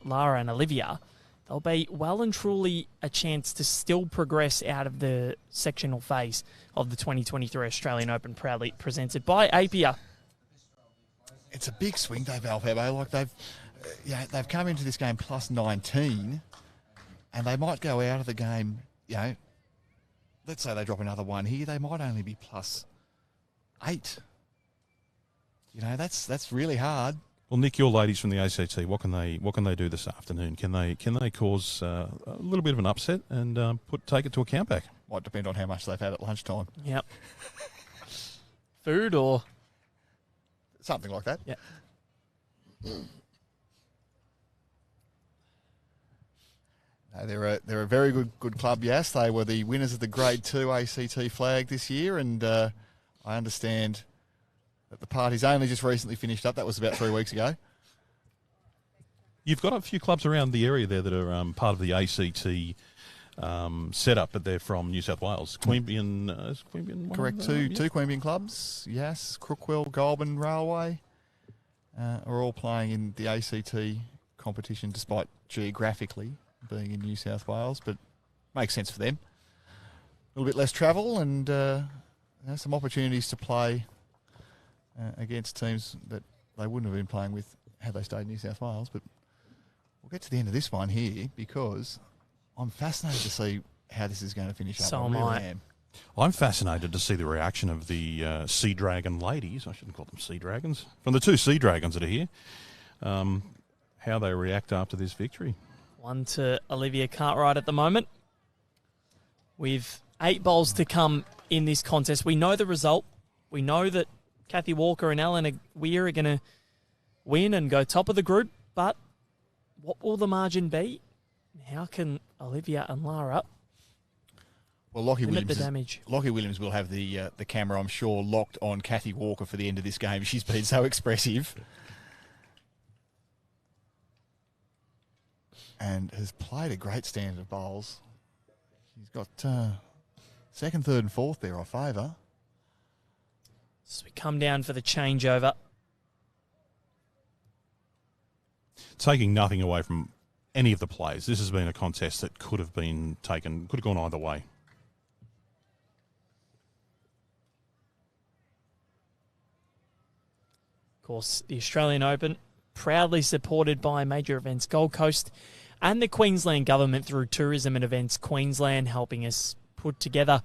Lara and Olivia, they'll be well and truly a chance to still progress out of the sectional phase of the 2023 Australian Open, proudly presented by Apia. It's a big swing, Dave Alfebo. Like they've come into this game plus 19, and they might go out of the game, let's say they drop another one here, they might only be plus 8. That's really hard. Well, Nick, your ladies from the ACT, what can they do this afternoon? Can they cause a little bit of an upset and take it to a countback? Might depend on how much they've had at lunchtime. Yep. Food or something like that. Yeah. No, they're a very good club. Yes, they were the winners of the Grade 2 ACT flag this year, and I understand that the party's only just recently finished up. That was about 3 weeks ago. You've got a few clubs around the area there that are part of the ACT setup, but they're from New South Wales. Queanbeyan, is Queanbeyan one? Correct. Two Queanbeyan clubs. Yes, Crookwell, Goulburn Railway are all playing in the ACT competition, despite geographically being in New South Wales, but makes sense for them. A little bit less travel and some opportunities to play against teams that they wouldn't have been playing with had they stayed in New South Wales. But we'll get to the end of this one here because I'm fascinated to see how this is going to finish up. So I am really I. am. I'm fascinated to see the reaction of the Sea Dragon ladies. I shouldn't call them Sea Dragons. From the 2 Sea Dragons that are here, how they react after this victory. 1 to Olivia Cartwright at the moment. With 8 bowls to come in this contest. We know the result. We know that Kathy Walker and Alan Weir are going to win and go top of the group. But what will the margin be? How can Olivia and Lara limit the damage? Lockie Williams will have the camera, I'm sure, locked on Kathy Walker for the end of this game. She's been so expressive. And has played a great standard of bowls. She's got second, third and fourth there off favour. So we come down for the changeover. Taking nothing away from any of the players, this has been a contest that could have gone either way. Of course, the Australian Open, proudly supported by Major Events Gold Coast and the Queensland Government through Tourism and Events Queensland, helping us put together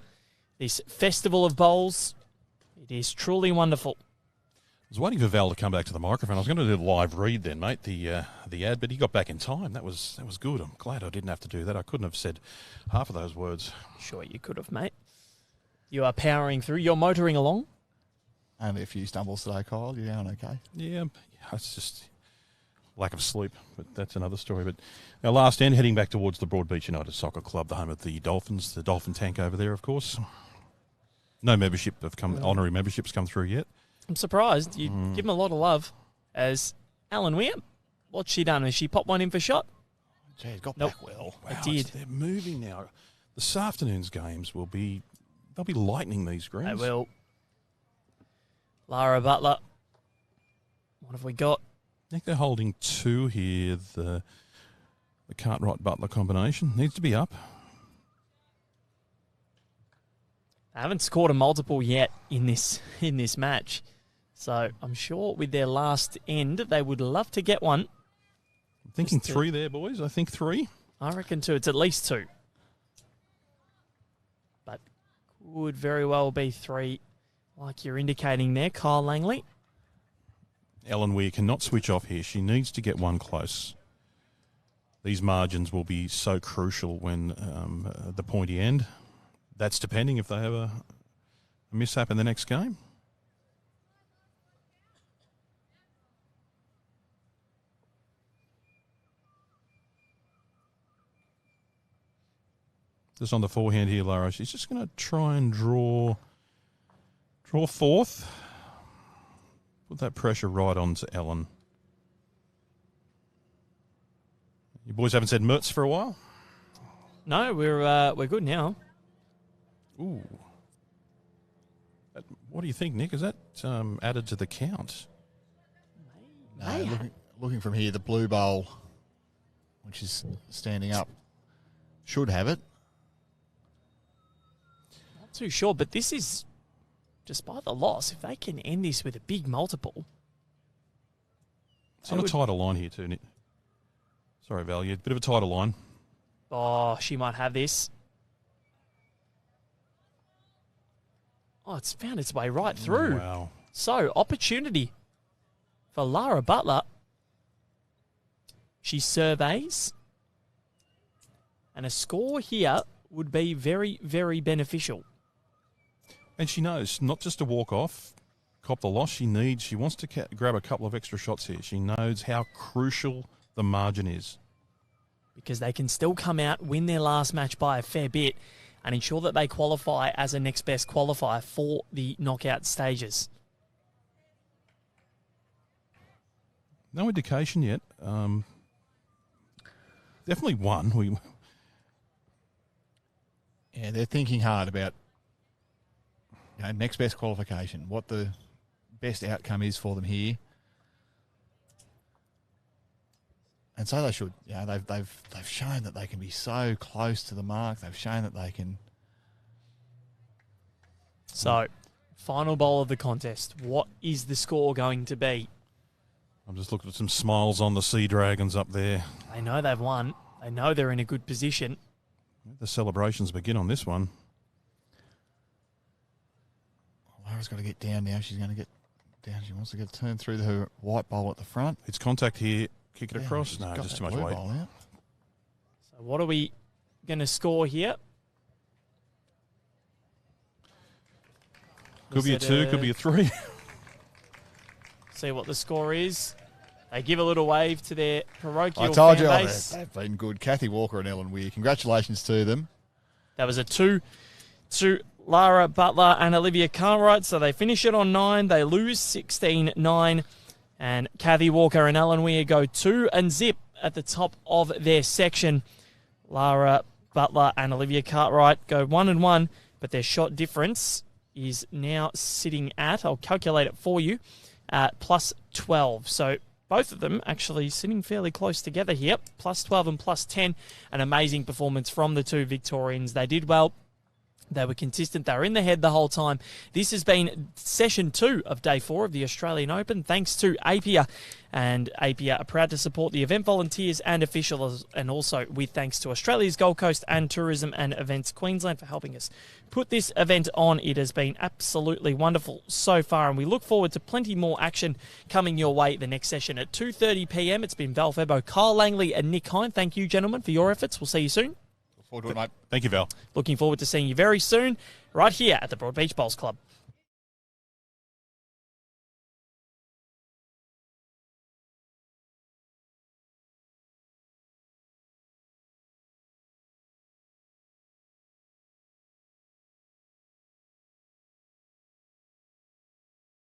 this festival of bowls. It is truly wonderful. I was waiting for Val to come back to the microphone. I was going to do the live read then, mate, the ad, but he got back in time. That was good. I'm glad I didn't have to do that. I couldn't have said half of those words. Sure you could have, mate. You are powering through. You're motoring along. Only a few stumbles today, Kyle. You're doing okay. Yeah, it's just lack of sleep, but that's another story. But our last end, heading back towards the Broadbeach United Soccer Club, the home of the Dolphins, the Dolphin Tank over there, of course. No honorary memberships come through yet. I'm surprised. You give him a lot of love. As Alan Weir, what's she done? Has she popped one in for shot? Gee, it got back well. Wow, it did. They're moving now. This afternoon's games they'll be lightening these greens. They will. Lara Butler. What have we got? I think they're holding 2 here. The Cartwright Butler combination needs to be up. They haven't scored a multiple yet in this match. So I'm sure with their last end, they would love to get one. I'm thinking 3 there, boys. I think 3. I reckon 2. It's at least 2. But could very well be 3, like you're indicating there, Kyle Langley. Ellen Weir cannot switch off here. She needs to get one close. These margins will be so crucial when the pointy end. That's depending if they have a mishap in the next game. Just on the forehand here, Lara. She's just going to try and draw fourth. Put that pressure right onto Ellen. You boys haven't said Mertz for a while? No, we're good now. Ooh. What do you think, Nick? Is that added to the count? No, looking from here, the blue bowl, which is standing up, should have it. Not too sure, but this is, despite the loss, if they can end this with a big multiple. It's on a tighter line here too, Nick. Sorry, Val, yeah, bit of a tighter line. Oh, she might have this. Oh, it's found its way right through. Wow. So, opportunity for Lara Butler. She surveys. And a score here would be very, very beneficial. And she knows not just to walk off, cop the loss she needs. She wants to grab a couple of extra shots here. She knows how crucial the margin is. Because they can still come out, win their last match by a fair bit, and ensure that they qualify as a next best qualifier for the knockout stages. No indication yet. Definitely one. Yeah, they're thinking hard about next best qualification, what the best outcome is for them here. And so they should. They've shown that they can be so close to the mark. They've shown that they can. So, final bowl of the contest. What is the score going to be? I'm just looking at some smiles on the Sea Dragons up there. They know they've won. They know they're in a good position. The celebrations begin on this one. Lara's got to get down now. She's going to get down. She wants to get turned through her white bowl at the front. It's contact here. Kick it across. No, just too much weight. So what are we going to score here? Could be a 2, could be a 3. See what the score is. They give a little wave to their parochial I told fan you, base. they've been good. Kathy Walker and Ellen Weir. Congratulations to them. That was a 2 to Lara Butler and Olivia Cartwright. So they finish it on 9. They lose 16-9. And Kathy Walker and Alan Weir go 2-0 at the top of their section. Lara Butler and Olivia Cartwright go 1-1, but their shot difference is now sitting at, I'll calculate it for you, at plus 12. So both of them actually sitting fairly close together here, plus 12 and plus 10. An amazing performance from the two Victorians. They did well. They were consistent. They were in the head the whole time. This has been session 2 of day 4 of the Australian Open, thanks to Apia. And Apia are proud to support the event volunteers and officials, and also with thanks to Australia's Gold Coast and Tourism and Events Queensland for helping us put this event on. It has been absolutely wonderful so far, and we look forward to plenty more action coming your way the next session at 2:30 p.m. It's been Val Febo, Kyle Langley and Nick Hine. Thank you, gentlemen, for your efforts. We'll see you soon. Look forward to it, mate. Thank you, Val. Looking forward to seeing you very soon right here at the Broadbeach Bowls Club.